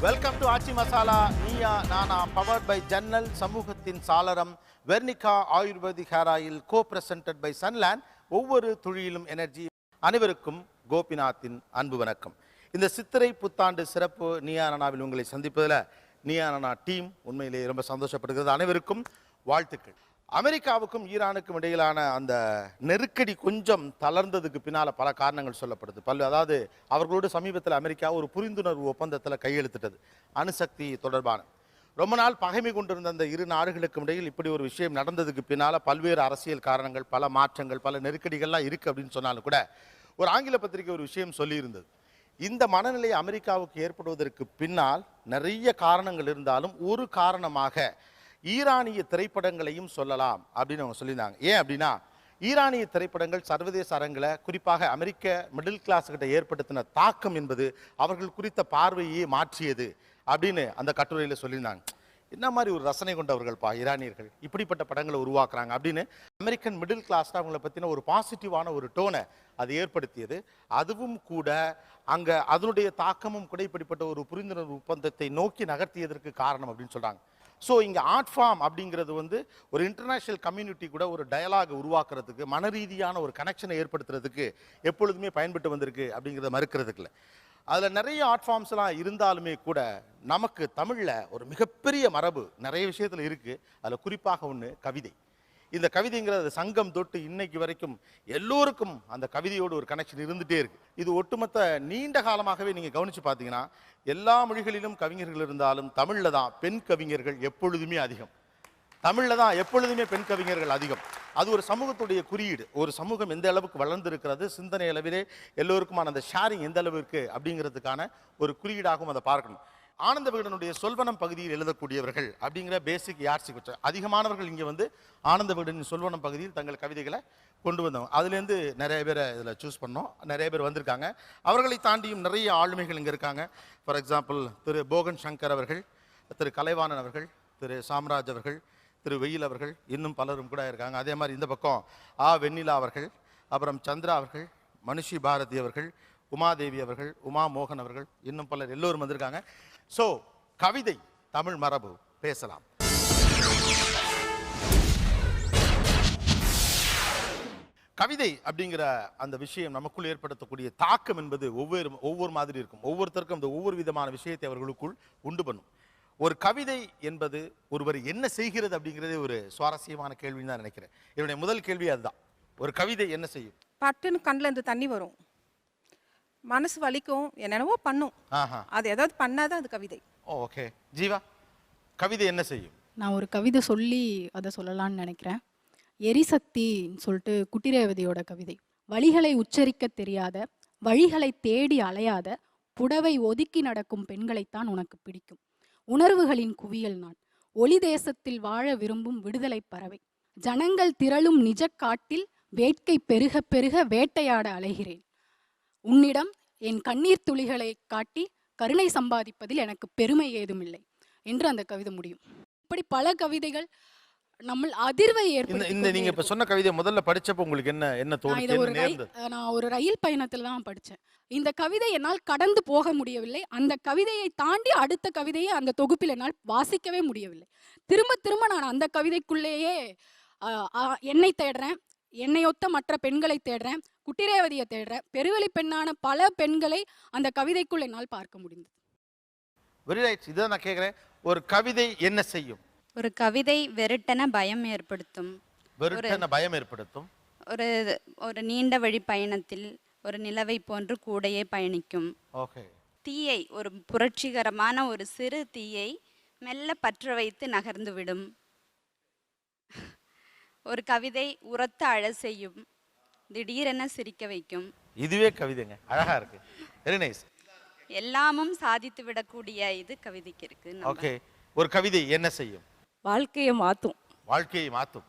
Welcome to Aachi Masala Neeya Naana powered by ஜன்னல் சமூகத்தின் சாளரம் Vernika ayurvedic hair oil co presented by Sunland ஒவ்வொரு துளியிலும் எனர்ஜி. அனைவருக்கும் கோபிநாத்தின் அன்பு வணக்கம். இந்த சித்திரை புத்தாண்டு சிறப்பு நீயா நானாவில் உங்களை சந்திப்பதில் நீயா நானா டீம் உண்மையிலேயே ரொம்ப சந்தோஷப்படுகிறது. அனைவருக்கும் வாழ்த்துக்கள். அமெரிக்காவுக்கும் ஈரானுக்கும் இடையிலான அந்த நெருக்கடி கொஞ்சம் தளர்ந்ததுக்கு பின்னால் பல காரணங்கள் சொல்லப்படுது. அதாவது அவர்களோடு சமீபத்தில் அமெரிக்கா ஒரு புரிந்துணர்வு ஒப்பந்தத்தில் கையெழுத்திட்டது அணுசக்தி தொடர்பான. ரொம்ப நாள் பகைமை கொண்டிருந்த அந்த இரு நாடுகளுக்கும் இடையில் இப்படி ஒரு விஷயம் நடந்ததுக்கு பின்னால் பல்வேறு அரசியல் காரணங்கள், பல மாற்றங்கள், பல நெருக்கடிகள்லாம் இருக்குது அப்படின்னு சொன்னாலும் கூட ஒரு ஆங்கில பத்திரிகை ஒரு விஷயம் சொல்லியிருந்தது. இந்த மனநிலை அமெரிக்காவுக்கு ஏற்படுவதற்கு பின்னால் நிறைய காரணங்கள் இருந்தாலும் ஒரு காரணமாக ஈரானிய திரைப்படங்களையும் சொல்லலாம் அப்படின்னு அவங்க சொல்லியிருந்தாங்க. ஏன் அப்படின்னா, ஈரானிய திரைப்படங்கள் சர்வதேச அரங்கில் குறிப்பாக அமெரிக்க மிடில் கிளாஸ் கிட்ட ஏற்படுத்தின தாக்கம் என்பது அவர்கள் குறித்த பார்வையே மாற்றியது அப்படின்னு அந்த கட்டுரையில் சொல்லியிருந்தாங்க. என்ன மாதிரி ஒரு ரசனை கொண்டவர்கள்ப்பா ஈரானியர்கள், இப்படிப்பட்ட படங்களை உருவாக்குறாங்க அப்படின்னு அமெரிக்கன் மிடில் கிளாஸ் அவங்களை பற்றின ஒரு பாசிட்டிவான ஒரு டோனை அது ஏற்படுத்தியது. அதுவும் கூட அங்கே அதனுடைய தாக்கமும் கூட இப்படிப்பட்ட ஒரு புரிந்துணர்வு ஒப்பந்தத்தை நோக்கி நகர்த்தியதற்கு காரணம் அப்படின்னு சொல்கிறாங்க. ஸோ இங்கே ஆர்ட் ஃபார்ம் அப்படிங்கிறது ஒரு இன்டர்நேஷ்னல் கம்யூனிட்டி கூட ஒரு டயலாக் உருவாக்குறதுக்கு, மன ரீதியான ஒரு கனெக்ஷனை ஏற்படுத்துறதுக்கு எப்பொழுதுமே பயன்பட்டு வந்திருக்கு அப்படிங்கிறத மறுக்கிறதுக்கு இல்லை. அதில் நிறைய ஆர்ட் ஃபார்ம்ஸ்லாம் இருந்தாலுமே கூட நமக்கு தமிழில் ஒரு மிகப்பெரிய மரபு நிறைய விஷயத்தில் இருக்குது. அதில் குறிப்பாக ஒன்று கவிதை. இந்த கவிதைங்கிறது சங்கம் தொட்டு இன்னைக்கு வரைக்கும் எல்லோருக்கும் அந்த கவிதையோடு ஒரு கனெக்ஷன் இருந்துகிட்டே இருக்குது. இது ஒட்டுமொத்த நீண்ட காலமாகவே நீங்கள் கவனித்து பார்த்தீங்கன்னா எல்லா மொழிகளிலும் கவிஞர்கள் இருந்தாலும் தமிழில் தான் பெண் கவிஞர்கள் எப்பொழுதுமே அதிகம். தமிழில் தான் எப்பொழுதுமே பெண் கவிஞர்கள் அதிகம். அது ஒரு சமூகத்துடைய குறியீடு. ஒரு சமூகம் எந்த அளவுக்கு வளர்ந்துருக்கிறது, சிந்தனை அளவிலே எல்லோருக்குமான அந்த ஷேரிங் எந்த அளவுக்கு அப்படிங்கிறதுக்கான ஒரு குறியீடாகவும் அதை பார்க்கணும். ஆனந்த விகடனுடைய சொல்வனம் பகுதியில் எழுதக்கூடியவர்கள் அப்படிங்கிற பேசிக் யார்ட்ஸிக் வச்சு அதிகமானவர்கள் இங்கே ஆனந்த விகடனின் சொல்வனம் பகுதியில் தங்கள் கவிதைகளை கொண்டு வந்தவங்க. அதுலேருந்து நிறைய பேரை இதில் சூஸ் பண்ணோம். நிறைய பேர் வந்திருக்காங்க. அவர்களை தாண்டியும் நிறைய ஆளுமைகள் இங்கே இருக்காங்க. ஃபார் எக்ஸாம்பிள் திரு போகன் சங்கர் அவர்கள், திரு கலைவாணன் அவர்கள், திரு சாம்ராஜ் அவர்கள், திரு வெயில் அவர்கள், இன்னும் பலரும் கூட இருக்காங்க. அதே மாதிரி இந்த பக்கம் வெண்ணிலா அவர்கள், அப்புறம் சந்திரா அவர்கள், மனுஷி பாரதி அவர்கள், உமாதேவி அவர்கள், உமா மோகன் அவர்கள், இன்னும் பலர் எல்லோரும் வந்திருக்காங்க. ஸோ கவிதை தமிழ் மரபு பேசலாம். கவிதை அப்படிங்கிற அந்த விஷயம் நமக்குள் ஏற்படுத்தக்கூடிய தாக்கம் என்பது ஒவ்வொரு மாதிரி இருக்கும். ஒவ்வொருத்தருக்கும் அந்த ஒவ்வொரு விதமான விஷயத்தை அவர்களுக்குள் உண்டு பண்ணும். ஒரு கவிதை என்பது ஒருவர் என்ன செய்கிறது அப்படிங்கிறதே ஒரு சுவாரஸ்யமான கேள்வின்னு தான் நினைக்கிறேன். என்னுடைய முதல் கேள்வி அதுதான். ஒரு கவிதை என்ன செய்யும்? பட்டுன்னு கண்ணில் இருந்து தண்ணி வரும், மனசு வலிக்கும், என்னென்னவோ பண்ணும். அது ஏதாவது பண்ணாதான் அது கவிதை. ஓகே ஜீவா, கவிதை என்ன செய்யும்? நான் ஒரு கவிதை சொல்லி அதை சொல்லலான்னு நினைக்கிறேன். எரிசக்தின்னு சொல்லிட்டு குட்டிரேவதியோட கவிதை. வழிகளை உச்சரிக்க தெரியாத, வழிகளை தேடி அலையாத, புடவை ஒதுக்கி நடக்கும் பெண்களைத்தான் உனக்கு பிடிக்கும். உணர்வுகளின் குவியல் நான், ஒளி தேசத்தில் வாழ விரும்பும் விடுதலை பறவை. ஜனங்கள் திரளும் நிஜ காட்டில் வேட்கை பெருக பெருக வேட்டையாட அலைகிறேன். உன்னிடம் என் கண்ணீர் துளிகளை காட்டி கருணை சம்பாதிப்பதில் எனக்கு பெருமை ஏதுமில்லை என்று அந்த கவிதை முடியும். இப்படி பல கவிதைகள் நம்ம அதிர்வை ஏற்படுத்தி. நீங்க இப்ப சொன்ன கவிதை முதல்ல படிச்சப்ப உங்களுக்கு என்ன தோணுது? நான் ஒரு ரயில் பயணத்துல தான் படிச்சேன். இந்த கவிதை என்னால் கடந்து போக முடியவில்லை. அந்த கவிதையை தாண்டி அடுத்த கவிதையை அந்த தொகுப்பில் என்னால் வாசிக்கவே முடியவில்லை. திரும்ப திரும்ப நான் அந்த கவிதைக்குள்ளேயே என்னை தேடுறேன், என்னையொத்த மற்ற பெண்களை தேடுறேன், குட்டிரேவதியை தேடுறேன். பெருவெளி பெண்ணான பல பெண்களை அந்த கவிதைக்குள் என்னால் பார்க்க முடிந்தது. Very right. இதான் நான் கேட்குறேன். ஒரு கவிதை என்ன செய்யும்? ஒரு கவிதை வெறுட்டன பயம் ஏற்படுத்தும். பயம் ஏற்படுத்தும். ஒரு நீண்ட வழி பயணத்தில் ஒரு நிலவை போன்று கூடையே பயணிக்கும். ஓகே. தீயை, ஒரு புரட்சிகரமான ஒரு சிறு தீயை மெல்ல பற்ற வைத்து நகர்ந்து விடும். ஒரு கவிதை உரத்த அழ செய்யும், திடீரென சிரிக்க வைக்கும். இதுவே கவிதைங்க, அழகா இருக்கு. Very nice. எல்லாமும் சாதித்து விடக்கூடிய இது கவிதைக்கு இருக்கு. ஓகே. ஒரு கவிதை என்ன செய்யும்? வாழ்க்கையை மாற்றும். வாழ்க்கையை மாற்றும்.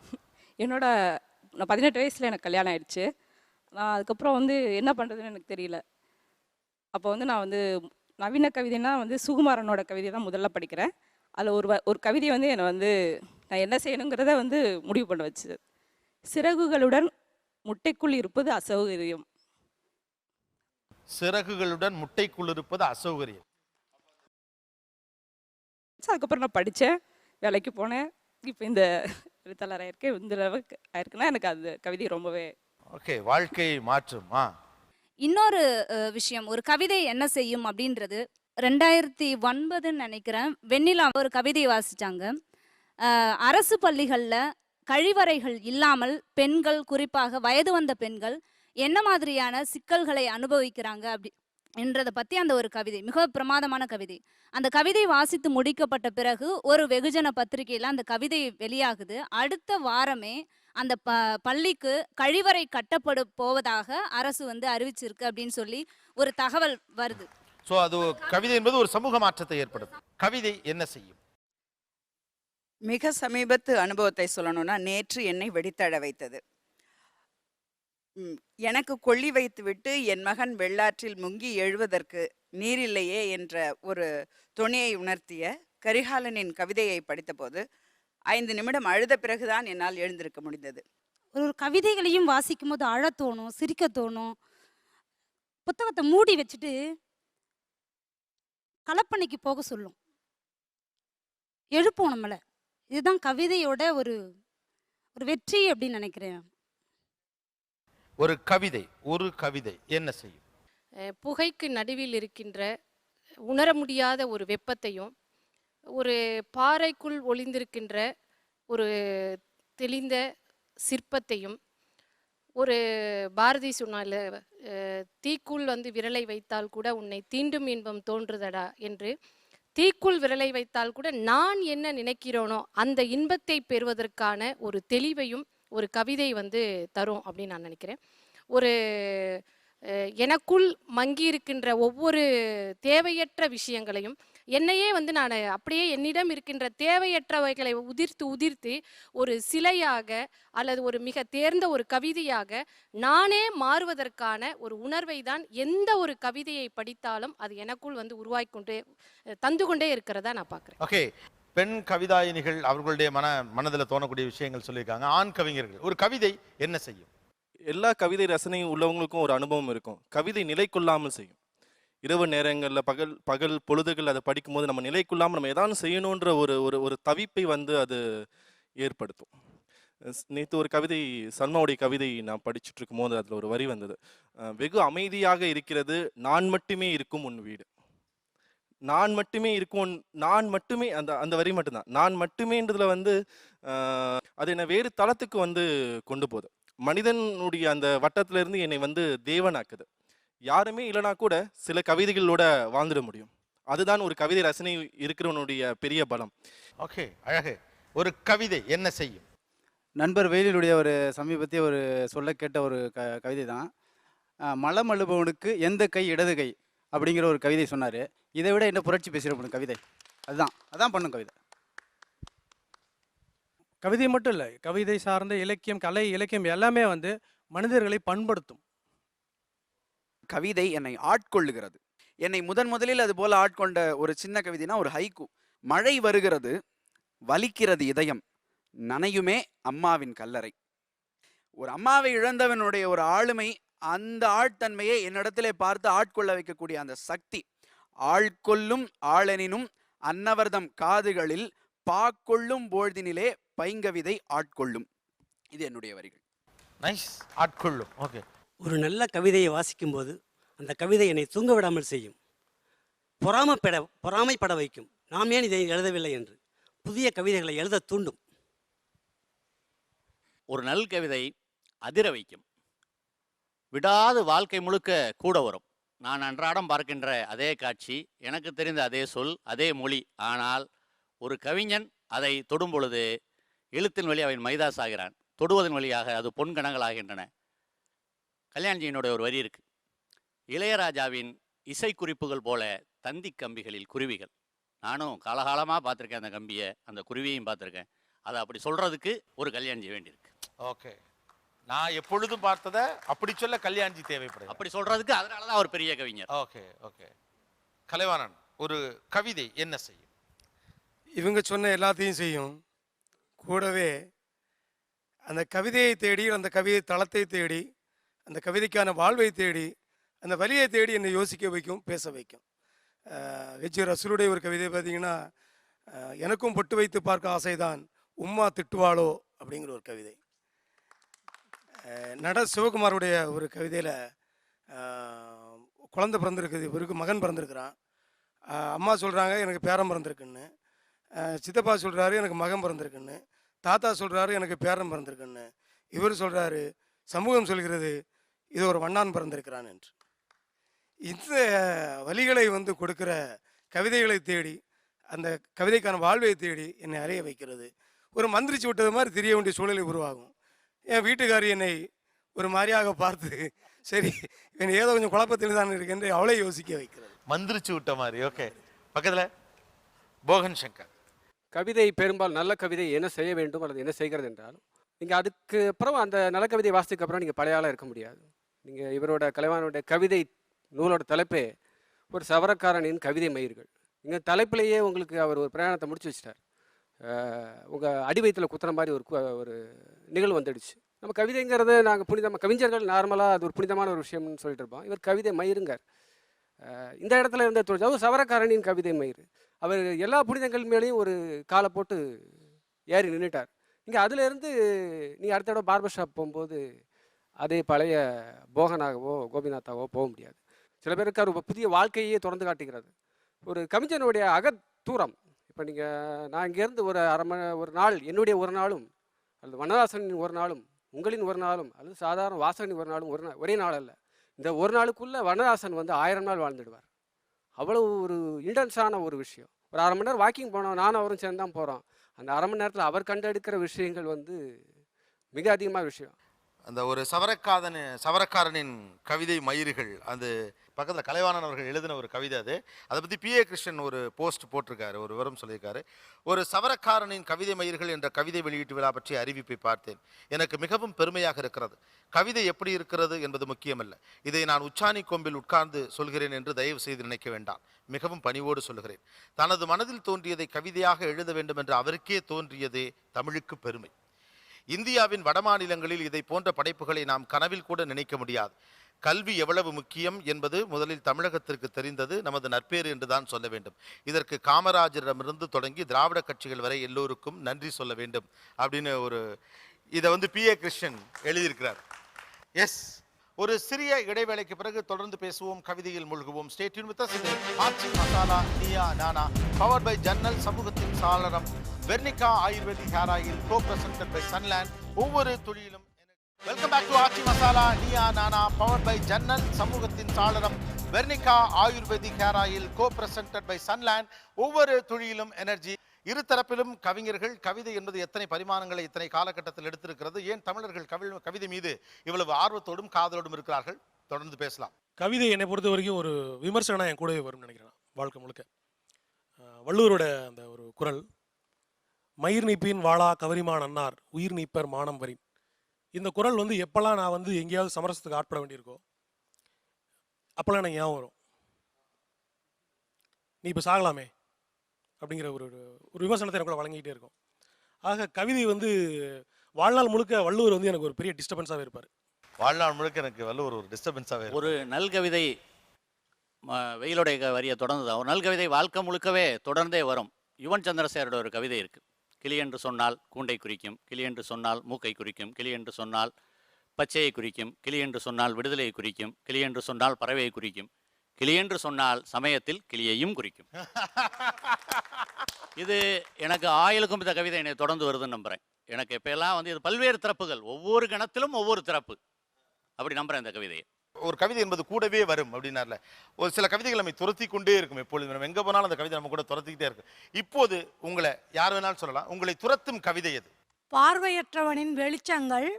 நான் 18 வயசில் எனக்கு கல்யாணம் ஆயிடுச்சு. நான் அதுக்கப்புறம் என்ன பண்ணுறதுன்னு எனக்கு தெரியல. அப்போ நான் நவீன கவிதைனா சுகுமாரனோட கவிதை தான் முதல்ல படிக்கிறேன். அதில் ஒரு கவிதை என்னை நான் என்ன செய்யணுங்கிறத முடிவு பண்ண வச்சு. சிறகுகளுடன் முட்டைக்குள் இருப்பது அசௌகரியம். சிறகுகளுடன் முட்டைக்குள் இருப்பது அசௌகரியம். ஸோ அதுக்கப்புறம் நான் படித்தேன், வேலைக்கு போனேன். இப்போ இந்த எழுத்தாளர் ஆயிருக்கேன். இந்த அளவுக்கு ஆயிருக்குன்னா எனக்கு அந்த கவிதை ரொம்பவே ஓகே, வாழ்க்கையை மாற்றுமா? இன்னொரு விஷயம், ஒரு கவிதை என்ன செய்யும் அப்படின்றது 2009 நினைக்கிறேன், வெண்ணிலா ஒரு கவிதை வாசிச்சாங்க. அரசு பள்ளிகளில் கழிவறைகள் இல்லாமல் பெண்கள், குறிப்பாக வயது வந்த பெண்கள் என்ன மாதிரியான சிக்கல்களை அனுபவிக்கிறாங்க அப்படி என்றதை பற்றி அந்த ஒரு கவிதை, மிக பிரமாதமான கவிதை. அந்த கவிதை வாசித்து முடிக்கப்பட்ட பிறகு ஒரு வெகுஜன பத்திரிகையில் அந்த கவிதை வெளியாகுது. அடுத்த வாரமே அந்த பள்ளிக்கு கழிவறை கட்டப்பட போவதாக அரசு வந்து அறிவிச்சிருக்கு அப்படின்னு சொல்லி ஒரு தகவல் வருது. ஸோ அது கவிதை என்பது ஒரு சமூக மாற்றத்தை ஏற்படுத்தும். கவிதை என்ன செய்யும்? மிக சமீபத்து அனுபவத்தை சொல்லணும்னா, நேற்று என்னை வெடித்தழ வைத்தது. எனக்கு கொள்ளி வைத்துவிட்டு என் மகன் வெள்ளாற்றில் முங்கி எழுவதற்கு நீரில்லையே என்ற ஒரு துணியை உணர்த்திய கரிகாலனின் கவிதையை படித்தபோது 5 நிமிடம் அழுத பிறகுதான் என்னால் எழுந்திருக்க முடிந்தது. ஒரு கவிதைகளையும் வாசிக்கும் போது அழ தோணும், சிரிக்க தோணும். புத்தகத்தை மூடி வச்சுட்டு கலப்பணிக்கு போக சொல்லும், எழுப்போம் நம்மளை. இதுதான் கவிதையோட ஒரு ஒரு வெற்றி அப்படின்னு நினைக்கிறேன். ஒரு கவிதை என்ன செய்யும்? புகைக்கு நடுவில் இருக்கின்ற உணர முடியாத ஒரு வெப்பத்தையும், ஒரு பாறைக்குள் ஒளிந்திருக்கின்ற ஒரு தெளிந்த சிற்பத்தையும், ஒரு பாரதி சொன்னால தீக்குள் வந்து விரலை வைத்தால் கூட உன்னை தீண்டும் இன்பம் தோன்றுதடா என்று, தீக்குள் விரலை வைத்தால் கூட நான் என்ன நினைக்கிறோனோ அந்த இன்பத்தை பெறுவதற்கான ஒரு தெளிவையும் ஒரு கவிதை வந்து தரும் அப்படின்னு நான் நினைக்கிறேன். ஒரு எனக்குள் மங்கி இருக்கின்ற ஒவ்வொரு தேவையற்ற விஷயங்களையும், என்னையே வந்து நான் அப்படியே என்னிடம் இருக்கின்ற தேவையற்றவைகளை உதிர்த்து ஒரு சிலையாக அல்லது ஒரு மிக தேர்ந்த ஒரு கவிதையாக நானே மாறுவதற்கான ஒரு உணர்வை தான் எந்த ஒரு கவிதையை படித்தாலும் அது எனக்குள் வந்து தந்து கொண்டே இருக்கிறதா நான் பார்க்குறேன். ஓகே, பெண் கவிதாயினிகள் அவர்களுடைய மனதில் தோணக்கூடிய விஷயங்கள் சொல்லியிருக்காங்க. ஆண் கவிஞர்கள் ஒரு கவிதை என்ன செய்யும்? எல்லா கவிதை ரசனையும் உள்ளவங்களுக்கும் ஒரு அனுபவம் இருக்கும். கவிதை நிலை கொள்ளாமல் செய்யும். இரவு நேரங்களில் பகல் பொழுதுகள் அதை படிக்கும்போது நம்ம நிலை கொள்ளாமல் நம்ம ஏதாவது செய்யணுன்ற ஒரு தவிப்பை வந்து அது ஏற்படுத்தும். நேற்று ஒரு கவிதை, சல்மாவுடைய கவிதை நான் படிச்சுட்டு இருக்கும்போது அதில் ஒரு வரி வந்தது, வெகு அமைதியாக இருக்கிறது நான் மட்டுமே இருக்கும் உன் வீடு. நான் மட்டுமே அந்த வரி மட்டும்தான். நான் மட்டுமேன்றதுல வந்து அது என்னை வேறு தளத்துக்கு வந்து கொண்டு போகுது. மனிதனுடைய அந்த வட்டத்துல இருந்து என்னை வந்து தேவனாக்குது. யாருமே இல்லைனா கூட சில கவிதைகளோட வாழ்ந்துட முடியும். அதுதான் ஒரு கவிதை ரசனை இருக்கிறவனுடைய பெரிய பலம். ஓகே, அழகு. ஒரு கவிதை என்ன செய்யும்? நண்பர் வெயிலுடைய ஒரு சமீபத்திய ஒரு சொல்ல கேட்ட ஒரு கவிதை தான். மலம் அழுபவனுக்கு எந்த கை இடது கை அப்படிங்கிற ஒரு கவிதை சொன்னார். இதை விட என்ன புரட்சி பேசுகிற கவிதை அதான் பண்ணும் கவிதை. கவிதை மட்டும் இல்லை, கவிதை சார்ந்த இலக்கியம், கலை, இலக்கியம் எல்லாமே வந்து மனிதர்களை பண்படுத்தும். கவிதை என்னை ஆட்கொள்ளுகிறது. என்னை முதலில் அது போல ஆட்கொண்ட ஒரு சின்ன கவிதைனா ஒரு ஹைக்கூ. மழை வருகிறது, வலிக்கிறது இதயம், நனையுமே அம்மாவின் கல்லறை. ஒரு அம்மாவை இழந்தவனுடைய ஒரு ஆளுமை, அந்த ஆழ்த்தன்மையை என்னிடத்திலே பார்த்து ஆட்கொள்ள வைக்கக்கூடிய அந்த சக்தி. ஆள்கொள்ளும் ஆளெனினும் அன்னவர்தம் காதுகளில் பாக்கொள்ளும் பொழுதினிலே பைங்கவிதை ஆட்கொள்ளும். இது என்னுடைய வரிகள். நைஸ். ஆட்கொள்ளும். ஓகே. ஒரு நல்ல கவிதையை வாசிக்கும்போது அந்த கவிதை என்னை தூங்க விடாமல் செய்யும், பொறாமைப்பட வைக்கும். நாம் ஏன் இதை எழுதவில்லை என்று புதிய கவிதைகளை எழுத தூண்டும். ஒரு நல் கவிதை அதிர வைக்கும், விடாது வாழ்க்கை முழுக்க கூட வரும். நான் அன்றாடம் பார்க்கின்ற அதே காட்சி, எனக்கு தெரிந்த அதே சொல், அதே மொழி. ஆனால் ஒரு கவிஞன் அதை தொடும் பொழுது எழுத்தின் வழி அவன் மைதாஸ் ஆகிறான், தொடுவதன் வழியாக அது பொன்கணங்கள் ஆகின்றன. கல்யாண்ஜியினுடைய ஒரு வரி இருக்கு, இளையராஜாவின் இசை குறிப்புகள் போல தந்தி கம்பிகளில் குருவிகள். நானும் காலகாலமாக பார்த்துருக்கேன் அந்த கம்பியை, அந்த குருவியையும் பார்த்துருக்கேன். அதை அப்படி சொல்றதுக்கு ஒரு கல்யாண்ஜி வேண்டியிருக்கு. ஓகே, நான் எப்பொழுதும் பார்த்ததை அப்படி சொல்ல கல்யாண்ஜி தேவைப்படுது. அப்படி சொல்றதுக்கு அதனால தான் ஒரு பெரிய கவிஞர். Okay okay. கலைவாணன், ஒரு கவிதை என்ன செய்யும்? இவங்க சொன்ன எல்லாத்தையும் செய்யும். கூடவே அந்த கவிதையை தேடி, அந்த கவிதை தளத்தை தேடி, அந்த கவிதைக்கான வாழ்வை தேடி, அந்த வழியை தேடி என்னை யோசிக்க வைக்கும், பேச வைக்கும். ஹெச் ரசூலுடைய ஒரு கவிதை பார்த்தீங்கன்னா, எனக்கும் பொட்டு வைத்து பார்க்க ஆசைதான், உம்மா திட்டுவாளோ அப்படிங்கிற ஒரு கவிதை. நட சிவகுமாருடைய ஒரு கவிதையில் குழந்தை பிறந்திருக்குது, இவருக்கு மகன் பிறந்திருக்கிறான். அம்மா சொல்கிறாங்க எனக்கு பேரன் பிறந்திருக்குன்னு, சித்தப்பா சொல்கிறாரு எனக்கு மகன் பிறந்திருக்குன்னு, தாத்தா சொல்கிறாரு எனக்கு பேரன் பிறந்திருக்குன்னு, இவர் சொல்கிறாரு சமூகம் சொல்கிறது இது ஒரு வண்ணான் பிறந்திருக்கிறான் என்று. இந்த வழிகளை வந்து கொடுக்குற கவிதைகளை தேடி, அந்த கவிதைக்கான வாழ்வை தேடி என்னை அலைய வைக்கிறது. ஒரு மந்திரிச்சு விட்டது மாதிரி தெரிய வேண்டிய சூழலை உருவாகும். என் வீட்டுக்காரி என்னை ஒரு மாதிரியாக பார்த்து, சரி இவன் ஏதோ கொஞ்சம் குழப்பத்தில் தான் இருக்கென்று அவளை யோசிக்க வைக்கிறது. மந்திரிச்சு விட்ட மாதிரி. ஓகே, பக்கத்தில் போகன் சங்கர். கவிதை பெரும்பாலும் நல்ல கவிதை என்ன செய்ய வேண்டும் அல்லது என்ன செய்கிறது என்றாலும், நீங்கள் அதுக்கு அப்புறம் அந்த நல்ல கவிதை வாசித்ததுக்கு அப்புறம் நீங்கள் பழைய ஆளாக இருக்க முடியாது. நீங்கள் இவரோட கலைவாணனுடைய கவிதை நூலோட தலைப்பே ஒரு சவரக்காரனின் கவிதை மயிர்கள். இங்கே தலைப்பிலேயே உங்களுக்கு அவர் ஒரு பிரயாணத்தை முடிச்சு வச்சிட்டார். உங்கள் அடிவயத்தில் குத்துற மாதிரி ஒரு நிகழ்வு வந்துடுச்சு. நம்ம கவிதைங்கிறது நாங்கள் புனிதமாக, கவிஞர்கள் நார்மலாக அது ஒரு புனிதமான ஒரு விஷயம்னு சொல்லிட்டு இருப்போம். இவர் கவிதை மயிருங்கார். இந்த இடத்துல இருந்த தோழி அவர் சவரக்காரனின் கவிதை மயிர். அவர் எல்லா புனிதங்கள் மேலேயும் ஒரு காலை போட்டு ஏறி நின்றுட்டார். நீங்கள் அதிலேருந்து நீங்கள் அடுத்த தடவை பார்பர் ஷாப் போகும்போது அதே பழைய போகனாகவோ கோபிநாத்தாவோ போக முடியாது. சில பேருக்கு அவர் புதிய வாழ்க்கையே திறந்து காட்டுகிறது. ஒரு கவிஞனுடைய அகத்தூரம். இப்போ நான் இங்கேருந்து ஒரு நாள், என்னுடைய ஒரு நாளும் அல்லது வண்ணதாசனின் ஒரு நாளும் உங்களின் ஒரு நாளும் அல்லது சாதாரண வாசகனின் ஒரு நாளும் ஒரே நாள் அல்ல. இந்த ஒரு நாளுக்குள்ளே வண்ணதாசன் 1000 நாள் வாழ்ந்துடுவார். அவ்வளோ ஒரு இன்டென்ஸான ஒரு விஷயம். ஒரு 1/2 மணி நேரம் வாக்கிங் போனோம், நானும் அவரும் சேர்ந்து தான் போகிறோம். அந்த 1/2 மணி நேரத்தில் அவர் கண்டெடுக்கிற விஷயங்கள் மிக அதிகமான விஷயம். அந்த ஒரு சவரக்காரனின் கவிதை மயிர்கள், அது பக்கத்தில் கலைவாணன் அவர்கள் எழுதின ஒரு கவிதை. அதை பற்றி P.A. கிருஷ்ணன் ஒரு போஸ்ட் போட்டிருக்காரு, ஒரு விவரம் சொல்லியிருக்காரு. ஒரு சவரக்காரனின் கவிதை மயிர்கள் என்ற கவிதை வெளியீட்டு விழா பற்றிய அறிவிப்பை பார்த்தேன். எனக்கு மிகவும் பெருமையாக இருக்கிறது. கவிதை எப்படி இருக்கிறது என்பது முக்கியமல்ல, இதை நான் உச்சாணி கொம்பில் உட்கார்ந்து சொல்கிறேன் என்று தயவு செய்து நினைக்க வேண்டாம். மிகவும் பணிவோடு சொல்கிறேன். தனது மனதில் தோன்றியதை கவிதையாக எழுத வேண்டும் என்று அவருக்கே தோன்றியதே தமிழுக்கு பெருமை. இந்தியாவின் வடமாநிலங்களில் இதை போன்ற படைப்புகளை நாம் கனவில் கூட நினைக்க முடியாது. கல்வி எவ்வளவு முக்கியம் என்பது முதலில் தமிழகத்திற்கு தெரிந்தது நமது நற்பேறு என்றுதான் சொல்ல வேண்டும். இதற்கு காமராஜரிடமிருந்து தொடங்கி திராவிட கட்சிகள் வரை எல்லோருக்கும் நன்றி சொல்ல வேண்டும் அப்படின்னு இதை P.A. கிருஷ்ணன் எழுதியிருக்கிறார். எஸ், ஒரு சிறிய இடைவேளைக்கு பிறகு தொடர்ந்து பேசுவோம், கவிதையில் மூழ்குவோம். Stay tune with us. Aachi Masala Neeya Naana, powered by ஜன்னல் சமூகத்தின் சாளரம் Vernika ayurvedic hair oil, co presented by Sunland. ஒவ்வொரு துளியிலும். Welcome back to Aachi Masala Neeya Naana, powered by ஜன்னல் சமூகத்தின் சாளரம் Vernika ayurvedic hair oil, co presented by Sunland. ஒவ்வொரு துளியிலும் எனர்ஜி. இருதரப்பிலும் கவிஞர்கள், கவிதை என்பது எத்தனை பரிமாணங்களை இத்தனை காலகட்டத்தில் எடுத்திருக்கிறது, ஏன் தமிழர்கள் கவிதை மீது இவ்வளவு ஆர்வத்தோடும் காதலோடும் இருக்கிறார்கள், தொடர்ந்து பேசலாம். கவிதை என்னை பொறுத்த வரைக்கும் ஒரு விமர்சனம் என் கூடவே வரும்னு நினைக்கிறேன் வாழ்க்கை முழுக்க. வள்ளுவரோட அந்த ஒரு குறள், மயிர் நீப்பின் வாளா கவரிமான் அன்னார் உயிர் நீப்பர் மானம் வரின். இந்த குறள் எப்பெல்லாம் நான் எங்கேயாவது சமரசத்துக்கு ஆட்பட வேண்டியிருக்கோ அப்போல்லாம் எனக்கு ஞாபகம் வரும். நீ இப்போ சாகலாமே அப்படிங்கிற ஒரு விமர்சனத்தை எனக்குள்ள வழங்கிட்டே இருக்கும். ஆக கவிதை வாழ்நாள் முழுக்க வள்ளுவர் எனக்கு ஒரு பெரிய டிஸ்டர்பன்ஸாகவே இருப்பார். வாழ்நாள் முழுக்க எனக்கு வள்ளுவர் ஒரு டிஸ்டர்பன்ஸாகவே. ஒரு நல் கவிதை வெயிலுடைய வரியை தொடர்ந்து தான். ஒரு நல் கவிதை வாழ்க்கை முழுக்கவே தொடர்ந்தே வரும். யுவன் சந்திரசேகரோட ஒரு கவிதை இருக்குது. கிளி என்று சொன்னால் கூண்டை குறிக்கும், கிளி என்று சொன்னால் மூக்கை குறிக்கும், கிளி என்று சொன்னால் பச்சையை குறிக்கும், கிளி என்று சொன்னால் விடுதலையை குறிக்கும், கிளி என்று சொன்னால் பறவையை குறிக்கும், கிளி என்று சொன்னால் சமயத்தில் கிளியையும் குறிக்கும். இது எனக்கு ஆயுளுக்கும் இந்த கவிதை என்னை தொடர்ந்து வருதுன்னு நம்புகிறேன். எனக்கு இப்போ எல்லாம் இது பல்வேறு திறப்புகள், ஒவ்வொரு கணத்திலும் ஒவ்வொரு திறப்பு, அப்படி நம்புகிறேன் இந்த கவிதையை. ஒரு கவிதை என்பது கூடவே வரும் அப்படின்னார்ல, ஒரு சில கவிதைகள் நம்மை துரத்தி கொண்டே இருக்கும். எப்பொழுது நம்ம எங்கே போனாலும் அந்த கவிதை நம்ம கூட துரத்திக்கிட்டே இருக்கும். இப்போது உங்களை யார் வேணாலும் சொல்லலாம், உங்களை துரத்தும் கவிதை எது? பார்வையற்றவனின் வெளிச்சங்கள்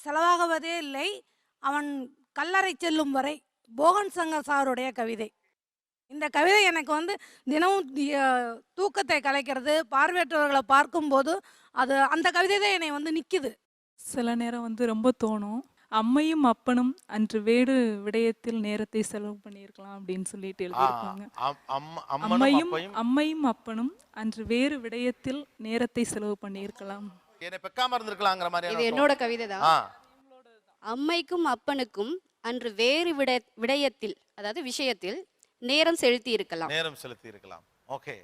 செலவாகுவதே இல்லை, அவன் கல்லறை செல்லும் வரை. போகன் சங்கர் சாருடைய கவிதை. இந்த கவிதை எனக்கு தினமும் தூக்கத்தை கலைக்கிறது. பார்வையற்றவர்களை பார்க்கும்போது அந்த கவிதை தான் என்னை நிற்குது. சில நேரம் ரொம்ப தோணும், அம்மையும் அப்பனும் அன்று வேறு விடயத்தில் நேரத்தை செலவு பண்ணியிருக்கலாம் அப்படின்னு சொல்லிட்டு எழுதியிருப்பாங்க. அம்மையும் அப்பனும் அன்று வேறு விடயத்தில் நேரத்தை செலவு பண்ணியிருக்கலாம். என்னை பெக்காம இருந்திருக்கலாங்கிற மாதிரி. இது என்னோட கவிதை தான். அம்மைக்கும் அப்பனுக்கும் அன்று வேறு விடயத்தில், அதாவது விஷயத்தில் நேரம் செலுத்தி இருக்கலாம். நேரம் செலுத்தி இருக்கலாம். ஓகே.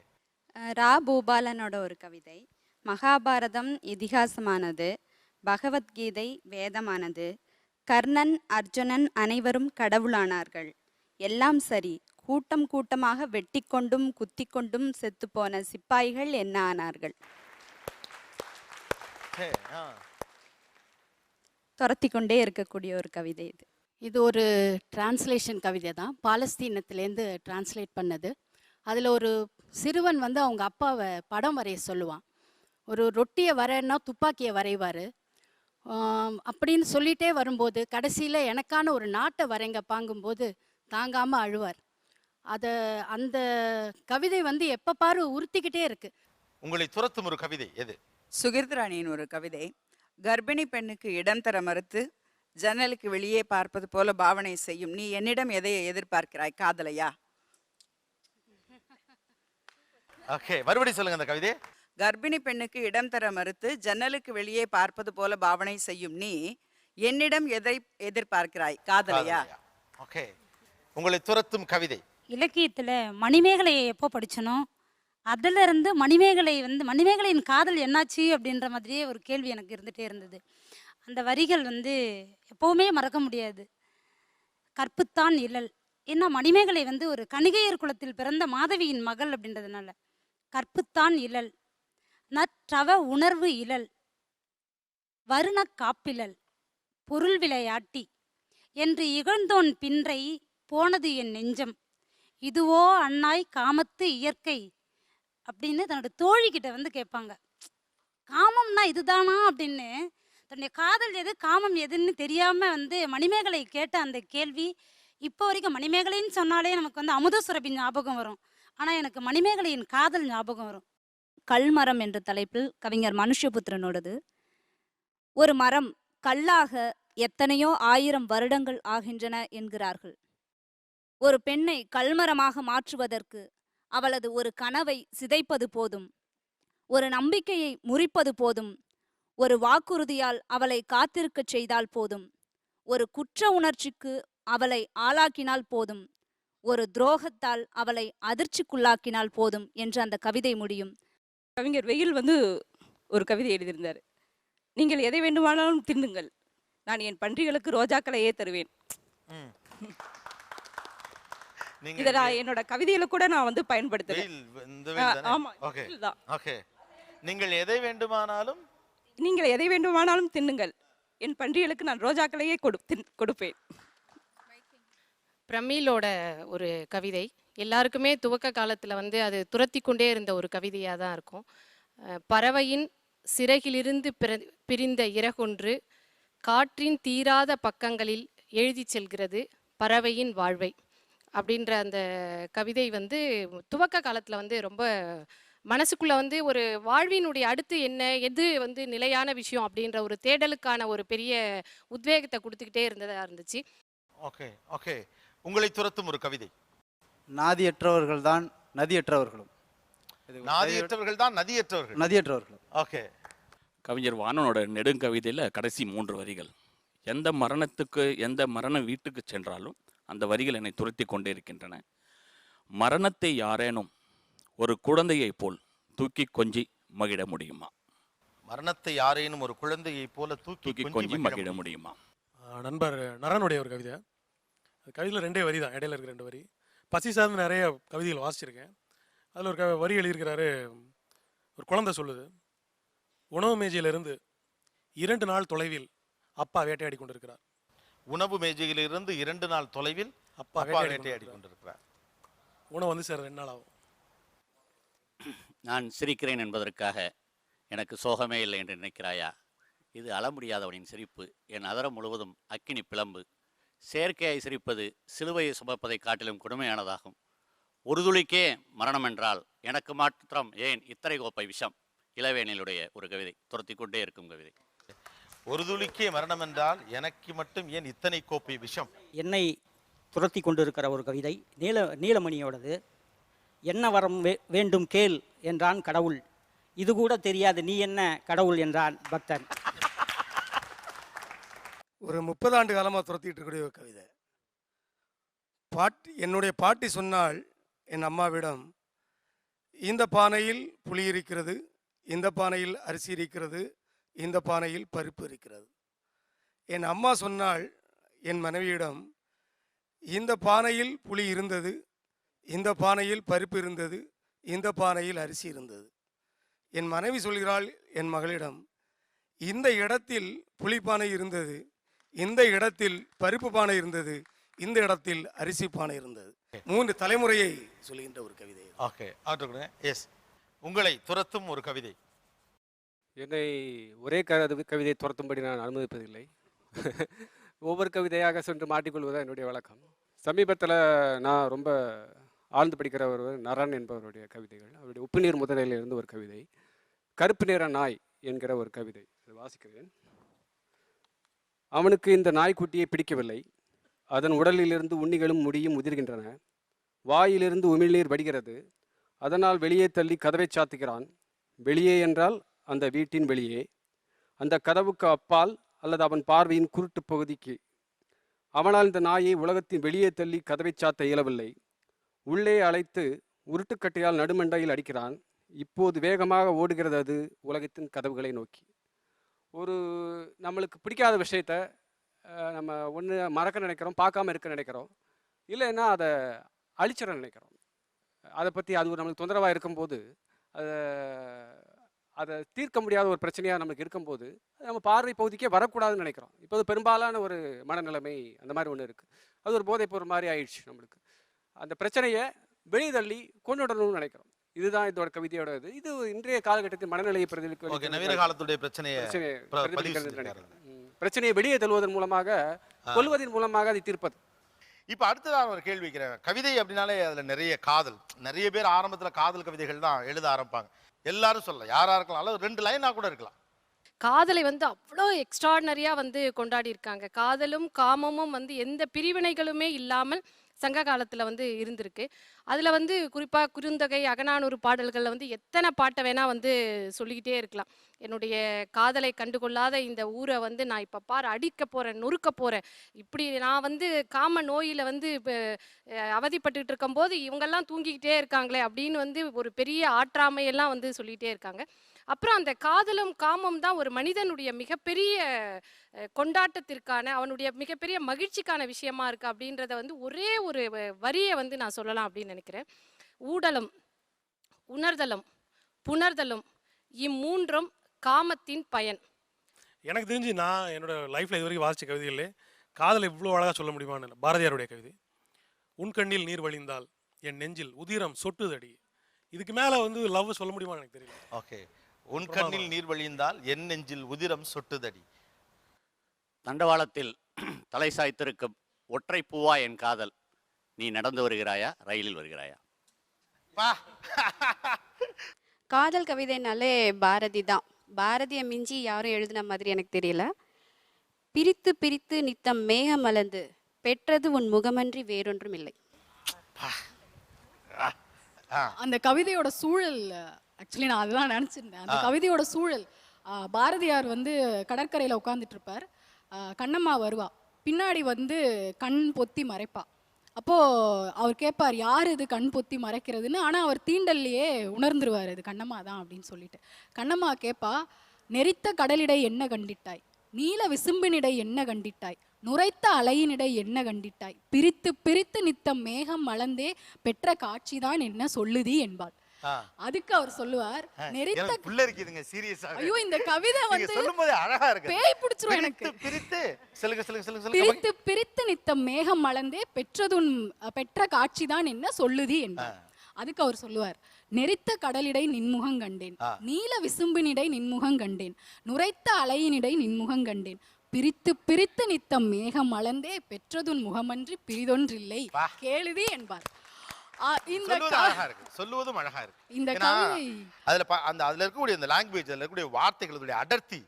ரா பூபாலனோட ஒரு கவிதை. மகாபாரதம் இதிகாசமானது, பகவத்கீதை வேதமானது, கர்ணன் அர்ஜுனன் அனைவரும் கடவுளானார்கள். எல்லாம் சரி, கூட்டம் கூட்டமாக வெட்டிக்கொண்டும் குத்திக்கொண்டும் செத்துப்போன சிப்பாய்கள் என்ன ஆனார்கள்? துரத்தி கொண்டே இருக்கக்கூடிய ஒரு கவிதை இது. இது ஒரு டிரான்ஸ்லேஷன் கவிதை தான், பாலஸ்தீனத்துலேருந்து டிரான்ஸ்லேட் பண்ணது. அதில் ஒரு சிறுவன் வந்து அவங்க அப்பாவை படம் வரைய சொல்லுவான். ஒரு ரொட்டியை வரைன்னா துப்பாக்கியை வரைவார். அப்படின்னு சொல்லிகிட்டே வரும்போது கடைசியில் எனக்கான ஒரு நாட்டை வரைங்க பாங்கும்போது தாங்காமல் அழுவார். அந்த கவிதை வந்து எப்போ பாரு உறுத்திக்கிட்டே இருக்கு. உங்களை துரத்தும் ஒரு கவிதை எது? சுகிர்தராணியின் ஒரு கவிதை. கர்ப்பிணி பெண்ணுக்கு இடம் தர மறுத்து ஜன்னலுக்கு வெளியே பார்ப்பது போல பாவனை செய்யும் நீ என்னிடம் எதை எதிர்பார்க்கிறாய், காதலையா? ஓகே, மறுபடியும் சொல்லுங்க அந்த கவிதை. கர்ப்பிணி பெண்ணுக்கு இடம் தர மறுத்து ஜன்னலுக்கு வெளியே பார்ப்பது போல பாவனை செய்யும் நீ என்னிடம் எதை எதிர்பார்க்கிறாய், காதலையா? ஓகே, உங்களை துரத்தும் கவிதை. இலக்கியத்துல மணிமேகலையை எப்போ படிச்சனோ அதுல இருந்து மணிமேகலையின் காதல் என்னாச்சு அப்படின்ற மாதிரியே ஒரு கேள்வி எனக்கு இருந்துட்டே இருந்தது. அந்த வரிகள் வந்து எப்பவுமே மறக்க முடியாது. கற்புத்தான் இழல். ஏன்னா மணிமேகலை வந்து ஒரு கணிகையர் குலத்தில் பிறந்த மாதவியின் மகள் அப்படின்றதுனால கற்புத்தான் இழல், நற்றவ உணர்வு இழல், வருண காப்பிலல், பொருள் விளையாட்டி என்று இகழ்ந்தோன் பின்றை போனது என் நெஞ்சம், இதுவோ அண்ணாய் காமத்து இயற்கை அப்படின்னு தன்னோட தோழிக்கிட்ட வந்து கேட்பாங்க. காமம்னா இதுதானா அப்படின்னு தன்னுடைய காதல் எது காமம் எதுன்னு தெரியாம வந்து மணிமேகலை கேட்ட அந்த கேள்வி இப்போ வரைக்கும், மணிமேகலைன்னு சொன்னாலே நமக்கு வந்து அமுத சுரபி ஞாபகம் வரும். ஆனா எனக்கு மணிமேகலையின் காதல் ஞாபகம் வரும். கல்மரம் என்ற தலைப்பில் கவிஞர் மனுஷபுத்திரனோடது. ஒரு மரம் கல்லாக எத்தனையோ 1000 வருடங்கள் ஆகின்றன என்கிறார்கள். ஒரு பெண்ணை கல்மரமாக மாற்றுவதற்கு அவளது ஒரு கனவை சிதைப்பது போதும், ஒரு நம்பிக்கையை முறிப்பது போதும், ஒரு வாக்குறுதியால் அவளை காத்திருக்கச் செய்தால் போதும், ஒரு குற்ற உணர்ச்சிக்கு அவளை ஆளாக்கினால் போதும், ஒரு துரோகத்தால் அவளை அதிர்ச்சிக்குள்ளாக்கினால் போதும் என்று அந்த கவிதை முடியும். கவிஞர் வெயில் வந்து ஒரு கவிதை எழுதியிருந்தார். நீங்கள் எதை வேண்டுமானாலும் தின்னுங்கள், நான் என் பன்றிகளுக்கு ரோஜாக்களையே தருவேன். இதை நான் என்னோட கவிதையில கூட நான் வந்து பயன்படுத்துறேன். நீங்கள் எதை வேண்டுமானாலும் தின்னுங்கள், என் பன்றிகளுக்கு நான் ரோஜாக்களையே கொடுப்பேன். பிரமீலோட ஒரு கவிதை எல்லாருக்குமே துவக்க காலத்தில் வந்து அது துரத்தி கொண்டே இருந்த ஒரு கவிதையாக தான் இருக்கும். பறவையின் சிறகிலிருந்து பிரிந்த இறகொன்று காற்றின் தீராத பக்கங்களில் எழுதி செல்கிறது பறவையின் வாழ்வை அப்படின்ற அந்த கவிதை வந்து துவக்க காலத்தில் வந்து ரொம்ப மனசுக்குள்ளே வந்து ஒரு வாழ்வினுடைய அடுத்து என்ன, எது வந்து நிலையான விஷயம் அப்படின்ற ஒரு தேடலுக்கான ஒரு பெரிய உத்வேகத்தை கொடுத்துக்கிட்டே இருந்ததாக இருந்துச்சு. ஓகே ஓகே, உங்களை துரத்தும் ஒரு கவிதை. நாதியற்றவர்கள் தான் நதியற்றவர்களும். நாதியற்றவர்கள் தான் நதியற்றவர்கள். ஓகே. கவிஞர் வாணனோட நெடுங்கவிதையில் கடைசி 3 வரிகள். எந்த மரணத்துக்கு எந்த மரண வீட்டுக்கு சென்றாலும் அந்த வரிகள் என்னை துரத்தி கொண்டே இருக்கின்றன. மரணத்தை யாரேனும் ஒரு குழந்தையை போல் தூக்கி கொஞ்சி மகிழ முடியுமா? மரணத்தை யாரேனும் ஒரு குழந்தையை போல தூக்கி கொஞ்சி மகிழ முடியுமா? நண்பர் நரனுடைய ஒரு கவிதை. கவிதையில் 2 வரி தான், இடையில இருக்க 2 வரி. பசி சார்ந்து நிறைய கவிதைகள் வாசிச்சிருக்கேன். அதில் ஒரு வரி எழுதியிருக்கிறாரு. ஒரு குழந்தை சொல்லுது, உணவு மேஜையிலிருந்து 2 நாள் தொலைவில் அப்பா வேட்டையாடி கொண்டிருக்கிறார். உணவு மேஜையிலிருந்து 2 நாள் தொலைவில் அப்பா வேட்டையாடி கொண்டிருக்கிறார். உணவு வந்து சார் 2 நாள் ஆகும். நான் சிரிக்கிறேன் என்பதற்காக எனக்கு சோகமே இல்லை என்று நினைக்கிறாயா? இது அள முடியாதவனின் சிரிப்பு, என் அதரம் முழுவதும் அக்கினி பிளம்பு. செயற்கையாய் சிரிப்பது சிலுவையை சுமப்பதை காட்டிலும் கொடுமையானதாகும். ஒரு துளிக்கே மரணம் என்றால் எனக்கு மாத்திரம் ஏன் இத்தனை கோப்பை விஷம்? இளவேனிலுடைய ஒரு கவிதை, துரத்தி கொண்டே இருக்கும் கவிதை. ஒரு துளிக்கே மரணம் என்றால் எனக்கு மட்டும் ஏன் இத்தனை கோப்பை விஷம்? என்னை துரத்தி கொண்டிருக்கிற ஒரு கவிதை நீலமணியோடது. என்ன வரம் வேண்டும் கேள் என்றான் கடவுள், இது கூட தெரியாது நீ என்ன கடவுள் என்றான் பக்தன். ஒரு 30 ஆண்டு காலமாக துரத்திட்டு இருக்கக்கூடிய ஒரு கவிதை. என்னுடைய பாட்டி சொன்னால் என் அம்மாவிடம், இந்த பானையில் புளி இருக்கிறது, இந்த பானையில் அரிசி இருக்கிறது, இந்த பானையில் பருப்பு இருக்கிறது. என் அம்மா சொன்னாள் என் மனைவியிடம், இந்த பானையில் புளி இருந்தது, இந்த பானையில் பருப்பு இருந்தது, இந்த பானையில் அரிசி இருந்தது. என் மனைவி சொல்கிறாள் என் மகளிடம், இந்த இடத்தில் புளிப்பானை இருந்தது, இந்த இடத்தில் பருப்பு பானை இருந்தது, இந்த இடத்தில் அரிசி பானை இருந்தது. 3 தலைமுறையை சொல்கின்ற ஒரு கவிதை. ஓகே, எஸ், உங்களை துரத்தும் ஒரு கவிதை. என்னை ஒரே கவிதையை துரத்தும்படி நான் அனுமதிப்பதில்லை. ஒவ்வொரு கவிதையாக சென்று மாட்டிக்கொள்வதுதான் என்னுடைய வழக்கம். சமீபத்தில் நான் ரொம்ப ஆழ்ந்து படிக்கிற ஒருவர் நரன் என்பவருடைய கவிதைகள், அவருடைய உப்பு நீர் முதலையிலிருந்து ஒரு கவிதை, கருப்பு நிற நாய் என்கிற ஒரு கவிதை, அதை வாசிக்கிறேன். அவனுக்கு இந்த நாய்க்குட்டியை பிடிக்கவில்லை. அதன் உடலிலிருந்து உண்ணிகளும் முடியும் உதிர்கின்றன. வாயிலிருந்து உமிழ்நீர் வடிகிறது. அதனால் வெளியே தள்ளி கதவை சாத்துகிறான். வெளியே என்றால் அந்த வீட்டின் வெளியே, அந்த கதவுக்கு அப்பால் அல்லது அவன் பார்வையின் குருட்டு பகுதிக்கு. அவனால் இந்த நாயை உலகத்தின் வெளியே தள்ளி கதவை சாத்த இயலவில்லை. உள்ளே அழைத்து உருட்டுக்கட்டையால் நடுமண்டையில் அடிக்கிறான். இப்போது வேகமாக ஓடுகிறது அது உலகத்தின் கதவுகளை நோக்கி. ஒரு நம்மளுக்கு பிடிக்காத விஷயத்த நம்ம ஒன்று மறக்க நினைக்கிறோம், பார்க்காம இருக்க நினைக்கிறோம், இல்லைன்னா அதை அழிச்சிட நினைக்கிறோம். அதை பற்றி அது நம்மளுக்கு தொந்தரவாக இருக்கும்போது அதை தீர்க்க முடியாத ஒரு பிரச்சனையாக நமக்கு இருக்கும்போது நம்ம பார்வை பகுதிக்கே வரக்கூடாதுன்னு நினைக்கிறோம். இப்போ அது பெரும்பாலான ஒரு மனநிலைமை அந்த மாதிரி ஒன்று இருக்குது. அது ஒரு போதைப் பொருள் மாதிரி ஆயிடுச்சு நம்மளுக்கு. அந்த பிரச்சனையை வெளிதள்ளி கொண்டுடணும்னு நினைக்கிறோம். இதுதான் இதோட கவிதையோட இது இன்றைய காலகட்டத்தின் மனநிலையை நவீன காலத்துடைய பிரச்சனையை வெளியே தள்ளுவதன் மூலமாக, கொள்வதன் மூலமாக அதை தீர்ப்பது. இப்போ அடுத்ததான் ஒரு கேள்வி வைக்கிறேன். கவிதை அப்படின்னாலே அதில் நிறைய காதல், நிறைய பேர் ஆரம்பத்தில் காதல் கவிதைகள் தான் எழுத ஆரம்பிப்பாங்க. எல்லாரும் சொல்லலாம், யாரா இருக்கலாம், அல்லது 2 லைனாக கூட இருக்கலாம். காதலை வந்து அவ்வளோ எக்ஸ்ட்ராடனரியாக வந்து கொண்டாடி இருக்காங்க. காதலும் காமமும் வந்து எந்த பிரிவினைகளுமே இல்லாமல் சங்க காலத்தில் வந்து இருந்திருக்கு. அதில் வந்து குறிப்பாக குறுந்தொகை, அகநானூறு பாடல்களில் வந்து எத்தனை பாட்டை வேணால் வந்து சொல்லிக்கிட்டே இருக்கலாம். என்னுடைய காதலை கண்டுகொள்ளாத இந்த ஊரை வந்து நான் இப்போ பாரு அடிக்க போகிறேன், நொறுக்க போகிறேன், இப்படி நான் வந்து காம நோயில் வந்து அவதிப்பட்டுக்கிட்டு இருக்கும்போது இவங்கெல்லாம் தூங்கிக்கிட்டே இருக்காங்களே அப்படின்னு வந்து ஒரு பெரிய ஆற்றாமையெல்லாம் வந்து சொல்லிகிட்டே இருக்காங்க. அப்புறம் அந்த காதலும் காமம் தான் ஒரு மனிதனுடைய மிகப்பெரிய கொண்டாட்டத்திற்கான, அவனுடைய மிகப்பெரிய மகிழ்ச்சிக்கான விஷயமா இருக்கு அப்படின்றத வந்து ஒரே ஒரு வரியை வந்து நான் சொல்லலாம் அப்படின்னு நினைக்கிறேன். ஊடலும், உணர்தலும், புணர்தலும், இம்மூன்றும் காமத்தின் பயன். எனக்கு தெரிஞ்சு நான் என்னோட லைஃப்ல இது வரைக்கும் வாசிச்ச கவிதைகளே காதலை இவ்வளோ அழகாக சொல்ல முடியுமான்னு பாரதியாருடைய கவிதை. உன் கண்ணில் நீர் வழிந்தால் என் நெஞ்சில் உதிரம் சொட்டுதடி. இதுக்கு மேலே வந்து லவ் சொல்ல முடியுமான்னு எனக்கு தெரியல. ஓகே, உன் கண்ணில் நீர் வழிந்தால் என் நெஞ்சில் உதிரம் சொட்டுதடி. தண்டவாளத்தில் தலை சாய்த்திருக்கும் ஒற்றை பூவா என் காதல், நீ நடந்து வருகிறாயா ரயிலில் வருகிறாயா? காதல் கவிதைனாலே பாரதி தான். பாரதியை மிஞ்சி யாரும் எழுதின மாதிரி எனக்கு தெரியல. பிரித்து பிரித்து நித்தம் மேகம் மலர்ந்து பெற்றது உன் முகமன்றி வேறொன்றும் இல்லை. அந்த கவிதையோட சூழல், ஆக்சுவலி நான் அதுதான் நினச்சிருந்தேன். அந்த கவிதையோட சூழல், பாரதியார் வந்து கடற்கரையில் உட்காந்துட்டு இருப்பார். கண்ணம்மா வருவா, பின்னாடி வந்து கண் பொத்தி மறைப்பா. அப்போது அவர் கேட்பார், யார் இது கண் பொத்தி மறைக்கிறதுன்னு. ஆனால் அவர் தீண்டல்லையே உணர்ந்துருவார், இது கண்ணம்மா தான் அப்படின்னு சொல்லிட்டு. கண்ணம்மா கேட்பா, நெறித்த கடலிடை என்ன கண்டிட்டாய், நீல விசும்பினிடை என்ன கண்டிட்டாய், நுரைத்த அலையினிடை என்ன கண்டிட்டாய், பிரித்து பிரித்து நித்தம் மேகம் மலர்ந்தே பெற்ற காட்சிதான் என்ன சொல்லுதி என்பாள். அதுக்கு அவர் சொல்லுவார், நெறித்த ஐயோ இந்த கவிதை வந்து சொல்லும்போது அழகா இருக்கு, பேய் பிடிச்சிரும் எனக்கு. பிரித்து பிரித்து நித்தம் மேகம் மலர்ந்தே பெற்ற காட்சிதான் என்ன சொல்லுதி என்பார். அதுக்கு அவர் சொல்லுவார், நெறித்த கடலிடை நின்முகம் கண்டேன், நீல விசும்பினிடை நின்முகம் கண்டேன், நுரைத்த அலையினிடை நின்முகம் கண்டேன், பிரித்து பிரித்து நித்தம் மேகம் மலர்ந்தே பெற்றதுன் முகமன்றி பிரிதொன்றில்லை கேளுதி என்பார். சொல்லுவதும் அழகா இருக்கு. இந்த கவிதை அதுல இருக்கக்கூடிய அந்த லாங்குவேஜ், அதுல இருக்கக்கூடிய வார்த்தைகளுடைய அடர்த்தி,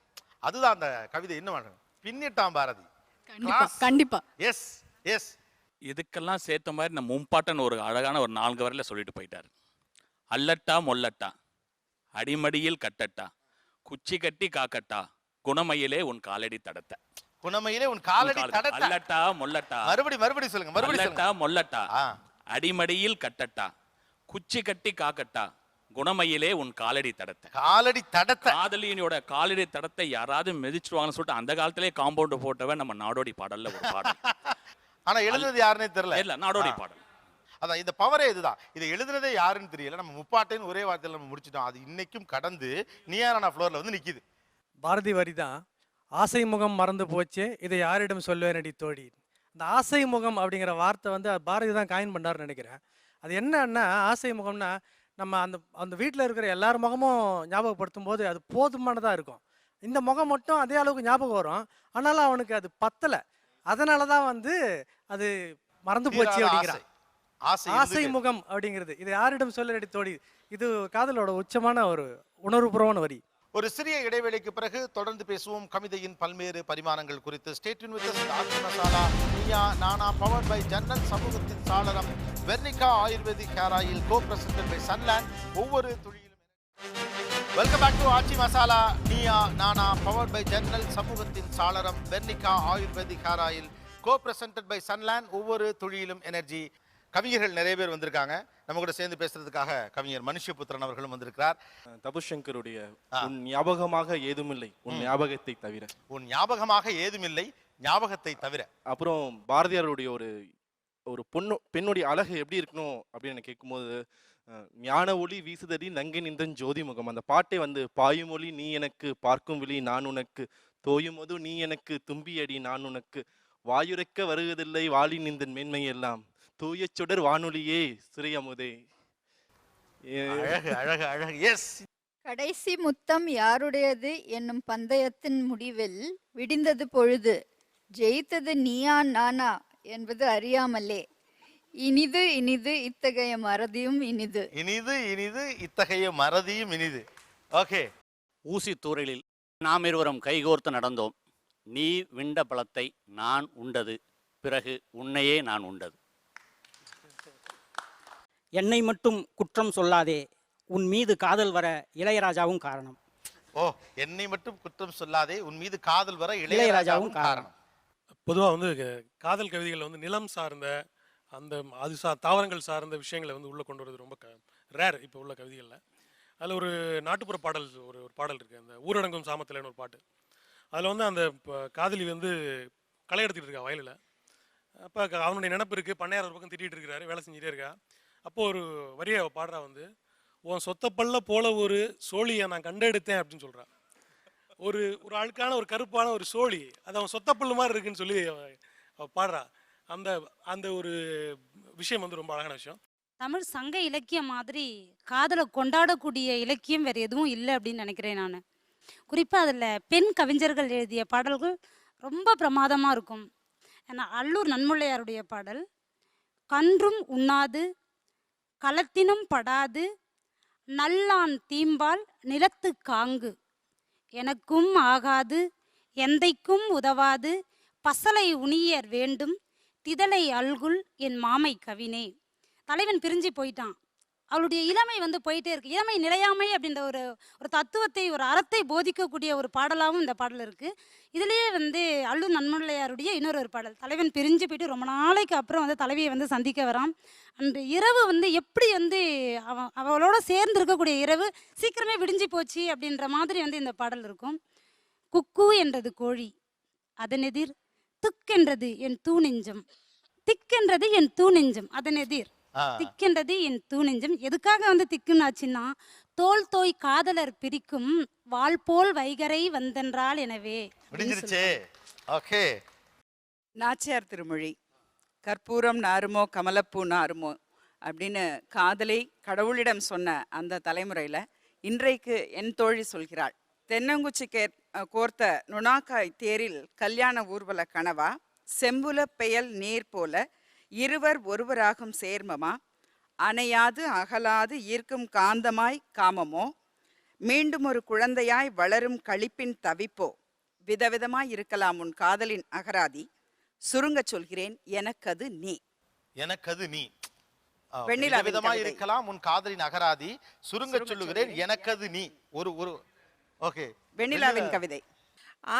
அதுதான் அந்த கவிதை இன்னும் பின்னிட்டான் பாரதி. கண்டிப்பா. Yes yes. இதுக்கெல்லாம் சேர்த்த மாதிரி நம்ம மும்பாட்டன் ஒரு அழகான ஒரு 4 வரையில சொல்லிட்டு போயிட்டாரு. அல்லட்டா மொல்லட்டா, அடிமடியில் கட்டட்டா, குச்சி கட்டி காக்கட்டா, குணமையிலே உன் காலடி தடத்த. குணமையிலே உன் காலடி தடத்த. அல்லட்டா மொல்லட்டா, மறுபடி சொல்லுங்க. அல்லட்டா மொல்லட்டா, அடிமடியில் கட்டட்டா, குச்சி கட்டி காக்கட்டா, குணமையிலே உன் காலடி தடத்தை. காலடி தடத்தை. காதலியோட காலடி தடத்தை யாராவது மிதிச்சிருவாங்கன்னு சொல்லிட்டு அந்த காலத்திலே காம்பவுண்ட் போட்டவன் நம்ம நாடோடி பாடல்ல ஒரு பாடல். ஆனா எழுதுனது யாருன்னே தெரியல. இல்ல, நாடோடி பாடல். அதான் இந்த பவரே இதுதான். இதை எழுதுனதே யாருன்னு தெரியல. நம்ம முப்பாட்டைன்னு ஒரே வார்த்தையில நம்ம முடிச்சிட்டோம். அது இன்னைக்கும் கடந்து நீயானா ஃப்ளோர்ல வந்து நிக்குது. பாரதி வரி தான், ஆசை முகம் மறந்து போச்சு இதை யாரிடம் சொல்வேனடி தோழி. இந்த ஆசை முகம் அப்படிங்கிற வார்த்தை வந்து பாரதி தான் காயின் பண்ணாருன்னு நினைக்கிறேன். அது என்னன்னா, ஆசை முகம்னா நம்ம அந்த அந்த வீட்டில் இருக்கிற எல்லார் முகமும் ஞாபகப்படுத்தும் போது அது போதுமானதாக இருக்கும். இந்த முகம் மட்டும் அதே அளவுக்கு ஞாபகம் வரும், ஆனாலும் அவனுக்கு அது பத்தலை. அதனால தான் வந்து அது மறந்து போச்சு அப்படிங்கிற ஆசை முகம் அப்படிங்கிறது. இது யாரிடம் சொல்ல தோடி, இது காதலோட உச்சமான ஒரு உணர்வுபூர்வமான வரி. ஒரு சிறிய இடைவேளைக்கு பிறகு தொடர்ந்து பேசுவோம் கவிதையின் பல்வேறு பரிமாணங்கள் குறித்து. Stay tune with us. Aachi Masala Neeya Naana powered by ஜன்னல் சமூகத்தின் சாளரம் Vernika ayurvedic hair oil co presented by Sunland ஒவ்வொரு துளியிலும். Welcome back to Aachi Masala Neeya Naana powered by ஜன்னல் சமூகத்தின் சாளரம் Vernika ayurvedic hair oil co presented by Sunland ஒவ்வொரு துளியிலும் எனர்ஜி. கவிஞர்கள் நிறைய பேர் வந்திருக்காங்க. நம்ம கூட சேர்ந்து பேசுறதுக்காக கவிஞர் மனுஷபுத்திரன் அவர்களும் வந்திருக்கிறார். தபுசங்கருடைய உன் ஞாபகமாக ஏதுமில்லை உன் ஞாபகத்தை தவிர. உன் ஞாபகமாக ஏதுமில்லை ஞாபகத்தை தவிர. அப்புறம் பாரதியாருடைய ஒரு பெண்ணுடைய அழகு எப்படி இருக்கணும் அப்படின்னு கேட்கும்போது, ஞான ஒளி வீசுதடி நங்கை நின்றன் ஜோதி முகம். அந்த பாட்டை வந்து பாயுமொழி நீ எனக்கு பார்க்கும் விழி நான் உனக்கு தோயுமது நீ எனக்கு தும்பியடி நான் உனக்கு வாயுரைக்க வருவதில்லை வாளி நின்றன் மேன்மை எல்லாம் தூய சுடர் வானொலியே சிறியமுதே. அழகு அழகு அழகு. எஸ். கடைசி முத்தம் யாருடையது என்னும் பந்தயத்தின் முடிவில் விடிந்தது பொழுது, ஜெயித்தது நீயா நானா என்பது அறியாமலே, இனிது இனிது இத்தகைய மறதியும் இனிது. இனிது இனிது இத்தகைய மறதியும் இனிது. ஓகே. ஊசி தூரலில் நாம் இருவரும் கைகோர்த்து நடந்தோம். நீ விண்ட பழத்தை நான் உண்டது, பிறகு உன்னையே நான் உண்டது. என்னை மட்டும் குற்றம் சொல்லாதே, உன் மீது காதல் வர இளையராஜாவும் காரணம். ஓ, என்னை மட்டும் குற்றம் சொல்லாதே உன் மீது காதல் வர இளையராஜாவும் காரணம். பொதுவாக வந்து காதல் கவிதைகள் வந்து நிலம் சார்ந்த அந்த தாவரங்கள் சார்ந்த விஷயங்களை வந்து உள்ளே கொண்டு வரது ரொம்ப ரேர் இப்போ உள்ள கவிதைகளில். அதில் ஒரு நாட்டுப்புற பாடல் ஒரு பாடல் இருக்குது, அந்த ஊரடங்கும் சாமத்தில்னு ஒரு பாட்டு. அதில் வந்து அந்த காதலி வந்து களை எடுத்துகிட்டு இருக்கா வயலில். அப்போ அவனுடைய நினப்பு இருக்குது, பண்ணையார் ஒரு பக்கம் திட்டிகிட்டு இருக்கிறாரு, வேலை செஞ்சுட்டே இருக்கா. அப்போது ஒரு வரியை பாடுறா வந்து, உன் சொத்தப்பல்ல போல ஒரு சோழியை நான் கண்டெடுத்தேன் அப்படின்னு சொல்கிறான். ஒரு ஒரு அழுக்கான ஒரு கருப்பான ஒரு சோழி, அது அவன் சொத்தப்பல்லு மாதிரி இருக்குன்னு சொல்லி பாடுறா. அந்த அந்த ஒரு விஷயம் வந்து ரொம்ப அழகான விஷயம். தமிழ் சங்க இலக்கியம் மாதிரி காதலை கொண்டாடக்கூடிய இலக்கியம் வேறு எதுவும் இல்லை அப்படின்னு நினைக்கிறேன் நான். குறிப்பாக அதில் பெண் கவிஞர்கள் எழுதிய பாடல்கள் ரொம்ப பிரமாதமாக இருக்கும். ஏன்னா அல்லூர் நன்முள்ளையாருடைய பாடல், கன்றும் உண்ணாது களத்தினும் படாது நல்லான் தீம்பால் நிலத்து காங்கு எனக்கும் ஆகாது எந்தைக்கும் உதவாது பசலை உணியர் வேண்டும் திதலை அல்குல் என் மாமை கவினே. தலைவன் பிரிஞ்சு போயிட்டான், அவளுடைய இளமை வந்து போயிட்டே இருக்கு. இளமை நிலையாமை அப்படின்ற ஒரு தத்துவத்தை, ஒரு அறத்தை போதிக்கக்கூடிய ஒரு பாடலாகவும் இந்த பாடல் இருக்குது. இதுலேயே வந்து அல்லூர் நன்முள்ளையாருடைய இன்னொரு பாடல், தலைவன் பிரிஞ்சு போயிட்டு ரொம்ப நாளைக்கு அப்புறம் வந்து தலைவியை வந்து சந்திக்க வரான். அன்று இரவு வந்து எப்படி வந்து அவளோட சேர்ந்து இருக்கக்கூடிய இரவு சீக்கிரமே விடிஞ்சு போச்சு அப்படின்ற மாதிரி வந்து இந்த பாடல் இருக்கும். குக்கு என்றது கோழி, அதன் எதிர் துக்கென்றது என் தூ நெஞ்சம், திக்கென்றது என் தூ நெஞ்சம், அதன் எதிர் திக்கென்றது என் தூ நெஞ்சம். எதுக்காக வந்து திக்குன்னு ஆச்சுன்னா, தோல் தோய் காதலர் பிரிக்கும் வால் போல் வைகரை வந்தென்றால் எனவே. ஓகே. நாச்சியார் திருமொழி, கற்பூரம் நாருமோ கமலப்பூ நாருமோ அப்படின்னு காதலை கடவுளிடம் சொன்ன அந்த தலைமுறையில் இன்றைக்கு என் தோழி சொல்கிறாள், தென்னங்குச்சி கோர்த்த நுணாக்காய் தேரில் கல்யாண ஊர்வல கனவா, செம்புல பெயல் நீர் போல இருவர் ஒருவராகும் சேர்மமா, அணையாது அகலாது ஈர்க்கும் காந்தமாய் காமமோ, மீண்டும் ஒரு குழந்தையாய் வளரும் களிப்பின் தவிப்போ, விதவிதமாய் இருக்கலாம் உன் காதலின் அகராதி, சுருங்க சொல்கிறேன் எனக்கது நீ. எனக்கது நீ. வெண்ணிலாவின் விதமாய் இருக்கலாம் உன் காதலின் அகராதி, சுருங்க சொல்லுகிறேன் எனக்கது நீ. ஒரு ஒரு ஓகே. வெண்ணிலாவின் கவிதை.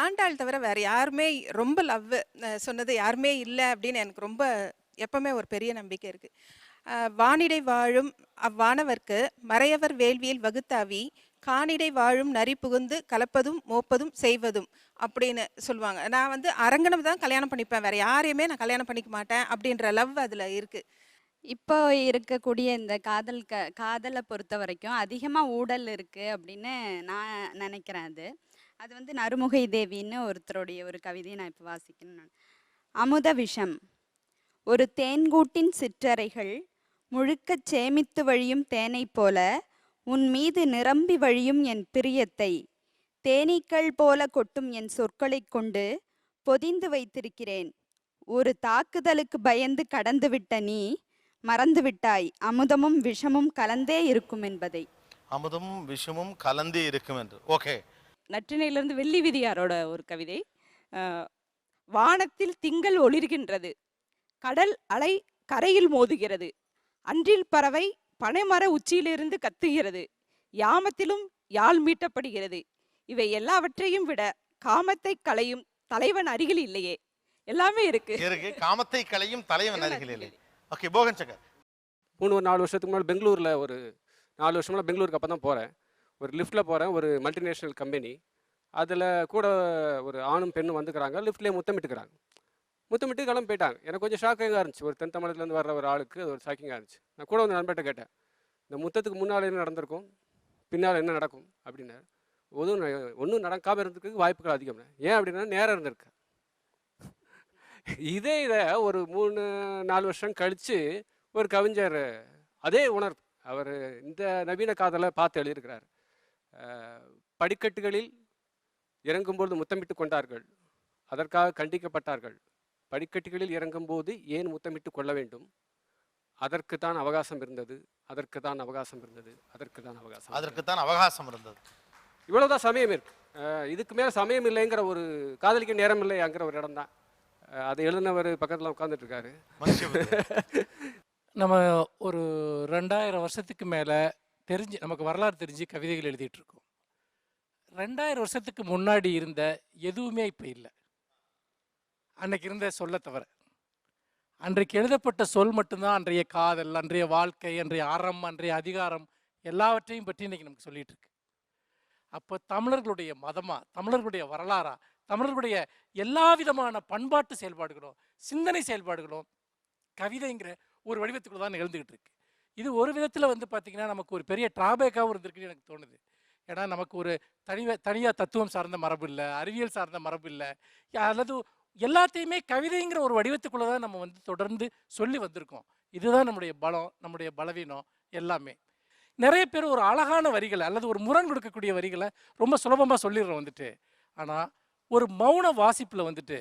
ஆண்டாள் தவிர வேற யாருமே ரொம்ப லவ் சொன்னது யாருமே இல்லை அப்படின்னு எனக்கு ரொம்ப எப்பவுமே ஒரு பெரிய நம்பிக்கை இருக்கு. வானிடை வாழும் அவ்வானவர்க்கு மறையவர் வேள்வியில் வகுத்தாவி கானிடை வாழும் நரி புகுந்து கலப்பதும் மோப்பதும் செய்வதும் அப்படின்னு சொல்லுவாங்க. நான் வந்து அரங்கனம் தான் கல்யாணம் பண்ணிப்பேன், வேற யாரையுமே நான் கல்யாணம் பண்ணிக்க மாட்டேன் அப்படின்ற லவ் அதில் இருக்கு. இப்போ இருக்கக்கூடிய இந்த காதலை பொறுத்த வரைக்கும் அதிகமாக ஊடல் இருக்குது அப்படின்னு நான் நினைக்கிறேன். அது வந்து நறுமுகை தேவின்னு ஒருத்தருடைய ஒரு கவிதையை நான் இப்போ வாசிக்கணும். அமுத விஷம். ஒரு தேன்கூட்டின் சிற்றறைகள் முழுக்கச் சேமித்து வழியும் தேனை போல உன் மீது நிரம்பி வழியும் என் பிரியத்தை தேனீக்கள் போல கொட்டும் என் சொற்களைக் கொண்டு பொதிந்து வைத்திருக்கிறேன். ஒரு தாக்குதலுக்கு பயந்து கடந்துவிட்ட நீ மறந்துவிட்டாய் அமுதமும் விஷமும் கலந்தே இருக்கும் என்பதை. அமுதமும் விஷமும் கலந்தே இருக்கும் என்று. ஓகே. நற்றினையிலிருந்து வெள்ளி விதியாரோட ஒரு கவிதை. வானத்தில் திங்கள் ஒளிர்கின்றது, கடல் அலை கரையில் மோதுகிறது, அன்றில் பறவை பனைமர உச்சியிலிருந்து கத்துகிறது, யாமத்திலும் யாழ் மீட்டப்படுகிறது, இவை எல்லாவற்றையும் விட காமத்தை களையும் தலைவன் அருகில் இல்லையே. எல்லாமே இருக்கு. காமத்தை களையும் தலைவன் அருகில் இல்லை. ஓகே, போகன் சங்கர். 3-4 வருஷத்துக்கு முன்னாடி பெங்களூரில் ஒரு 4 வருஷம் முன்னாடி பெங்களூருக்கு அப்போ தான் போகிறேன். ஒரு லிஃப்ட்டில் போகிறேன், ஒரு மல்டிநேஷ்னல் கம்பெனி. அதில் கூட ஒரு ஆணும் பெண்ணும் வந்துக்கிறாங்க, லிஃப்ட்லேயே முத்தமிட்டுக்கிறாங்க. முத்தமிட்டு கிளம்பி போயிட்டாங்க. எனக்கு கொஞ்சம் ஷாக்கிங்காக இருந்துச்சு. ஒரு தென் தமிழகத்துலேருந்து வர்ற ஒரு ஆளுக்கு அது ஒரு ஷாக்கிங்காக இருந்துச்சு. நான் கூட வந்து நண்பர்கிட்ட கேட்டேன், இந்த முத்தத்துக்கு முன்னால் என்ன நடந்திருக்கும், பின்னால் என்ன நடக்கும் அப்படின்னாரு. ஒன்றும் நடக்காமல் இருந்ததுக்கு வாய்ப்புகள் அதிகம். ஏன் அப்படின்னா நேரம் இருந்திருக்கு. இதை ஒரு 3-4 வருஷம் கழித்து ஒரு கவிஞர் அதே உணர்வு அவர் இந்த நவீன காதலை பார்த்து எழுதியிருக்கிறார். படிக்கட்டுகளில் இறங்கும்போது முத்தமிட்டு கொண்டார்கள், அதற்காக கண்டிக்கப்பட்டார்கள். படிக்கட்டுகளில் இறங்கும்போது ஏன் முத்தமிட்டு கொள்ள வேண்டும், அதற்கு தான் அவகாசம் இருந்தது, அதற்கு தான் அவகாசம் இருந்தது, அதற்கு தான் அவகாசம், அதற்கு தான் அவகாசம் இருந்தது. இவ்வளவுதான் சமயம் இருக்கு. இதுக்கு மேலே சமயம் இல்லைங்கிற ஒரு காதலிக்க நேரம் இல்லைங்கிற ஒரு இடம் தான். அதை எழுதினவர் பக்கத்தில் உட்காந்துட்டு இருக்காரு. நம்ம ஒரு 2000 வருஷத்துக்கு மேலே தெரிஞ்சு நமக்கு வரலாறு தெரிஞ்சு கவிதைகள் எழுதிட்டு இருக்கோம். 2000 வருஷத்துக்கு முன்னாடி இருந்த எதுவுமே இப்போ இல்லை. அன்னைக்கு இருந்த சொல்ல தவிர அன்றைக்கு எழுதப்பட்ட சொல் மட்டும்தான் அன்றைய காதல், அன்றைய வாழ்க்கை, அன்றைய அறம், அன்றைய அதிகாரம் எல்லாவற்றையும் பற்றி இன்னைக்கு நமக்கு சொல்லிட்டு இருக்கு. அப்போ தமிழர்களுடைய மதமா, தமிழர்களுடைய வரலாறா, தமிழர்களுடைய எல்லா விதமான பண்பாட்டு செயல்பாடுகளும் சிந்தனை செயல்பாடுகளும் கவிதைங்கிற ஒரு வடிவத்துக்குள்ள தான் நிகழ்ந்துகிட்டு இருக்கு. இது ஒரு விதத்தில் வந்து பார்த்தீங்கன்னா நமக்கு ஒரு பெரிய டிராபேக்காகவும் இருந்திருக்குன்னு எனக்கு தோணுது. ஏன்னா நமக்கு ஒரு தனியாக தத்துவம் சார்ந்த மரபு இல்லை, அறிவியல் சார்ந்த மரபு இல்லை, அல்லது எல்லாத்தையுமே கவிதைங்கிற ஒரு வடிவத்துக்குள்ளே தான் நம்ம வந்து தொடர்ந்து சொல்லி வந்திருக்கோம். இதுதான் நம்முடைய பலம், நம்முடைய பலவீனம் எல்லாமே. நிறைய பேர் ஒரு அழகான வரிகளை அல்லது ஒரு முரண் கொடுக்கக்கூடிய வரிகளை ரொம்ப சுலபமாக சொல்லிடுறோம் வந்துட்டு. ஆனால் ஒரு மௌன வாசிப்பில் வந்துட்டு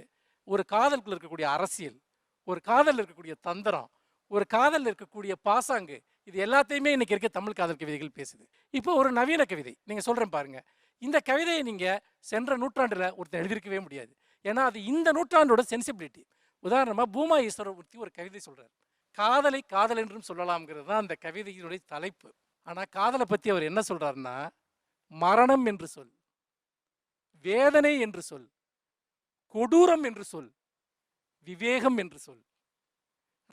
ஒரு காதலுக்குள்ள இருக்கக்கூடிய அரசியல், ஒரு காதல் இருக்கக்கூடிய தந்திரம், ஒரு காதல் இருக்கக்கூடிய பாசாங்கு, இது எல்லாத்தையுமே இன்னைக்கு இருக்க தமிழ் காதல் கவிதைகள் பேசுது. இப்போ ஒரு நவீன கவிதை நீங்கள் சொல்கிறேன் பாருங்க, இந்த கவிதையை நீங்கள் சென்ற நூற்றாண்டில் ஒருத்தர் எழுதியிருக்கவே முடியாது. ஏன்னா அது இந்த நூற்றாண்டோட சென்சிபிலிட்டி. உதாரணமாக பூமா ஈஸ்வரமூர்த்தி ஒரு கவிதை சொல்கிறார், காதலை காதல் என்றும் சொல்லலாம்ங்கிறது தான் அந்த கவிதையினுடைய தலைப்பு. ஆனால் காதலை பற்றி அவர் என்ன சொல்கிறாருன்னா, மரணம் என்று சொல், வேதனை என்று சொல், கொடூரம் என்று சொல், விவேகம் என்று சொல்,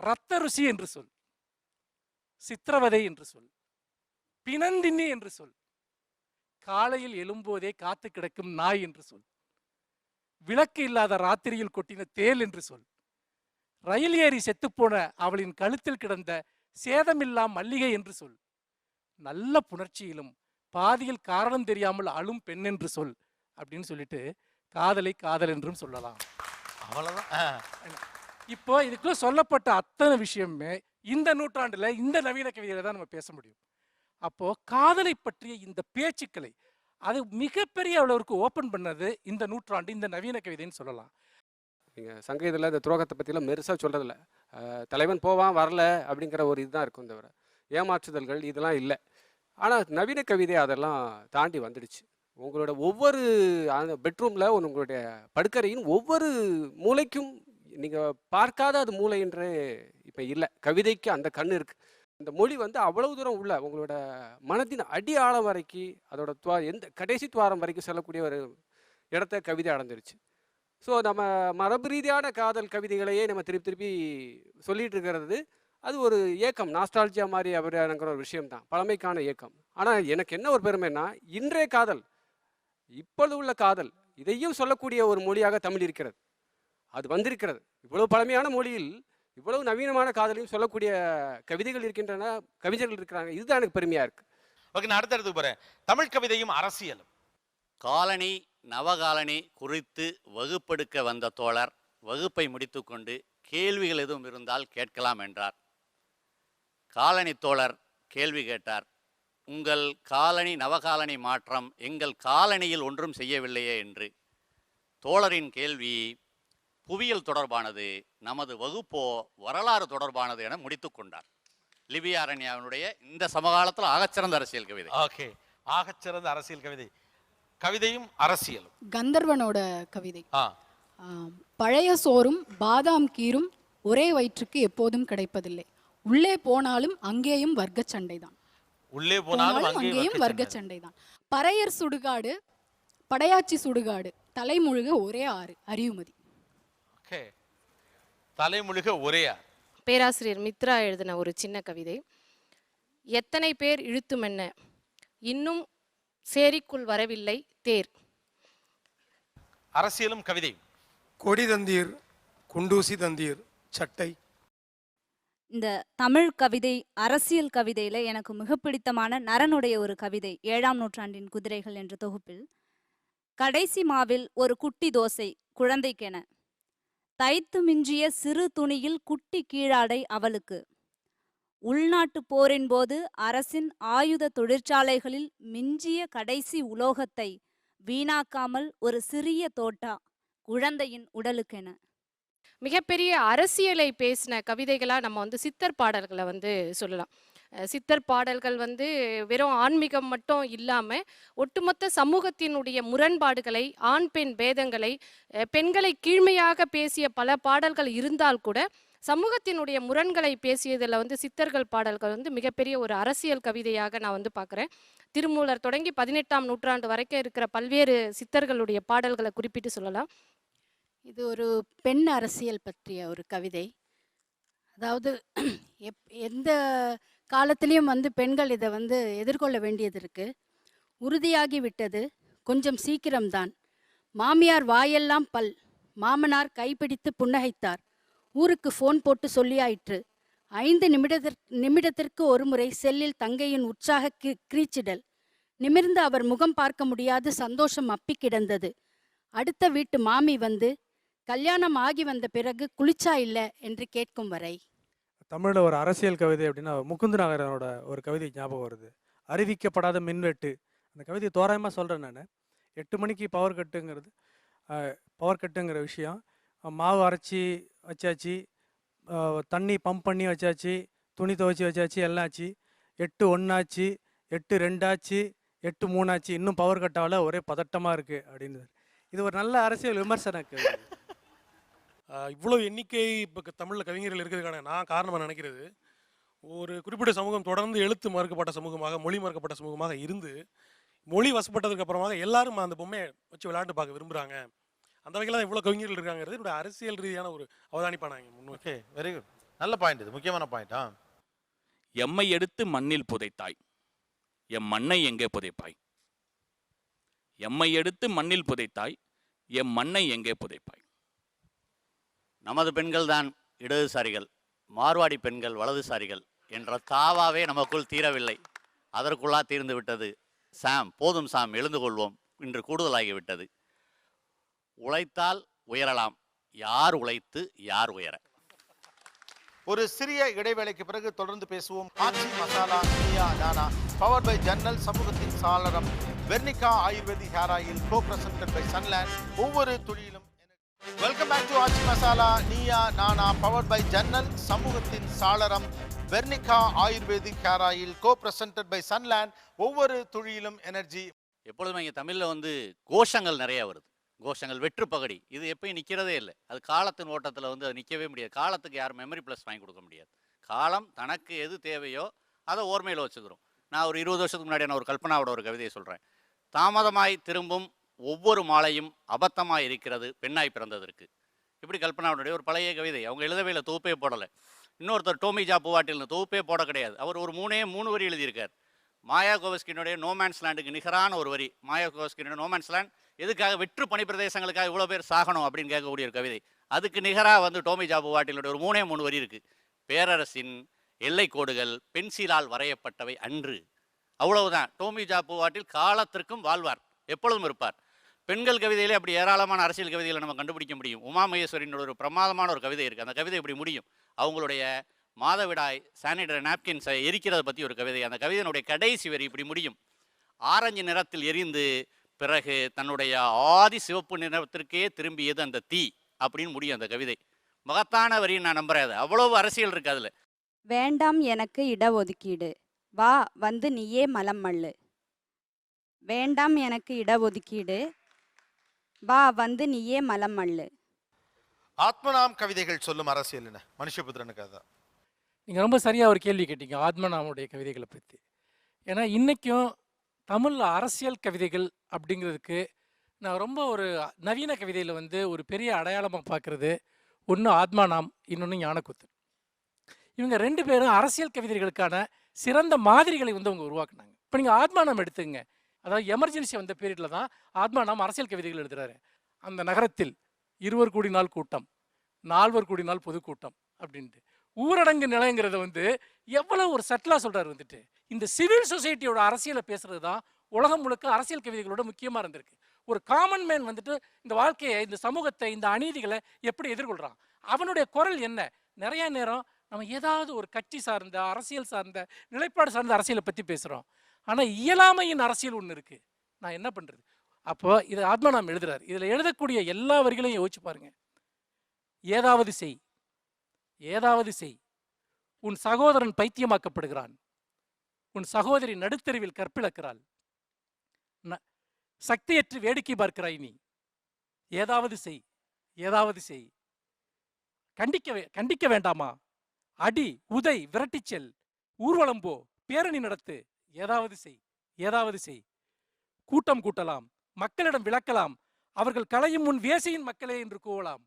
இரத்த ருசி என்று சொல், சித்திரவதை என்று சொல், பிணந்தின்னி என்று சொல், காலையில் எழும்போதே காத்து கிடக்கும் நாய் என்று சொல், விளக்கு இல்லாத ராத்திரியில் கொட்டின தேல் என்று சொல், ரயில் ஏறி செத்துப்போன அவளின் கழுத்தில் கிடந்த சேதமில்லா மல்லிகை என்று சொல், நல்ல புணர்ச்சியிலும் பாதியில் காரணம் தெரியாமல் அழும் பெண் என்று சொல் அப்படின்னு சொல்லிட்டு காதலை காதல் என்றும் சொல்லலாம். அவ்வளவுதான். இப்போ இதுக்குள்ள சொல்லப்பட்ட அத்தனை விஷயமே இந்த நூற்றாண்டுல இந்த நவீன கவிதையில தான் நம்ம பேச முடியும். அப்போ காதலை பற்றிய இந்த பேச்சுக்களை அது மிகப்பெரிய அளவுக்கு ஓப்பன் பண்ணது இந்த நூற்றாண்டு, இந்த நவீன கவிதைன்னு சொல்லலாம். நீங்கள் சங்கீதத்தில் இந்த துரோகத்தை பற்றிலாம் மெருசாக சொல்கிறதில்ல. தலைவன் போவான் வரல அப்படிங்கிற ஒரு இதுதான் இருக்கும், தவிர ஏமாற்றுதல்கள் இதெல்லாம் இல்லை. ஆனால் நவீன கவிதை அதெல்லாம் தாண்டி வந்துடுச்சு. உங்களோட ஒவ்வொரு பெட்ரூமில் உங்களுடைய படுக்கறையின் ஒவ்வொரு மூலைக்கும் நீங்கள் பார்க்காத அது மூளைன்றே இப்போ இல்லை. கவிதைக்கு அந்த கண் இருக்குது. இந்த மொழி வந்து அவ்வளவு தூரம் உள்ள உங்களோட மனத்தின் அடி ஆழம் வரைக்கும், அதோட எந்த கடைசி துவாரம் வரைக்கும் செல்லக்கூடிய ஒரு இடத்த கவிதை அடைஞ்சிருச்சு. ஸோ நம்ம மரபு ரீதியான காதல் கவிதைகளையே நம்ம திருப்பி திருப்பி சொல்லிட்டு இருக்கிறது அது ஒரு ஏக்கம், நாஸ்டாலஜியா மாதிரி அப்படிங்கிற ஒரு விஷயம்தான், பழமைக்கான ஏக்கம். ஆனால் எனக்கு என்ன ஒரு பெருமைன்னா, இன்றைய காதல், இப்பொழுது உள்ள காதல், இதையும் சொல்லக்கூடிய ஒரு மொழியாக தமிழ் இருக்கிறது. அது வந்திருக்கிறது. இவ்வளவு பழமையான மொழியில் இவ்வளவு நவீனமான காதலையும் சொல்லக்கூடிய கவிதைகள் இருக்கின்றன, கவிஞர்கள் இருக்கிறாங்க. இதுதான் எனக்கு பெருமையாக இருக்குது. ஓகே, நான் அடுத்தடுத்து போகிறேன். தமிழ் கவிதையும் அரசியலும். காலனி நவகாலனி குறித்து வகுப்பெடுக்க வந்த தோழர் வகுப்பை முடித்துக்கொண்டு கேள்விகள் எதுவும் இருந்தால் கேட்கலாம் என்றார். காலனி தோழர் கேள்வி கேட்டார், உங்கள் காலனி நவகாலனி மாற்றம் எங்கள் காலனியில் ஒன்றும் செய்யவில்லையே என்று. தோழரின் கேள்வி புவியியல் தொடர்பானது, நமது வகுப்போ வரலாறு தொடர்பானது என முடித்து கொண்டார். லிபியா அரண்யாவினுடைய இந்த சமகாலத்தில் ஆகச்சிறந்த அரசியல் கவிதை. ஓகே, ஆகச்சிறந்த அரசியல் கவிதை. கவிதையும் அரசியலும். கந்தர்வனோட கவிதை. பழைய சோறும் பாதாம் கீரும் ஒரே வயிற்றுக்கு எப்போதும் கிடைப்பதில்லை. உள்ளே போனாலும் அங்கேயும் வர்க்க சண்டைதான். உள்ளே போனாலும் அங்கேயும் வர்க்க சண்டைதான். பறையர் சுடுகாடு, படையாச்சி சுடுகாடு, தலைமுழுக ஒரே ஆறு, அறிவுமதி. ஓகே, தலைமுழுக ஒரே ஆறு. பேராசிரியர் மித்ரா எழுதின ஒரு சின்ன கவிதை. எத்தனை பேர் இழுத்துமென்ன, இன்னும் சேரிக்குள் வரவில்லை தேர். அரசியலும் கவிதை. கொடி தந்தீர், குண்டூசி தந்தீர், சட்டை. இந்த தமிழ் கவிதை அரசியல் கவிதையில் எனக்கு மிக பிடித்தமான நரனுடைய ஒரு கவிதை, 7ஆம் நூற்றாண்டின் குதிரைகள் என்ற தொகுப்பில். கடைசி மாவில் ஒரு குட்டி தோசை குழந்தைக்கென, தைத்து மிஞ்சிய சிறு துணியில் குட்டி கீழாடை அவளுக்கு. உள்நாட்டு போரின் போது அரசின் ஆயுத தொழிற்சாலைகளில் மிஞ்சிய கடைசி உலோகத்தை வீணாக்காமல் ஒரு சிறிய தோட்டா குழந்தையின் உடலுக்கென. மிகப்பெரிய அரசியலை பேசின கவிதைகளாக நம்ம வந்து சித்தர் பாடல்களை வந்து சொல்லலாம். சித்தர் பாடல்கள் வந்து வெறும் ஆன்மீகம் மட்டும் இல்லாமல் ஒட்டுமொத்த சமூகத்தினுடைய முரண்பாடுகளை, ஆண் பெண் பேதங்களை, பெண்களை கீழ்மையாக பேசிய பல பாடல்கள் இருந்தால் கூட சமூகத்தினுடைய முரண்களை பேசியதில் வந்து சித்தர்கள் பாடல்கள் வந்து மிகப்பெரிய ஒரு அரசியல் கவிதையாக நான் வந்து பார்க்குறேன். திருமூலர் தொடங்கி 18ஆம் நூற்றாண்டு வரைக்கும் இருக்கிற பல்வேறு சித்தர்களுடைய பாடல்களை குறிப்பிட்டு சொல்லலாம். இது ஒரு பெண் அரசியல் பற்றிய ஒரு கவிதை. அதாவது எந்த காலத்திலையும் வந்து பெண்கள் இதை வந்து எதிர்கொள்ள வேண்டியது இருக்குது. உறுதியாகி விட்டது, கொஞ்சம் சீக்கிரம்தான். மாமியார் வாயெல்லாம் பல், மாமனார் கைப்பிடித்து புன்னகைத்தார். ஊருக்கு ஃபோன் போட்டு சொல்லியாயிற்று. 5 நிமிடத்திற்கு ஒரு முறை செல்லில் தங்கையின் உற்சாக கிரீச்சிடல். நிமிர்ந்து அவர் முகம் பார்க்க முடியாது, சந்தோஷம் அப்பி கிடந்தது. அடுத்த வீட்டு மாமி வந்து கல்யாணம் ஆகி வந்த பிறகு குளிச்சா இல்லை என்று கேட்கும் வரை. தமிழில் ஒரு அரசியல் கவிதை அப்படின்னா முகுந்தநாகரனோட ஒரு கவிதை ஞாபகம் வருது. அறிவிக்கப்படாத மின்வெட்டு. அந்த கவிதையை தோராயமாக சொல்கிறேன் நான். 8 மணிக்கு பவர் கட்டுங்கிற விஷயம். மாவு அரைச்சி வச்சாச்சு, தண்ணி பம்ப் பண்ணி வச்சாச்சு, துணி துவைச்சி வச்சாச்சு, எல்லாம் ஆச்சு. 8:01 ஆச்சு, 8:02 ஆச்சு, 8:03 ஆச்சு, இன்னும் பவர் கட் ஆகல, ஒரே பதட்டமாக இருக்குது அப்படின்னு. இது ஒரு நல்ல அரசியல் விமர்சன கவிதை. இவ்வளோ எண்ணிக்கை இப்போ தமிழில் கவிஞர்கள் இருக்கிறதுக்கான நான் காரணமாக நினைக்கிறது, ஒரு குறிப்பிட்ட சமூகம் தொடர்ந்து எழுத்து மறுக்கப்பட்ட சமூகமாக, மொழி மறுக்கப்பட்ட சமூகமாக இருந்து மொழி வசப்பட்டதுக்கு அப்புறமாக எல்லாரும் அந்த பொம்மையை வச்சு விளையாட்டு பார்க்க விரும்புகிறாங்க. அந்த வகையில் தான் இவ்வளோ கவிஞர்கள் இருக்காங்கிறது என்னோட அரசியல் ரீதியான ஒரு அவதானிப்பாக நான் முன்னோக்கி. வெரி குட், நல்ல பாயிண்ட், இது முக்கியமான பாயிண்ட். எம்மை எடுத்து மண்ணில் புதைத்தாய், எம் மண்ணை எங்கே புதைப்பாய்? எம்மை எடுத்து மண்ணில் புதைத்தாய், எம் மண்ணை எங்கே புதைப்பாய்? நமது பெண்கள் தான் இடதுசாரிகள், மார்வாடி பெண்கள் வலதுசாரிகள் என்ற தாவாவே நமக்குள் தீரவில்லை. அதற்குள்ளா தீர்ந்து விட்டது. சாம், போதும் சாம், எழுந்து கொள்வோம், இன்று கூடுதலாகிவிட்டது. உழைத்தால் உயரலாம், யார் உழைத்து யார் உயர. ஒரு சிறிய இடைவேளைக்கு பிறகு தொடர்ந்து பேசுவோம். ஆச்சி மசாலா நீயா நானா, பவர் பை ஜன்னல், சமூகத்தின் சாளரம், Vernika ayurvedic hair oil, co presented by Sunland, ஒவ்வொரு துளியிலும். Welcome back to Aachi Masala Neeya Naana, power by ஜன்னல், சமூகத்தின் சாளரம், Vernika ayurvedic hair oil, co presented by Sunland, ஒவ்வொரு துளியிலும் எனர்ஜி. எப்பொழுதுமே இங்கே தமிழில் வந்து கோஷங்கள் நிறைய வருது. கோஷங்கள், வெற்று பகடி, இது எப்பயும் நிற்கிறதே இல்லை. அது காலத்தின் ஓட்டத்தில் வந்து அது நிற்கவே முடியாது. காலத்துக்கு யாரும் மெமரி ப்ளஸ் வாங்கி கொடுக்க முடியாது. காலம் தனக்கு எது தேவையோ அதை ஓர்மையில் வச்சுக்கிறோம். நான் ஒரு 20 வருஷத்துக்கு முன்னாடி நான் ஒரு கல்பனாவோட ஒரு கவிதையை சொல்கிறேன். தாமதமாய் திரும்பும் ஒவ்வொரு மாலையும் அபத்தமாய் இருக்கிறது பெண்ணாய் பிறந்ததற்கு. இப்படி கல்பனாவுடைய ஒரு பழைய கவிதை, அவங்க எழுதவே இல்லை, தொகுப்பே போடலை. இன்னொருத்தர் டோமிஜா பூவாட்டில்னு தொகுப்பே போட கிடையாது. அவர் ஒரு மூணு வரி எழுதியிருக்கார். மாயாகோவஸ்கினுடைய நோமேன்ஸ் லேண்டுக்கு நிகரான ஒரு வரி. மாயாகோவஸ்கினுடைய நோமேன்ஸ் லேண்ட் எதுக்காக வெற்று பனிப்பிரதேசங்களுக்காக இவ்வளோ பேர் சாகணும் அப்படின்னு கேட்கக்கூடிய ஒரு கவிதை. அதுக்கு நிகராக வந்து டோமிஜா பூவாட்டிலுடைய ஒரு மூணு வரி இருக்குது. பேரரசின் எல்லை கோடுகள் பென்சிலால் வரையப்பட்டவை அன்று. அவ்வளவுதான். டோமிஜா பூவாட்டில் காலத்திற்கும் வாழ்வார், எப்பொழுதும் இருப்பார். பெண்கள் கவிதையிலே அப்படி ஏராளமான அரசியல் கவிதைகளை நம்ம கண்டுபிடிக்க முடியும். உமா மகேஸ்வரினோட ஒரு பிரமாதமான ஒரு கவிதை இருக்குது. அந்த கவிதை இப்படி முடியும். அவங்களுடைய மாதவிடாய் சானிடரி நாப்கின்ஸை எரிக்கிறத பற்றி ஒரு கவிதை. அந்த கவிதையினுடைய கடைசி வரி இப்படி முடியும். ஆரஞ்சு நிறத்தில் எரிந்து பிறகு தன்னுடைய ஆதி சிவப்பு நிறத்திற்கே திரும்பியது அந்த தீ அப்படின்னு முடியும் அந்த கவிதை. மகத்தான வரின்னு நான் நம்புறேன். அது அவ்வளவு அரசியல் இருக்கு அதில். வேண்டாம் எனக்கு இடஒதுக்கீடு, வா வந்து நீயே மலம் மல்லு. வேண்டாம் எனக்கு இடஒதுக்கீடு, வா வந்து நீயே மலம் மல்லு. ஆத்மநாம் கவிதைகள் சொல்லும் அரசியல் என்ன? மனுஷபுத்திரனுக்கு அதான். நீங்கள் ரொம்ப சரியாக ஒரு கேள்வி கேட்டீங்க ஆத்மநாமுடைய கவிதைகளை பற்றி. ஏன்னா இன்றைக்கும் தமிழில் அரசியல் கவிதைகள் அப்படிங்கிறதுக்கு நான் ரொம்ப ஒரு நவீன கவிதையில் வந்து ஒரு பெரிய அடையாளமாக பார்க்குறது ஒன்று ஆத்மாநாம், இன்னொன்று ஞானக்கூத்தன். இவங்க 2 பேரும் அரசியல் கவிதைகளுக்கான சிறந்த மாதிரிகளை வந்து அவங்க உருவாக்குனாங்க. இப்போ நீங்கள் ஆத்மாநாம் எடுத்துங்க. அதாவது எமர்ஜென்சி வந்த பீரியடில் தான் ஆத்மாநாம் அரசியல் கவிதைகள் எழுதுறாரு. அந்த நகரத்தில் 20 கூடினால் கூட்டம், 4 கூடினால் பொதுக்கூட்டம் அப்படின்ட்டு ஊரடங்கு நிலைங்கிறத வந்து எவ்வளோ ஒரு சட்டிலாக சொல்கிறார். வந்துட்டு இந்த சிவில் சொசைட்டியோட அரசியலை பேசுறது தான் உலகம் முழுக்க அரசியல் கவிதைகளோட முக்கியமாக இருந்திருக்கு. ஒரு காமன் மேன் வந்துட்டு இந்த வாழ்க்கையை, இந்த சமூகத்தை, இந்த அநீதிகளை எப்படி எதிர்கொள்கிறான், அவனுடைய குரல் என்ன? நிறைய நேரம் நம்ம ஏதாவது ஒரு கட்சி சார்ந்த அரசியல் சார்ந்த நிலைப்பாடு சார்ந்த அரசியலை பற்றி பேசுகிறோம். ஆனால் இயலாமையின் அரசியல் ஒன்று இருக்குது. நான் என்ன பண்ணுறது? அப்போ இதை ஆத்மநாம் எழுதுறாரு. இதில் எழுதக்கூடிய எல்லா வரிகளையும் யோசிச்சு பாருங்க. ஏதாவது செய், ஏதாவது செய், உன் சகோதரன் பைத்தியமாக்கப்படுகிறான், உன் சகோதரி நடுத்தெருவில் கற்பிழக்கிறாள், சக்தியற்று வேடிக்கை பார்க்கிறாய் நீ, ஏதாவது செய், ஏதாவது செய், கண்டிக்க வேண்டாமா, அடி உதை விரட்டிச்செல், ஊர்வலம் போ, பேரணி நடத்து, ஏதாவது செய், ஏதாவது செய், கூட்டம் கூட்டலாம், மக்களிடம் விளக்கலாம், அவர்கள் களையும் முன் வேசையின் மக்களே என்று கூவலாம்,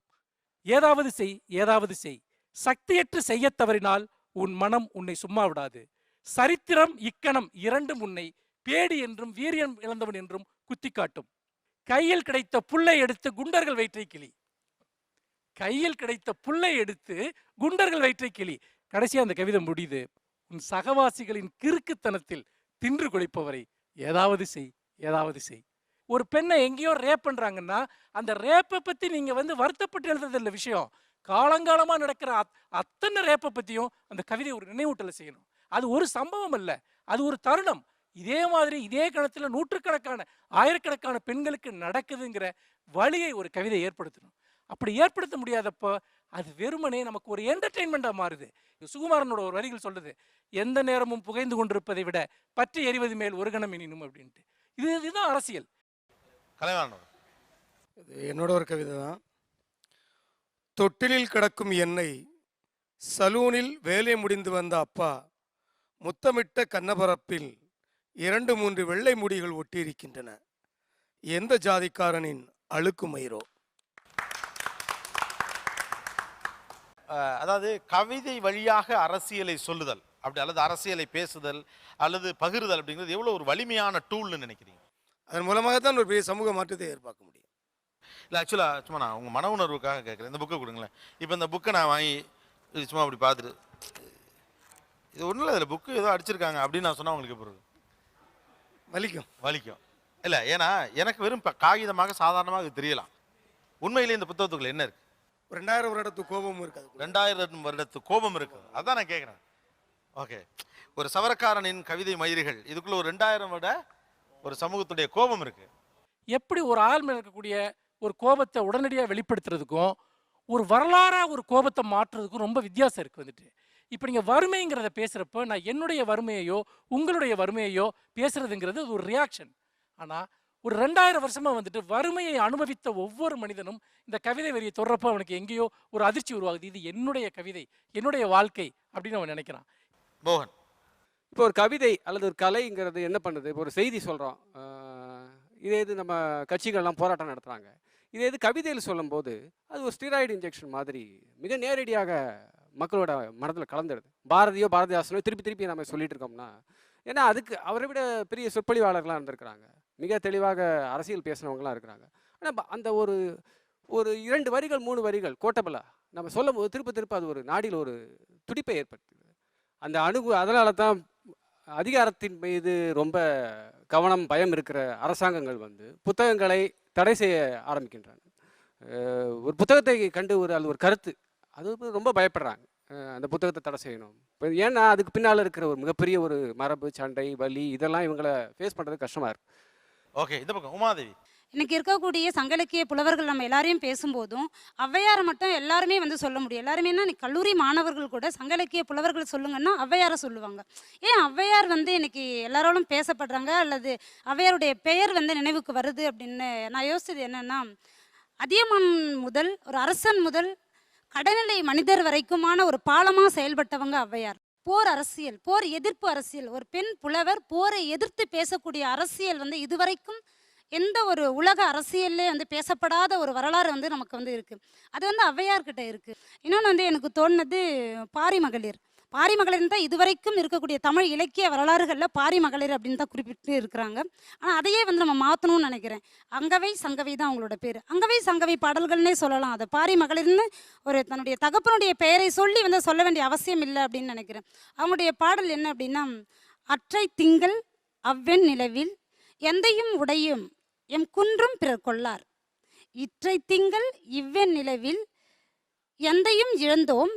ஏதாவது செய், ஏதாவது செய், சக்தியற்று செய்ய தவறினால் உன் மனம் உன்னை சும்மா விடாது, சரித்திரம் இக்கணம் இரண்டும் உன்னை பேடி என்றும் வீரியம் இழந்தவன் என்றும் குத்தி காட்டும், கையில் கிடைத்த புல்லை எடுத்து குண்டர்கள் வயிற்றை கிளி, கையில் கிடைத்த புல்லை எடுத்து குண்டர்கள் வயிற்றை கிளி. கடைசியா அந்த கவிதை முடியுது, உன் சகவாசிகளின் கிறுக்குத்தனத்தில் தின்று கொளிப்பவரை ஏதாவது செய், ஏதாவது செய். ஒரு பெண்ணை எங்கேயோ ரேப் பண்றாங்கன்னா அந்த ரேப்பை பத்தி நீங்க வந்து வருத்தப்பட்டு எழுதுறது இல்லை விஷயம். காலங்காலமா நடக்கிற அத்தனை ரேப்பை பத்தியும் அந்த கவிதை ஒரு நினைவூட்டலை செய்யணும். அது ஒரு சம்பவம் அல்ல, அது ஒரு தருணம். இதே மாதிரி இதே கணத்துல நூற்றுக்கணக்கான ஆயிரக்கணக்கான பெண்களுக்கு நடக்குதுங்கிற வழியை ஒரு கவிதை ஏற்படுத்தணும். அப்படி ஏற்படுத்த முடியாதப்போ அது வெறுமனே நமக்கு ஒரு என்டர்டெயின்மெண்டா மாறுது. சுகுமாரனோட ஒரு வரிகள் சொல்லுது, எந்த நேரமும் புகைந்து கொண்டிருப்பதை விட பற்றி எறிவது மேல் ஒரு கணம் எனினும் அப்படின்ட்டு. இதுதான் அரசியல். என்னோட ஒரு கவிதை தான். தொட்டிலில் கிடக்கும் எண்ணெய், சலூனில் வேலை முடிந்து வந்த அப்பா, முத்தமிட்ட கன்னபரப்பில் 2-3 வெள்ளை முடிகள் ஒட்டியிருக்கின்றன, எந்த ஜாதிக்காரனின் அழுக்கு மயிரோ. அதாவது கவிதை வழியாக அரசியலை சொல்லுதல் அப்படி, அல்லது அரசியலை பேசுதல் அல்லது பகிர்தல் அப்படிங்கிறது எவ்வளோ ஒரு வலிமையான டூல்னு நினைக்கிறீங்க? அதன் மூலமாக தான் ஒரு பெரிய சமூக மாற்றத்தை எதிர்பார்க்க முடியும். இல்லை, ஆக்சுவலாக சும்மா நான் உங்கள் மன உணர்வுக்காக கேட்குறேன். இந்த புக்கை கொடுங்களேன். இப்போ இந்த புக்கை நான் வாங்கி இது சும்மா அப்படி பார்த்துட்டு, இது ஒன்றும் இல்லை, இதில் புக்கு ஏதோ அடிச்சிருக்காங்க அப்படின்னு நான் சொன்னால் உங்களுக்கு எப்படி இருக்கும்? வலிக்கும். வலிக்கும் இல்லை, ஏன்னா எனக்கு வெறும் காகிதமாக சாதாரணமாக இது தெரியலாம். உண்மையிலே இந்த புத்தகத்துக்குள்ள என்ன இருக்குது? 2000 வருடத்து கோபமும் இருக்காது. 2000 வருடத்து கோபம் இருக்குது. அதான் நான் கேட்குறேன். ஓகே, ஒரு சவரக்காரனின் கவிதை மயிர்கள், இதுக்குள்ள ஒரு 2000 விட ஒரு சமூகத்துடைய கோபம் இருக்கு. எப்படி ஒரு ஆள் மேல இருக்கக்கூடிய ஒரு கோபத்தை உடனடியாக வெளிப்படுத்துறதுக்கும் ஒரு வரலாறாக ஒரு கோபத்தை மாற்றுறதுக்கும் ரொம்ப வித்தியாசம் இருக்கு. வந்துட்டு இப்போ நீங்கள் வறுமைங்கிறத பேசுகிறப்போ நான் என்னுடைய வறுமையையோ உங்களுடைய வறுமையையோ பேசுறதுங்கிறது அது ஒரு ரியாக்ஷன். ஆனால் ஒரு 2000 வருஷமாக வந்துட்டு வறுமையை அனுபவித்த ஒவ்வொரு மனிதனும் இந்த கவிதை வரியை தொடரப்போ அவனுக்கு எங்கேயோ ஒரு அதிர்ச்சி உருவாகுது. இது என்னுடைய கவிதை, என்னுடைய வாழ்க்கை அப்படின்னு அவன் நினைக்கிறான். மோகன், இப்போ ஒரு கவிதை அல்லது ஒரு கலைங்கிறது என்ன பண்ணுது? இப்போ ஒரு செய்தி சொல்கிறோம், இதே இது நம்ம கட்சிகள்லாம் போராட்டம் நடத்துகிறாங்க, இதே இது கவிதையில் சொல்லும்போது அது ஒரு ஸ்டீராய்டு இன்ஜெக்ஷன் மாதிரி மிக நேரடியாக மக்களோட மனதில் கலந்துடுது. பாரதியோ பாரதிதாசனோ திருப்பி திருப்பி நம்ம சொல்லிட்டு இருக்கோம்னா, ஏன்னா அதுக்கு அவரை விட பெரிய சொற்பொழிவாளர்கள்லாம் இருந்திருக்கிறாங்க, மிக தெளிவாக அரசியல் பேசினவங்களாம் இருக்கிறாங்க. ஆனால் அந்த ஒரு 2 வரிகள் 3 வரிகள் கோட்டபல நம்ம சொல்லும் போது திருப்ப திருப்ப அது ஒரு நாடியில் ஒரு துடிப்பை ஏற்படுத்துது. அந்த அதனால தான் அதிகாரத்தின் மீது ரொம்ப கவனம் பயம் இருக்கிற அரசாங்கங்கள் வந்து புத்தகங்களை தடை செய்ய ஆரம்பிக்கின்றன. ஒரு புத்தகத்தை கண்டு அது ஒரு கருத்து, அது ரொம்ப பயப்படுறாங்க. அந்த புத்தகத்தை தடை செய்யணும். இப்போ ஏன்னா அதுக்கு பின்னால் இருக்கிற ஒரு மிகப்பெரிய ஒரு மரபு சண்டை வலி இதெல்லாம் இவங்களை ஃபேஸ் பண்ணுறது கஷ்டமாக இருக்கு. ஓகே, இந்த பக்கம் உமாதேவி. இன்னைக்கு இருக்கக்கூடிய சங்க இலக்கிய புலவர்கள் நம்ம எல்லாரையும் பேசும்போதும் ஔவையாரை மட்டும் எல்லாருமே வந்து சொல்ல முடியும். எல்லாருமேனா இன்னைக்கு கல்லூரி மாணவர்கள் கூட சங்க இலக்கிய புலவர்கள் சொல்லுங்கன்னா ஔவையாரை சொல்லுவாங்க. ஏன் ஔவையார் வந்து இன்னைக்கு எல்லாரோடும் பேசப்படுறாங்க அல்லது ஔவையாருடைய பெயர் வந்து நினைவுக்கு வருது அப்படின்னு நான் யோசிச்சது என்னன்னா, அதியமான் முதல் ஒரு அரசன் முதல் கடைநிலை மனிதர் வரைக்குமான ஒரு பாலமாக செயல்பட்டவங்க ஔவையார். போர் அரசியல், போர் எதிர்ப்பு அரசியல், ஒரு பெண் புலவர் போரை எதிர்த்து பேசக்கூடிய அரசியல் வந்து இதுவரைக்கும் எந்த ஒரு உலக அரசியல்லே வந்து பேசப்படாத ஒரு வரலாறு வந்து நமக்கு வந்து இருக்குது. அது வந்து ஔவையார்கிட்ட இருக்குது. இன்னொன்று வந்து எனக்கு தோணுனது பாரி மகளிர். பாரி மகளிர் தான் இதுவரைக்கும் இருக்கக்கூடிய தமிழ் இலக்கிய வரலாறுகளில் பாரி மகளிர் அப்படின்னு தான் குறிப்பிட்டு இருக்கிறாங்க. ஆனால் அதையே வந்து நம்ம மாற்றணும்னு நினைக்கிறேன். அங்கவை சங்கவை தான் அவங்களோட பேர். அங்கவை சங்கவை பாடல்கள்னே சொல்லலாம். அதை பாரி மகளிர்னு ஒரு தன்னுடைய தகப்பனுடைய பெயரை சொல்லி வந்து சொல்ல வேண்டிய அவசியம் இல்லை அப்படின்னு நினைக்கிறேன். அவங்களுடைய பாடல் என்ன அப்படின்னா, அற்றை திங்கள் அவ்வெண் நிலவில் எந்தையும் உடையும் எம் குன்றும் பிறர் கொள்ளார், இற்றை திங்கள் இவ்வெண் நிலவில் எந்தையும் இழந்தோம்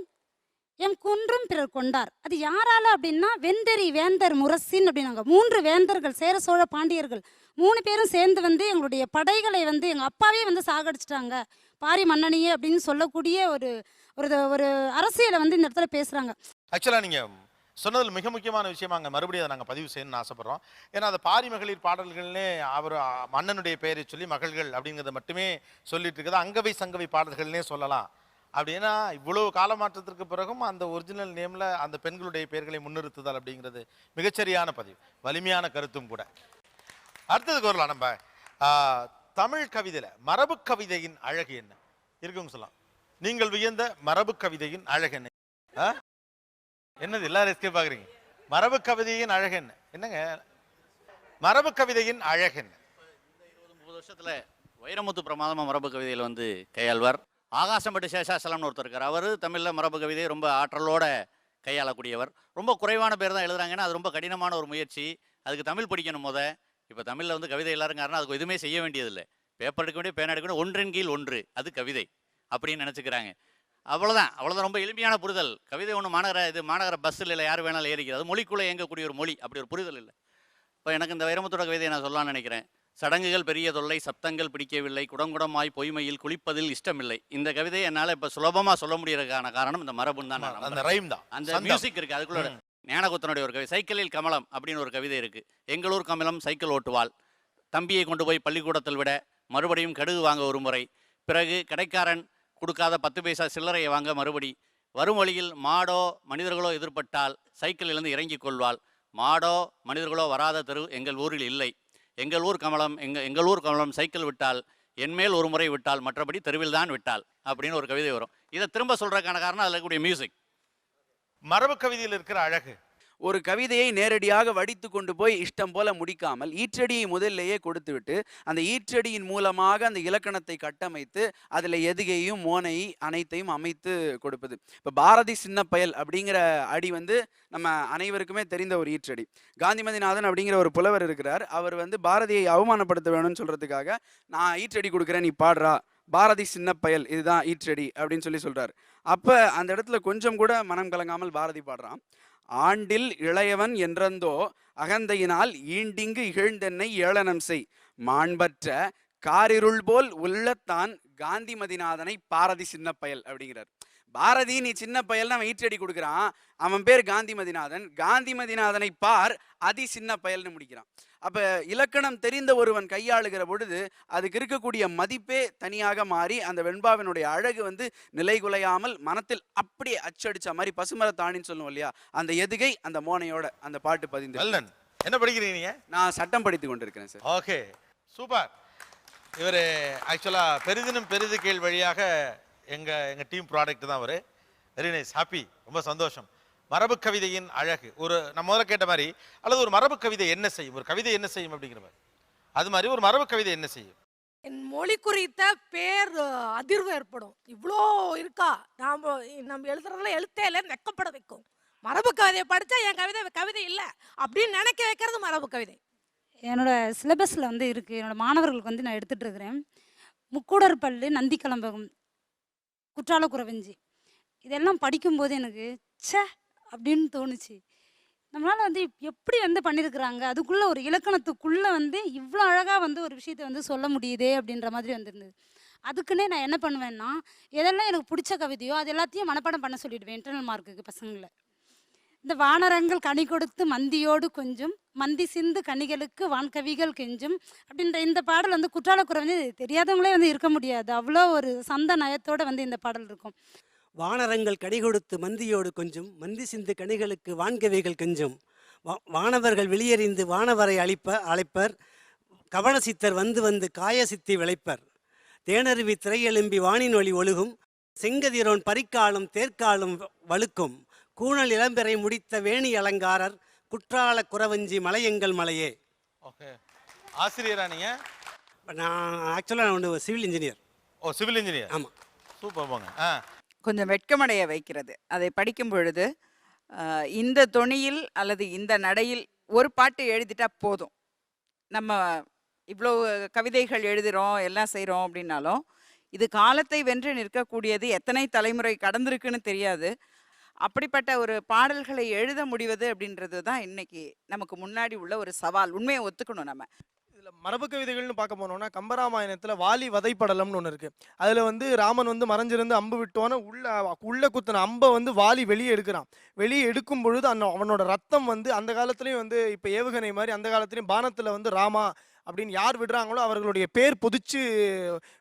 எம் குன்றும் பிறர் கொண்டார். அது யாரால அப்படின்னா, வெந்தரி வேந்தர் முரசின் அப்படின்னாங்க. 3 வேந்தர்கள், சேர சோழ பாண்டியர்கள் 3 பேரும் சேர்ந்து வந்து எங்களுடைய படைகளை வந்து எங்கள் அப்பாவே வந்து சாகடிச்சிட்டாங்க பாரி மன்னனியே அப்படின்னு சொல்லக்கூடிய ஒரு ஒரு அரசியலை வந்து இந்த இடத்துல பேசுகிறாங்க. ஆக்சுவலாக நீங்கள் சொன்னதில் மிக முக்கியமான விஷயமா அங்கே மறுபடியும் அதை நாங்கள் பதிவு செய்யணும்னு ஆசைப்படுறோம். ஏன்னா அந்த பாரி மகளிர் பாடல்கள்னே அவர் மன்னனுடைய பெயரை சொல்லி மகள்கள் அப்படிங்கிறத மட்டுமே சொல்லிட்டு இருக்குது. அங்கவை சங்கவை பாடல்கள்னே சொல்லலாம். அப்படின்னா இவ்வளவு காலமாற்றத்திற்கு பிறகும் அந்த ஒரிஜினல் நேமில் அந்த பெண்களுடைய பெயர்களை முன்னிறுத்துதல் அப்படிங்கிறது மிகச்சரியான பதிவு, வலிமையான கருத்தும் கூட. அடுத்ததுக்கு வரலாம். நம்ம தமிழ் கவிதையில் மரபு கவிதையின் அழகு என்ன இருக்குங்க சொல்லலாம். நீங்கள் வியந்த மரபு கவிதையின் அழகு என்ன? என்னது எல்லாரும் எஸ்கே பார்க்குறீங்க? மரபு கவிதையின் அழகு என்ன? என்னங்க மரபு கவிதையின் அழகு என்ன? 30 வருஷத்தில் வைரமுத்து பிரமாதமாக மரபு கவிதையில் வந்து கையாள்வார். ஆகாசம்பட்டு சேஷாசலம்னு ஒருத்தர் இருக்கார். அவர் தமிழில் மரபு கவிதையை ரொம்ப ஆற்றலோட கையாளக்கூடியவர். ரொம்ப குறைவான பேர் தான் எழுதுறாங்கன்னா அது ரொம்ப கடினமான ஒரு முயற்சி. அதுக்கு தமிழ் படிக்கணும். இப்போ தமிழில் வந்து கவிதை எல்லாரும் காரணம் அதுக்கு எதுவுமே செய்ய வேண்டியதில்லை. பேப்பர் எடுக்க வேண்டிய பேனா எடுக்க வேண்டிய ஒன்றின் கீழ் ஒன்று அது கவிதை அப்படின்னு நினச்சிக்கிறாங்க. அவ்வளோதான் ரொம்ப எளிமையான புரிதல். கவிதை ஒன்று மாநகர பஸ்ஸில் இல்லை, யார் வேணாலும் ஏறிக்கிறது. அது மொழிக்குள்ளே இயங்கக்கூடிய ஒரு மொழி, அப்படி ஒரு புரிதல் இல்லை. இப்போ எனக்கு இந்த வைரமுத்தோட கவிதையை நான் சொல்லலாம்னு நினைக்கிறேன். சடங்குகள் பெரிய தொல்லை, சப்தங்கள் பிடிக்கவில்லை, குடங்குடமாய் பொய்மையில் குளிப்பதில் இஷ்டமில்லை. இந்த கவிதையை என்னால் இப்போ சுலபமாக சொல்ல முடியறதுக்கான காரணம் இந்த மரபுன்னு தான். அந்த ரைம் தான், அந்த மியூசிக் இருக்குது. அதுக்குள்ள ஞானகுத்தனுடைய ஒரு கவிதை சைக்கிளில் கமலம் அப்படின்னு ஒரு கவிதை இருக்குது. எங்களூர் கமலம் சைக்கிள் ஓட்டுவாள், தம்பியை கொண்டு போய் பள்ளிக்கூடத்தில் விட, மறுபடியும் கடுகு வாங்க ஒரு முறை, பிறகு கடைக்காரன் கொடுக்காத 10 பைசா சில்லறையை வாங்க மறுபடி, வரும் வழியில் மாடோ மனிதர்களோ எதிர்பட்டால் சைக்கிளிலிருந்து இறங்கிக் கொள்வாள், மாடோ மனிதர்களோ வராத தெரு எங்கள் ஊரில் இல்லை, எங்கள் ஊர் கமலம் சைக்கிள் விட்டால் என்மேல் ஒரு முறை விட்டால் மற்றபடி தெருவில் தான் விட்டால் அப்படின்னு ஒரு கவிதை வரும். இதை திரும்ப சொல்றதுக்கான காரணம் அதில் இருக்கக்கூடிய மியூசிக். மரபு கவிதையில் இருக்கிற அழகு, ஒரு கவிதையை நேரடியாக வடித்து கொண்டு போய் இஷ்டம் போல முடிக்காமல் ஈற்றடியை முதல்லையே கொடுத்து விட்டு அந்த ஈற்றடியின் மூலமாக அந்த இலக்கணத்தை கட்டமைத்து அதில் எதுகையும் மோனை அனைத்தையும் அமைத்து கொடுப்பது. இப்போ பாரதி சின்ன பயல் அப்படிங்கிற அடி வந்து நம்ம அனைவருக்குமே தெரிந்த ஒரு ஈற்றடி. காந்திமதிநாதன் அப்படிங்கிற ஒரு புலவர் இருக்கிறார். அவர் வந்து பாரதியை அவமானப்படுத்த வேணும்னு சொல்றதுக்காக நான் ஈற்றடி கொடுக்குறேன் நீ பாடுறா, பாரதி சின்ன பயல் இதுதான் ஈற்றடி அப்படின்னு சொல்றார். அப்போ அந்த இடத்துல கொஞ்சம் கூட மனம் கலங்காமல் பாரதி பாடுறான். ஆண்டில் இளையவன் என்றந்தோ அகந்தையினால் ஈண்டிங்கு இகழ்ந்தென்னை ஏளனம் செய், மாண்பற்ற காரிருள் போல் உள்ளத்தான் காந்திமதிநாதனை பாரதி சின்ன பயல் அப்படிங்கிறார். பாரதி நீ சின்ன பயல் அவன் ஈற்றடி கொடுக்குறான், அவன் பேர் காந்திமதிநாதன், காந்திமதிநாதனை பார் அதி சின்ன பயல்னு முடிக்கிறான். அப்ப இலக்கணம் தெரிந்த ஒருவன் கையாளுகிற பொழுது அதுக்கு இருக்கக்கூடிய மதிப்பே தனியாக மாறி அந்த வெண்பாவினுடைய அழகு வந்து நிலைகுலையாமல் மனத்தில் அப்படியே அச்சடிச்ச மாதிரி பசுமரத்தாணின்னு சொல்லுவோம் இல்லையா, அந்த எதுகை அந்த மோனையோட அந்த பாட்டு பதிந்து. என்ன படிக்கிறீங்க? நான் சட்டம் படித்து கொண்டிருக்கிறேன் சார். Okay, super. இவர் ஆக்சுவலாக பெரிதினும் பெரிது கீழ் வழியாக எங்கள் டீம் ப்ராடக்ட் தான் அவர். வெரி நைஸ், ஹாப்பி, ரொம்ப சந்தோஷம். மரபு கவிதையின் அழகு, ஒரு நம்ம முதல்ல கேட்ட மாதிரி, அல்லது ஒரு மரபு கவிதை என்ன செய்யும், ஒரு கவிதை என்ன செய்யும் அப்படிங்கிற மாதிரி, அது மாதிரி ஒரு மரபு கவிதை என்ன செய்யும்? என் மொழி குறித்த பேர் அதிர்வு ஏற்படும். இவ்வளோ இருக்கா, நம்ம எழுதுறதுல எழுத்தே இல்லை, வெக்கப்பட வைக்கும். மரபு கவிதையை படித்தா என் கவிதை இல்லை அப்படின்னு நினைக்க வைக்கிறது மரபு கவிதை. என்னோட சிலபஸில் வந்து இருக்குது, என்னோட மாணவர்களுக்கு வந்து நான் எடுத்துகிட்டு இருக்கிறேன். முக்கூடற்பள்ளு, நந்திக்கலம்பகம், குற்றால குறவஞ்சி, இதெல்லாம் படிக்கும்போது எனக்கு ச்சே அப்படின்னு தோணுச்சு. நம்மளால் வந்து எப்படி வந்து பண்ணியிருக்கிறாங்க, அதுக்குள்ளே ஒரு இலக்கணத்துக்குள்ளே வந்து இவ்வளோ அழகாக வந்து ஒரு விஷயத்தை வந்து சொல்ல முடியுதே அப்படின்ற மாதிரி வந்துருந்தது. அதுக்குன்னே நான் என்ன பண்ணுவேன்னா, எதெல்லாம் எனக்கு பிடிச்ச கவிதையோ அது எல்லாத்தையும் மனப்பாடம் பண்ண சொல்லிடுவேன் இன்டர்னல் மார்க்குக்கு பசங்களை. இந்த வானரங்கள் கனி கொடுத்து மந்தியோடு கொஞ்சம், மந்தி சிந்து கனிகளுக்கு வான்கவிகள் கெஞ்சும் அப்படின்ற இந்த பாடல் வந்து குற்றாலக்குறை வந்து தெரியாதவங்களே வந்து இருக்க முடியாது. அவ்வளோ ஒரு சந்த நயத்தோடு வந்து இந்த பாடல் இருக்கும். வானரங்கள் கனி கொடுத்து மந்தியோடு கொஞ்சம், மந்தி சிந்து கனிகளுக்கு வான்கவிகள் கெஞ்சும், வானவர்கள் வெளியறிந்து வானவரை அழைப்பர், கவனசித்தர் வந்து வந்து காயசித்தி விளைப்பர், தேனருவி திரையெலும்பி வானின் ஒளி ஒழுகும், செங்கதிரோன் பரிக்காலும் தேர்க்காலும் வழுக்கும், கூணல் இளம்பெறை முடித்த வேணி அலங்காரர், குற்றால குறவஞ்சி மலையெங்கள் மலையே. ஓகே, ஆசிரியரா நீங்க? நான் ஆக்சுவலாக நான் வந்து சிவில் இன்ஜினியர். ஓ, சிவில் இன்ஜினியர். ஆமாம். சூப்பர் போங்க. கொஞ்சம் வெட்கமடைய வைக்கிறது. அதை படிக்கும் பொழுது இந்த தொனியில் அல்லது இந்த நடையில் ஒரு பாட்டு எழுதிட்டா போதும். நம்ம இவ்வளோ கவிதைகள் எழுதுகிறோம், எல்லாம் செய்கிறோம் அப்படின்னாலும் இது காலத்தை வென்று நிற்கக்கூடியது, எத்தனை தலைமுறை கடந்திருக்குன்னு தெரியாது. அப்படிப்பட்ட ஒரு பாடல்களை எழுத முடிவது அப்படின்றது தான் இன்னைக்கு நமக்கு முன்னாடி உள்ள ஒரு சவால். உண்மையை ஒத்துக்கணும். நம்ம இதில் மரபு கவிதைகள்னு பார்க்க போனோம்னா, கம்பராமாயணத்தில் வாலி வதைப்படலம்னு ஒன்று இருக்குது. அதில் வந்து ராமன் வந்து மறைஞ்சிருந்து அம்பு விட்டோன்னே உள்ள குத்தின அம்பை வந்து வாலி வெளியே எடுக்கிறான். வெளியே எடுக்கும் பொழுது அவனோட ரத்தம் வந்து அந்த காலத்துலேயும் வந்து இப்போ ஏவுகணை மாதிரி அந்த காலத்துலேயும் பானத்தில் வந்து ராமா அப்படின்னு யார் விடுறாங்களோ அவர்களுடைய பேர் பொதிச்சு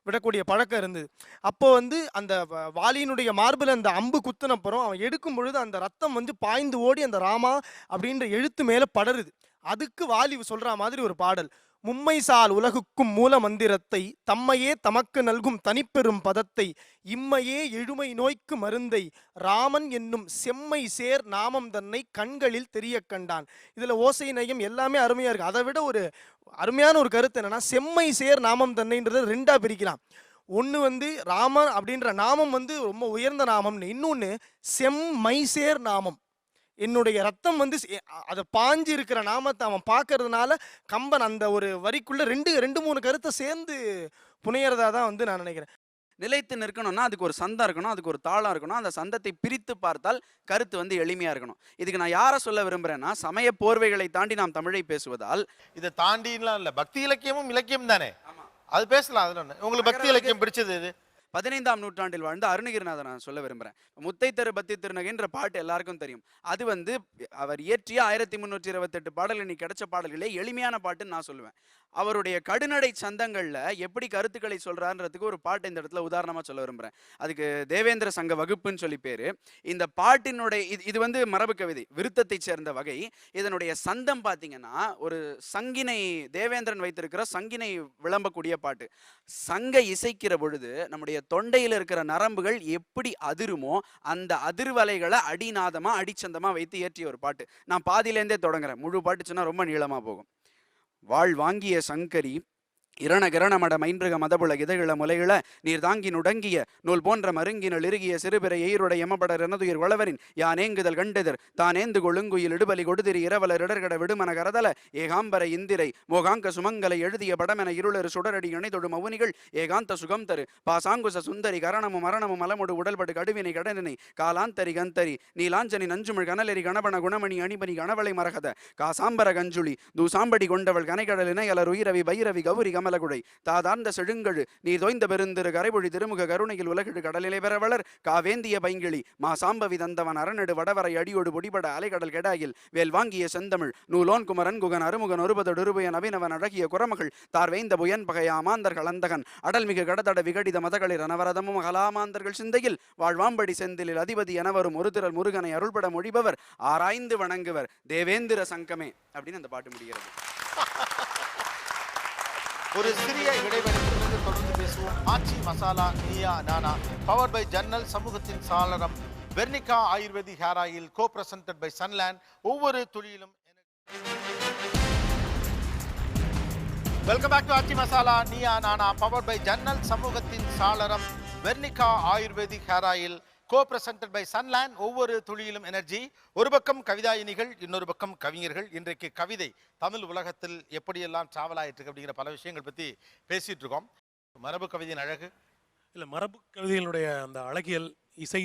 விடக்கூடிய பழக்கம் இருந்தது. அப்போ வந்து அந்த வாலியினுடைய மார்பில் அந்த அம்பு குத்தினப்புறம் அவன் எடுக்கும் பொழுது அந்த ரத்தம் வந்து பாய்ந்து ஓடி அந்த ராமா அப்படின்ற எழுத்து மேலே படருது. அதுக்கு வாலி சொல்கிற மாதிரி ஒரு பாடல். மும்மைசால் உலகுக்கும் மூல மந்திரத்தை, தம்மையே தமக்கு நல்கும் தனிப்பெரும் பதத்தை, இம்மையே எழுமை நோய்க்கு மருந்தை, ராமன் என்னும் செம்மை சேர் நாமம் தன்னை கண்களில் தெரிய கண்டான். இதில் ஓசை நயம் எல்லாமே அருமையாக இருக்குது. அதை விட ஒரு அருமையான ஒரு கருத்து என்னன்னா, செம்மை சேர் நாமம் தன்னைன்றதை ரெண்டாக பிரிக்கலாம். ஒன்று வந்து ராமன் அப்படின்ற நாமம் வந்து ரொம்ப உயர்ந்த நாமம்னு, இன்னொன்று செம்மை சேர் நாமம், என்னுடைய ரத்தம் வந்து அதை பாஞ்சு இருக்கிற நாமத்தை அவன் பார்க்கறதுனால கம்பன் அந்த ஒரு வரிக்குள்ள ரெண்டு மூணு கருத்தை சேர்ந்து புனையறதா தான் வந்து நான் நினைக்கிறேன். நிலைத்து நிற்கணும்னா அதுக்கு ஒரு சந்தம் இருக்கணும், அதுக்கு ஒரு தாளம் இருக்கணும். அந்த சந்தத்தை பிரித்து பார்த்தால் கருத்து வந்து எளிமையா இருக்கணும். இதுக்கு நான் யாரை சொல்ல விரும்புறேன்னா, சமய போர்வைகளை தாண்டி நாம் தமிழை பேசுவதால், இதை தாண்டிலாம் இல்லை, பக்தி இலக்கியமும் இலக்கியம் தானே, அது பேசலாம். அதில் ஒன்று உங்களுக்கு பக்தி இலக்கியம் பிடிச்சது இது? 15ஆம் நூற்றாண்டில் வாழ்ந்த அருணகிரிநாதர் நான் சொல்ல விரும்புகிறேன். முத்தை தரு பத்தி திருநகைன்ற பாட்டு எல்லாருக்கும் தெரியும். அது வந்து அவர் இயற்றிய 1328 பாடல் இன்னைக்கு கிடைச்ச பாடல்களே எளிமையான பாட்டுன்னு நான் சொல்லுவேன். அவருடைய கடுநடை சந்தங்கள்ல எப்படி கருத்துக்களை சொல்றான்றதுக்கு ஒரு பாட்டு இந்த இடத்துல உதாரணமா சொல்ல விரும்புறேன். அதுக்கு தேவேந்திர சங்க வகுப்புன்னு சொல்லி பேரு. இந்த பாட்டினுடைய இது வந்து மரபு கவிதை, விருத்தத்தை சேர்ந்த வகை. இதனுடைய சந்தம் பார்த்தீங்கன்னா ஒரு சங்கினை, தேவேந்திரன் வைத்திருக்கிற சங்கினை விளம்பக்கூடிய பாட்டு. சங்க இசைக்கிற பொழுது நம்முடைய தொண்டையில் இருக்கிற நரம்புகள் எப்படி அதிருமோ அந்த அதிர்வலைகளை அடிநாதமா அடிச்சந்தமா வைத்து இயற்றிய ஒரு பாட்டு. நான் பாதியிலேருந்தே தொடங்குறேன், முழு பாட்டு சொன்னா ரொம்ப நீளமா போகும். வாழ் வாங்கிய சங்கரி இரண கிரணமட மைன்றுக மதபுல இதழ முலைகள நீர் தாங்கி நுடங்கிய நூல் போன்ற மருங்கினல் இறுகிய சிறுபிறை எயிருடைய எமபடர் எனதுயிர் வளவரின் யானேங்குதல் கண்டெதிர் தானேந்து கொழுங்குயில் இடுபலி கொடுதிரி இரவலர் இடர்கட விடுமன கரதல ஏகாம்பர இந்திரை மோகாங்க சுமங்கலை எழுதிய படமென இருளரு சுடரடி இணைதொடு மவுனிகள் ஏகாந்த சுகம் தரு பாசாங்குச சுந்தரி கரணமும் மரணமும் மலமுடு உடல்படு கடுவினை கடனினை காலாந்தரி கந்தரி நீலாஞ்சனி நஞ்சுமிழ் கனலெரி கணபன குணமணி அணிபனி கணவளை மரகத காசாம்பர கஞ்சுளி தூசாம்படி கொண்டவள் கனைகடல் இணையலர் உயிரவி பைரவி கௌரி கமலகுடை தாதார்ந்த செழுங்கழு நீ தோய்ந்த பெருந்திரு கரைபொழி திருமுக கருணையில் உலகிடு கடலிலே பெறவளர் காவேந்திய பைங்கிளி மா சாம்பவி தந்தவன் அரநெடு வடவரை அடியோடு பொடிபட அலைகடல் கெடாயில் வேல் வாங்கிய செந்தமிழ் நூலோன் குமரன் குகன் அருமுகன் ஒருபதொடு உருபயன் அபினவன் அழகிய குரமகள் தார்வேந்த புயன் பகையா மாந்தர்கள் அந்தகன் அடல்மிகு கடதட விகடித மதகளிர் அனவரதமும் அகலாமாந்தர்கள் சிந்தையில் வாழ்வாம்படி செந்திலில் அதிபதி எனவரும் ஒரு திரள் முருகனை அருள்பட மொழிபவர் ஆராய்ந்து வணங்குவர் தேவேந்திர சங்கமே அப்படின்னு அந்த பாட்டு முடிகிறது. ஒரு சிறிய இடைவெளிக்கு தொடர்ந்து பேசுவோம். ஆச்சி மசாலா நீயா நானா, பவர் பை ஜன்னல், சமூகத்தின் சாளரம், Vernika ayurvedic hair oil co presented by Sunland. ஒவ்வொரு துளியிலும் welcome back to Aachi Masala Neeya Naana powered by ஜன்னல் சமூகத்தின் சாளரம் Vernika ayurvedic hair oil co presented by Sunland. ஒவ்வொரு துளியிலும் எனர்ஜி. ஒரு பக்கம் கவிதாயினிகள், இன்னொரு பக்கம் கவிஞர்கள். இன்றைக்கு கவிதை தமிழ் உலகத்தில் எப்படியெல்லாம் டிராவல் ஆகிட்டு இருக்கு அப்படிங்கிற பல விஷயங்கள் பற்றி பேசிட்டு இருக்கோம். மரபு கவிதையின் அழகு இல்லை, மரபு கவிதைகளுடைய அந்த அழகியல், இசை,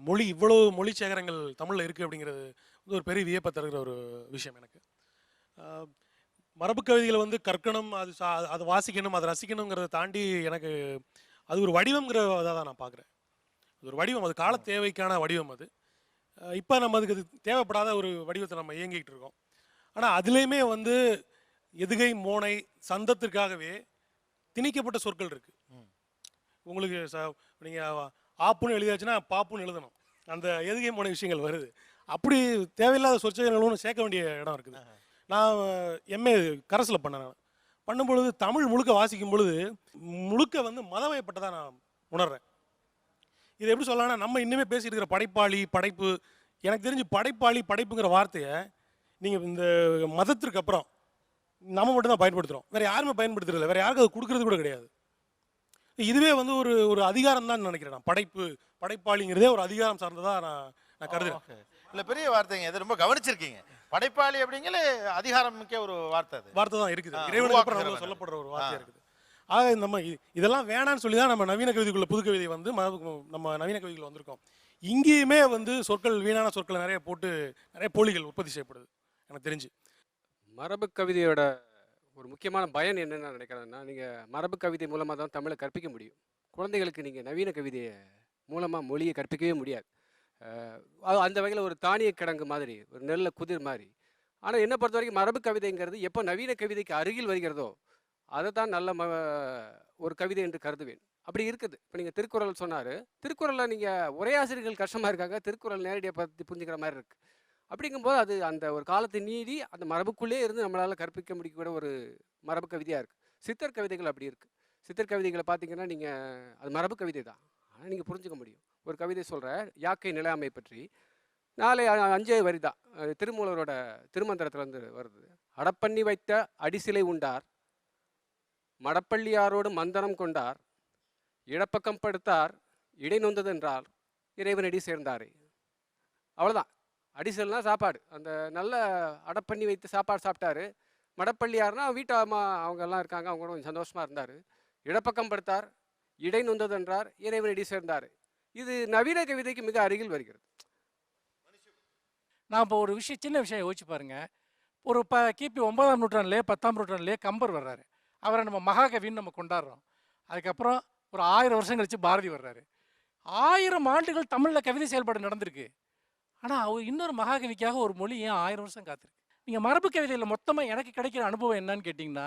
மொழி, இவ்வளோ மொழி சேகரங்கள் தமிழில் இருக்குது அப்படிங்கிறது வந்து ஒரு பெரிய வியப்பை தருகிற ஒரு விஷயம் எனக்கு. மரபு கவிதைகளை வந்து கற்கணும், அது வாசிக்கணும், அதை ரசிக்கணுங்கிறத தாண்டி எனக்கு அது ஒரு வடிவம்ங்கிறத தான் நான் பார்க்குறேன். அது ஒரு வடிவம், அது கால தேவைக்கான வடிவம். அது இப்போ நம்ம அதுக்கு அது தேவைப்படாத ஒரு வடிவத்தை நம்ம இயங்கிக்கிட்டு இருக்கோம். ஆனால் அதுலேயுமே வந்து எதுகை மோனை சந்தத்திற்காகவே திணிக்கப்பட்ட சொற்கள் இருக்குது. உங்களுக்கு நீங்கள் ஆப்புன்னு எழுதியாச்சுன்னா பாப்புன்னு எழுதணும். அந்த எதுகை மோனை விஷயங்கள் வருது. அப்படி தேவையில்லாத சொற்செயல்களும் சேர்க்க வேண்டிய இடம் இருக்குது. நான் எம்ஏ கரஸில் பண்ணேன். பண்ணும்பொழுது தமிழ் முழுக்க வாசிக்கும் பொழுது முழுக்க வந்து மதவயப்பட்டதாக நான் உணர்றேன். இதை எப்படி சொல்லலாம்னா, நம்ம இன்னுமே பேசிட்டு இருக்கிற படைப்பாளி, படைப்பு, எனக்கு தெரிஞ்சு படைப்பாளி, படைப்புங்கிற வார்த்தையை நீங்கள் இந்த மதத்திற்கு அப்புறம் நம்ம மட்டும் தான் பயன்படுத்துகிறோம். வேறு யாருமே பயன்படுத்துறதில்லை. வேறு யாருக்கும் அது கொடுக்கறது கூட கிடையாது. இதுவே வந்து ஒரு ஒரு அதிகாரம் தான் நினைக்கிறேன். நான் படைப்பாளிங்கிறதே ஒரு அதிகாரம் சார்ந்ததாக நான் கருதுறேன். இல்லை, பெரிய வார்த்தைங்க. இது ரொம்ப கவனிச்சிருக்கீங்க. படைப்பாளி அப்படிங்கிற அதிகாரம் மிக்க ஒரு வார்த்தை தான் இருக்குது. இறைவனுக்கு அப்புறம் சொல்லப்படுற ஒரு வார்த்தை இருக்குது. ஆக நம்ம இதெல்லாம் வேணான்னு சொல்லி தான் நம்ம நவீன கவிதைக்குள்ள புது கவிதை வந்து நம்ம நவீன கவிதைகள் வந்திருக்கோம். இங்கேயுமே வந்து சொற்கள், வீணான சொற்களை நிறைய போட்டு நிறைய போலிகள் உற்பத்தி செய்யப்படுது எனக்கு தெரிஞ்சு. மரபு கவிதையோட ஒரு முக்கியமான பயன் என்னென்னு நினைக்கிறேன்னா, நீங்கள் மரபு கவிதை மூலமாக தான் தமிழை கற்பிக்க முடியும். குழந்தைகளுக்கு நீங்கள் நவீன கவிதையை மூலமாக மொழியை கற்பிக்கவே முடியாது. அந்த வகையில் ஒரு தானிய கிடங்கு மாதிரி, ஒரு நெல்ல குதிர் மாதிரி. ஆனால் என்னை பொறுத்த வரைக்கும் மரபு கவிதைங்கிறது எப்போ நவீன கவிதைக்கு அருகில் வருகிறதோ அதை தான் நல்ல ஒரு கவிதை என்று கருதுவேன். அப்படி இருக்குது. இப்போ நீங்கள் திருக்குறள் சொன்னார். திருக்குறளில் நீங்கள் உரையாசிரியர்கள் கஷ்டமாக இருக்காங்க, திருக்குறள் நேரடியாக பற்றி புரிஞ்சுக்கிற மாதிரி இருக்குது. அப்படிங்கும்போது அது அந்த ஒரு காலத்தை நீதி அந்த மரபுக்குள்ளே இருந்து நம்மளால் கற்பிக்க முடியக்கூட ஒரு மரபு கவிதையாக இருக்குது. சித்தர் கவிதைகள் அப்படி இருக்குது. சித்தர் கவிதைகளை பார்த்தீங்கன்னா நீங்கள் அது மரபு கவிதை தான், ஆனால் நீங்கள் புரிஞ்சுக்க முடியும். ஒரு கவிதை சொல்கிறேன், யாக்கை நிலையாமை பற்றி. 5 வரி தான், திருமூலரோட திருமந்திரத்துலேருந்து வருது. அடப்பண்ணி வைத்த அடிசிலை உண்டார், மடப்பள்ளியாரோடு மந்தனம் கொண்டார், இடப்பக்கம் படுத்தார், இடை நொந்ததென்றால் இறைவனடி சேர்ந்தாரே. அவ்வளோதான். அடிசல்னா சாப்பாடு. அந்த நல்ல அடப்பண்ணி வைத்து சாப்பாடு சாப்பிட்டாரு. மடப்பள்ளியார்னா வீட்டு அம்மா அவங்கெல்லாம் இருக்காங்க, அவங்க கூட கொஞ்சம் சந்தோஷமாக இருந்தார். இடப்பக்கம் படுத்தார், இடை நொந்ததென்றார், இறைவனடி சேர்ந்தார். இது நவீன கவிதைக்கு மிக அருகில் வருகிறது. நான் இப்போ ஒரு சின்ன விஷயம் யோசிச்சு பாருங்க. ஒரு கிபி 9ஆம் நூற்றாண்டுலேயே 10ஆம் நூற்றாண்டுலேயே கம்பர் வர்றாரு. அவரை நம்ம மகாகவின்னு நம்ம கொண்டாடுறோம். அதுக்கப்புறம் ஒரு 1000 வருஷம் கழிச்சு பாரதி வர்றாரு. 1000 ஆண்டுகள் தமிழில் கவிதை செயல்பாடு நடந்திருக்கு. ஆனால் அவர் இன்னொரு மகாகவிக்காக ஒரு மொழி ஏன் 1000 வருஷம் காத்திருக்கு? நீங்கள் மரபு கவிதையில் மொத்தமாக எனக்கு கிடைக்கிற அனுபவம் என்னன்னு கேட்டிங்கன்னா,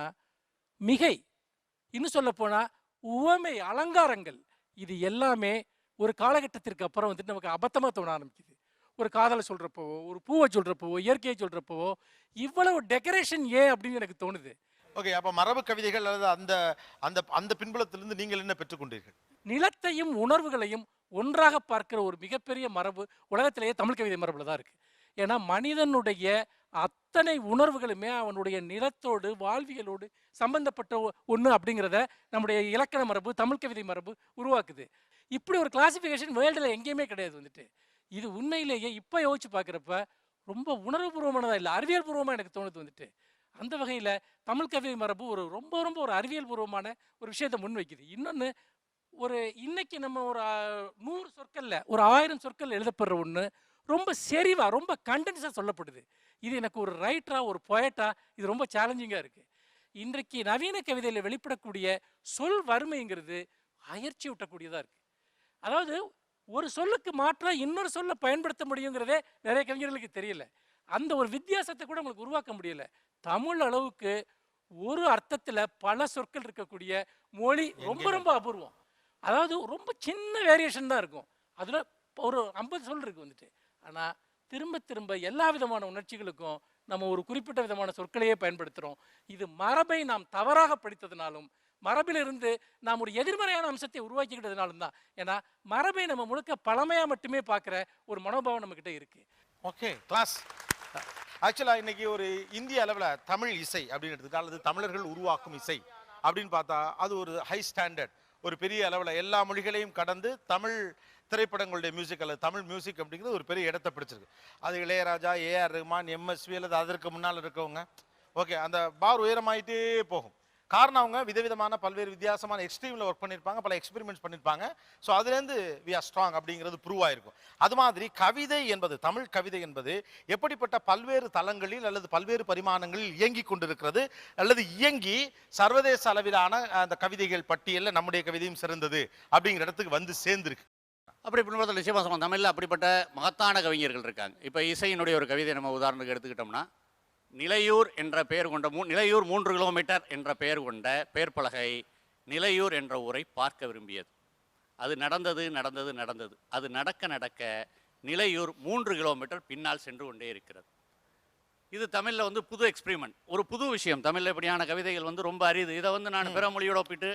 மிகை, இன்னும் சொல்லப்போனால் உவமை, அலங்காரங்கள், இது எல்லாமே ஒரு காலகட்டத்திற்கு அப்புறம் வந்துட்டு நமக்கு அபத்தமாக தோண ஆரம்பிக்குது. ஒரு காதலை சொல்கிறப்போவோ, ஒரு பூவை சொல்கிறப்போவோ, இயற்கையை சொல்கிறப்போவோ இவ்வளவு டெக்கரேஷன் ஏன் அப்படின்னு எனக்கு தோணுது. ஓகே, அப்போ மரபு கவிதைகள் அல்லது அந்த அந்த அந்த பின்புலத்திலிருந்து நீங்கள் என்ன பெற்றுக்கொண்டீர்கள்? நிலத்தையும் உணர்வுகளையும் ஒன்றாக பார்க்கிற ஒரு மிகப்பெரிய மரபு உலகத்திலேயே தமிழ் கவிதை மரபில் தான் இருக்குது. ஏன்னா மனிதனுடைய அத்தனை உணர்வுகளுமே அவனுடைய நிலத்தோடு, வாழ்வியலோடு சம்பந்தப்பட்ட ஒன்று அப்படிங்கிறத நம்முடைய இலக்கண மரபு, தமிழ் கவிதை மரபு உருவாக்குது. இப்படி ஒரு கிளாசிஃபிகேஷன் வேர்ல்டில் எங்கேயுமே கிடையாது வந்துட்டு. இது உண்மையிலேயே இப்போ யோசிச்சு பார்க்குறப்ப ரொம்ப உணர்வுபூர்வமானதாக இல்லை, அறிவியல் பூர்வமாக எனக்கு தோணுது வந்துட்டு. அந்த வகையில் தமிழ் கவிதை மரபு ஒரு ரொம்ப ரொம்ப ஒரு அறிவியல் பூர்வமான ஒரு விஷயத்தை முன்வைக்குது. இன்னொன்று, ஒரு இன்னைக்கு நம்ம ஒரு 100 சொற்களில் ஒரு 1000 சொற்கள் எழுதப்படுற ஒன்று ரொம்ப செறிவாக, ரொம்ப கண்டென்ஸாக சொல்லப்படுது. இது எனக்கு ஒரு ரைட்டராக, ஒரு பொயட்டாக இது ரொம்ப சேலஞ்சிங்காக இருக்குது. இன்றைக்கு நவீன கவிதையில் வெளிப்படக்கூடிய சொல் வறுமைங்கிறது அயற்சி ஊட்டக்கூடியதாக இருக்குது. அதாவது ஒரு சொல்லுக்கு மாற்றாக இன்னொரு சொல்லை பயன்படுத்த முடியுங்கிறதே நிறைய கவிஞர்களுக்கு தெரியல. அந்த ஒரு வித்தியாசத்தை கூட உங்களுக்கு உருவாக்க முடியல. தமிழ் அளவுக்கு ஒரு அர்த்தத்தில் பல சொற்கள் இருக்கக்கூடிய மொழி ரொம்ப ரொம்ப அபூர்வம். அதாவது ரொம்ப சின்ன வேரியேஷன் தான் இருக்கும். அதில் ஒரு 50 சொல் இருக்குது வந்துட்டு. ஆனால் திரும்ப திரும்ப எல்லா விதமான உணர்ச்சிகளுக்கும் நம்ம ஒரு குறிப்பிட்ட விதமான சொற்களையே பயன்படுத்துகிறோம். இது மரபை நாம் தவறாக படித்ததுனாலும் மரபிலிருந்து நாம் ஒரு எதிர்மறையான அம்சத்தை உருவாக்கிக்கிட்டதுனாலும் தான். ஏன்னா மரபை நம்ம முழுக்க பழமையாக மட்டுமே பார்க்குற ஒரு மனோபாவம் நம்மக்கிட்ட இருக்குது. Okay class. ஆக்சுவலாக இன்னைக்கு ஒரு இந்திய அளவில் தமிழ் இசை அப்படின்னு எடுத்துக்கிட்டா, அல்லது தமிழர்கள் உருவாக்கும் இசை அப்படின்னு பார்த்தா அது ஒரு ஹை ஸ்டாண்டர்ட், ஒரு பெரிய அளவில் எல்லா மொழிகளையும் கடந்து தமிழ் திரைப்படங்களுடைய மியூசிக் அல்லது தமிழ் மியூசிக் அப்படிங்கிறது ஒரு பெரிய இடத்தை பிடிச்சிருக்கு. அது இளையராஜா, ஏஆர் ரஹ்மான், எம்எஸ்வி அல்லது அதற்கு முன்னால் இருக்கவங்க. ஓகே, அந்த பார் உயரமாயிட்டே போகும். காரணம் அவங்க விதவிதமான பல்வேறு வித்தியாசமான எக்ஸ்ட்ரீமில் ஒர்க் பண்ணியிருப்பாங்க, பல எக்ஸ்பெரிமெண்ட்ஸ் பண்ணியிருப்பாங்க. ஸோ அதுலேருந்து வி ஆர் ஸ்ட்ராங் அப்படிங்கிறது ப்ரூவ் ஆயிருக்கும். அது மாதிரி கவிதை என்பது, தமிழ் கவிதை என்பது எப்படிப்பட்ட பல்வேறு தளங்களில் அல்லது பல்வேறு பரிமாணங்களில் இயங்கி கொண்டிருக்கிறது, அல்லது இயங்கி சர்வதேச அளவிலான அந்த கவிதைகள் பட்டியலில் நம்முடைய கவிதையும் சிறந்தது அப்படிங்கிற இடத்துக்கு வந்து சேர்ந்துருக்கு. அப்படி பின்பற்ற நிச்சயமாக சொல்லலாம். தமிழில் அப்படிப்பட்ட மகத்தான கவிஞர்கள் இருக்காங்க. இப்போ இசையினுடைய ஒரு கவிதை நம்ம உதாரணத்துக்கு எடுத்துக்கிட்டோம்னா, நிலையூர் என்ற பெயர் கொண்ட நிலையூர் 3 கிலோமீட்டர் என்ற பெயர் கொண்ட பெயர் பலகை நிலையூர் என்ற ஊரை பார்க்க விரும்பியது. அது நடந்தது நடந்தது நடந்தது. அது நடக்க நடக்க நிலையூர் 3 கிலோமீட்டர் பின்னால் சென்று கொண்டே இருக்கிறது. இது தமிழில் வந்து புது எக்ஸ்பிரிமெண்ட், ஒரு புது விஷயம். தமிழில் இப்படியான கவிதைகள் வந்து ரொம்ப அரிது. இதை வந்து நான் பிற மொழியோட ஒப்பிட்டு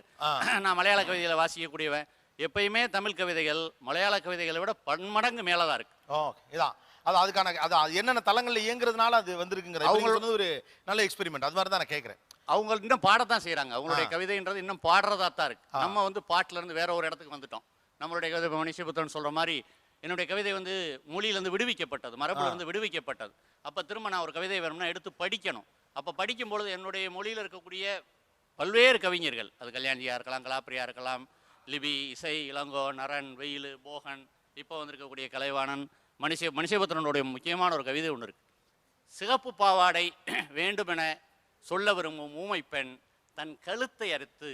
நான் மலையாள கவிதைகளை வாசிக்கக்கூடியவன். எப்பயுமே தமிழ் கவிதைகள் மலையாள கவிதைகளை விட பன்மடங்கு மேலே தான் இருக்கு. இதான் அது அதுக்கான அது என்னென்ன தளங்களில் இயங்குறதுனால அது வந்திருக்குங்கிற அவங்க சொன்னது ஒரு நல்ல எக்ஸ்பெரிமெண்ட். அது மாதிரி தான் நான் கேட்குறேன். அவங்க இன்னும் பாடத்தான் செய்கிறாங்க. அவங்களுடைய கவிதைன்றது இன்னும் பாடுறதா தான் இருக்கு. நம்ம வந்து பாட்டிலேருந்து வேற ஒரு இடத்துக்கு வந்துட்டோம். நம்மளுடைய கவிதை மனுஷபுத்திரன் சொல்கிற மாதிரி என்னுடைய கவிதை வந்து மொழியிலேருந்து விடுவிக்கப்பட்டது, மரபுலேருந்து விடுவிக்கப்பட்டது. அப்போ திரும்ப நான் ஒரு கவிதை வேணும்னா எடுத்து படிக்கணும். அப்போ படிக்கும்பொழுது என்னுடைய மொழியில் இருக்கக்கூடிய பல்வேறு கவிஞர்கள், அது கல்யாணியாக இருக்கலாம், கலாப்பிரியா இருக்கலாம், லிபி, இசை, இளங்கோ, நரன், வெயில், போகன், இப்போ வந்திருக்கக்கூடிய கலைவாணன், மனுஷபுத்திரனுடைய முக்கியமான ஒரு கவிதை ஒன்று இருக்கு. சிகப்பு பாவாடை வேண்டுமென சொல்ல விரும்பும் ஊமை பெண் தன் கழுத்தை அறுத்து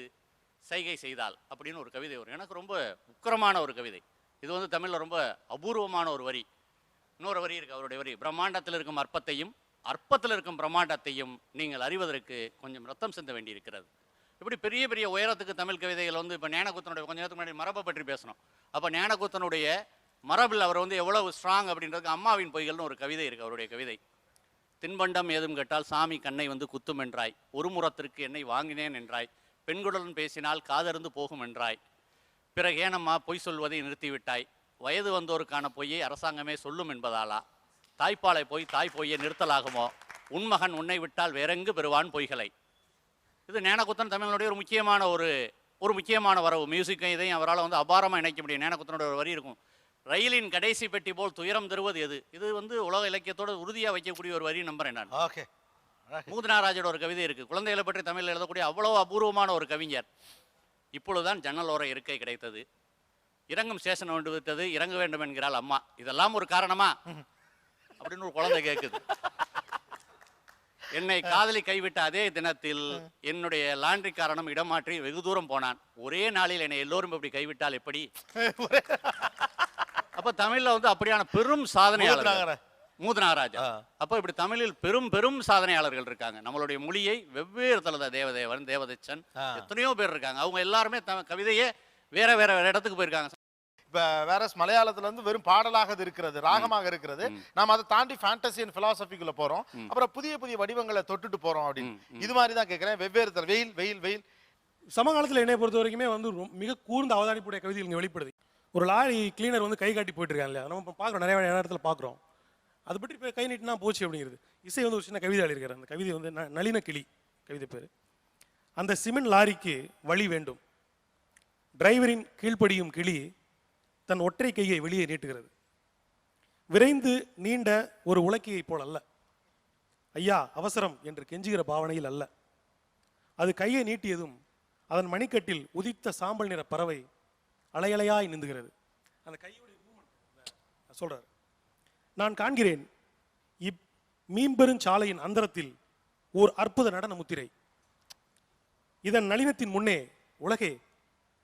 சைகை செய்தாள் அப்படின்னு ஒரு கவிதை வரும். எனக்கு ரொம்ப உக்கிரமான ஒரு கவிதை. இது வந்து தமிழில் ரொம்ப அபூர்வமான ஒரு வரி. இன்னொரு வரி இருக்குது அவருடைய வரி: பிரம்மாண்டத்தில் இருக்கும் அற்பத்தையும் அற்பத்தில் இருக்கும் பிரம்மாண்டத்தையும் நீங்கள் அறிவதற்கு கொஞ்சம் ரத்தம் சிந்த வேண்டியிருக்கிறது. இப்படி பெரிய பெரிய உயரத்துக்கு தமிழ் கவிதைகள் வந்து இப்போ ஞானக்கூத்தனுடைய கொஞ்ச நேரத்துக்கு முன்னாடி மரபை பற்றி பேசணும். அப்போ ஞானக்கூத்தனுடைய மரபில் அவர் வந்து எவ்வளவு ஸ்ட்ராங் அப்படின்றதுக்கு அம்மாவின் பொய்கள்னு ஒரு கவிதை இருக்குது அவருடைய கவிதை. தின்பண்டம் ஏதும் கேட்டால் சாமி கண்ணை வந்து குத்தும் என்றாய், ஒரு முறத்திற்கு என்னை வாங்கினேன் என்றாய், பெண்களுடன் பேசினால் காதறிந்து போகும் என்றாய், பிறகு ஏனம்மா பொய் சொல்வதை நிறுத்திவிட்டாய், வயது வந்தோருக்கான பொய்யை அரசாங்கமே சொல்லும் என்பதாலா, தாய்ப்பாலை போய் தாய் பொய்யை நிறுத்தலாகுமோ, உன்மகன் உன்னை விட்டால் வேறெங்கு பெறுவான் பொய்களை. இது ஞானக்கூத்தன் தமிழனுடைய ஒரு முக்கியமான வரவு. மியூசிக்கும் இதையும் அவரால் வந்து அபாரமாக இணைக்க முடியும். ஞானக்கூத்தனுடைய ஒரு வரி இருக்கும்: ரயிலின் கடைசி பெட்டி போல் துயரம் தருவது எது. இது வந்து உலக இலக்கியத்தோட உறுதியாக வைக்கக்கூடிய ஒரு வரி நம்புறேன் நான். ஓகே, மூதனாராஜோட ஒரு கவிதை இருக்கு, குழந்தைகளை பற்றி தமிழில் எழுதக்கூடிய அவ்வளோ அபூர்வமான ஒரு கவிஞர். இப்பொழுதுதான் ஜன்னலோர இருக்கை கிடைத்தது, இறங்கும் ஸ்டேஷன் வந்து விட்டது, இறங்க வேண்டும் என்கிறாள் அம்மா, இதெல்லாம் ஒரு காரணமா அப்படின்னு ஒரு குழந்தை கேட்குது. என்னை காதலி கைவிட்ட அதே தினத்தில் என்னுடைய லாண்ட்ரி காரணம் இடமாற்றி வெகு தூரம் போனான், ஒரே நாளில் என்னை எல்லோரும் இப்படி கைவிட்டால் எப்படி. அப்ப தமிழ்ல வந்து அப்படியான பெரும் சாதனையாளர் மூதனாராஜா. அப்ப இப்படி தமிழில் பெரும் பெரும் சாதனையாளர்கள் இருக்காங்க. நம்மளுடைய மொழியை வெவ்வேறு தளத தேவதேவன், தேவதச்சன், எத்தனையோ பேர் இருக்காங்க. அவங்க எல்லாருமே கவிதையே வேற வேற வேற இடத்துக்கு போயிருக்காங்க. இப்போ வேற மலையாளத்துல வந்து வெறும் பாடலாக அது இருக்கிறது, ராகமாக இருக்கிறது. நாம் அதை தாண்டி ஃபேண்டசி அண்ட் பிலாசபிக்குள்ள போறோம், அப்புறம் புதிய புதிய வடிவங்களை தொட்டுட்டு போறோம் அப்படின்னு. இது மாதிரி தான் கேட்குறேன். வெவ்வேறு வெயில் வெயில் வெயில் சமகாலத்தில் என்னை பொறுத்த வரைக்குமே வந்து மிக கூர்ந்த அவதானிப்புடைய கவிதைகள் இங்கே வெளிப்படுது. ஒரு லாரி கிளீனர் வந்து கை காட்டி போயிட்டு இருக்காங்க இல்லையா, நம்ம பார்க்குறோம், நிறைய இடத்துல பார்க்குறோம். அது பற்றி இப்போ கை நீட்டினா போச்சு அப்படிங்கிறது. இசை வந்து ஒரு சின்ன கவிதை எழுதியிருக்காரு. அந்த கவிதை வந்து நளின கிளி கவிதை பேர். அந்த சிமெண்ட் லாரிக்கு வழி வேண்டும், டிரைவரின் கீழ்ப்படியும் கிளி தன் ஒற்றை கையை வெளியே நீட்டுகிறது, விரைந்து நீண்ட ஒரு உலக்கையை போல் அல்ல, ஐயா அவசரம் என்று கெஞ்சுகிற பாவனையில் அல்ல. அது கையை நீட்டியதும் அதன் மணிக்கட்டில் உதித்த சாம்பல் நிற பறவை அலையலையாய் நின்றுகிறது. அந்த கையோடைய சொல்றார்: நான் காண்கிறேன் மீம்பெருஞ்சாலையின் அந்தரத்தில் ஓர் அற்புத நடன முத்திரை. இதன் நளினத்தின் முன்னே உலகே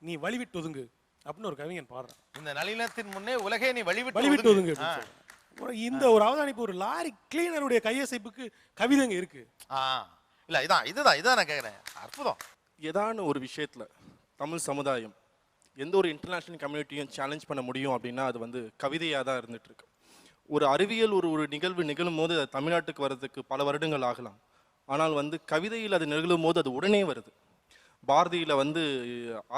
நீ வழிவிட்டு ஒதுங்கு அப்படின்னு ஒரு கவிஞன் பாடுறான். இந்த நளினத்தின் முன்னே உலகே நீ வழிவிட்டு ஒதுங்கு. இந்த ஒரு அவதானிப்பு ஒரு லாரி கிளீனருடைய கையசைப்புக்கு கவிதைங்க இருக்கு. இல்ல இதுதான் நான் கேட்குறேன். அற்புதம். ஏதான ஒரு விஷயத்துல தமிழ் சமுதாயம் எந்த ஒரு இன்டர்நேஷ்னல் கம்யூனிட்டியும் சேலஞ்ச் பண்ண முடியும் அப்படின்னா அது வந்து கவிதையாக தான் இருந்துட்டு இருக்கு. ஒரு அறிவியல் ஒரு நிகழ்வு நிகழும் போது அது தமிழ்நாட்டுக்கு வர்றதுக்கு பல வருடங்கள் ஆகலாம். ஆனால் வந்து கவிதையில் அது நிகழும் போது அது உடனே வருது. பாரதியில் வந்து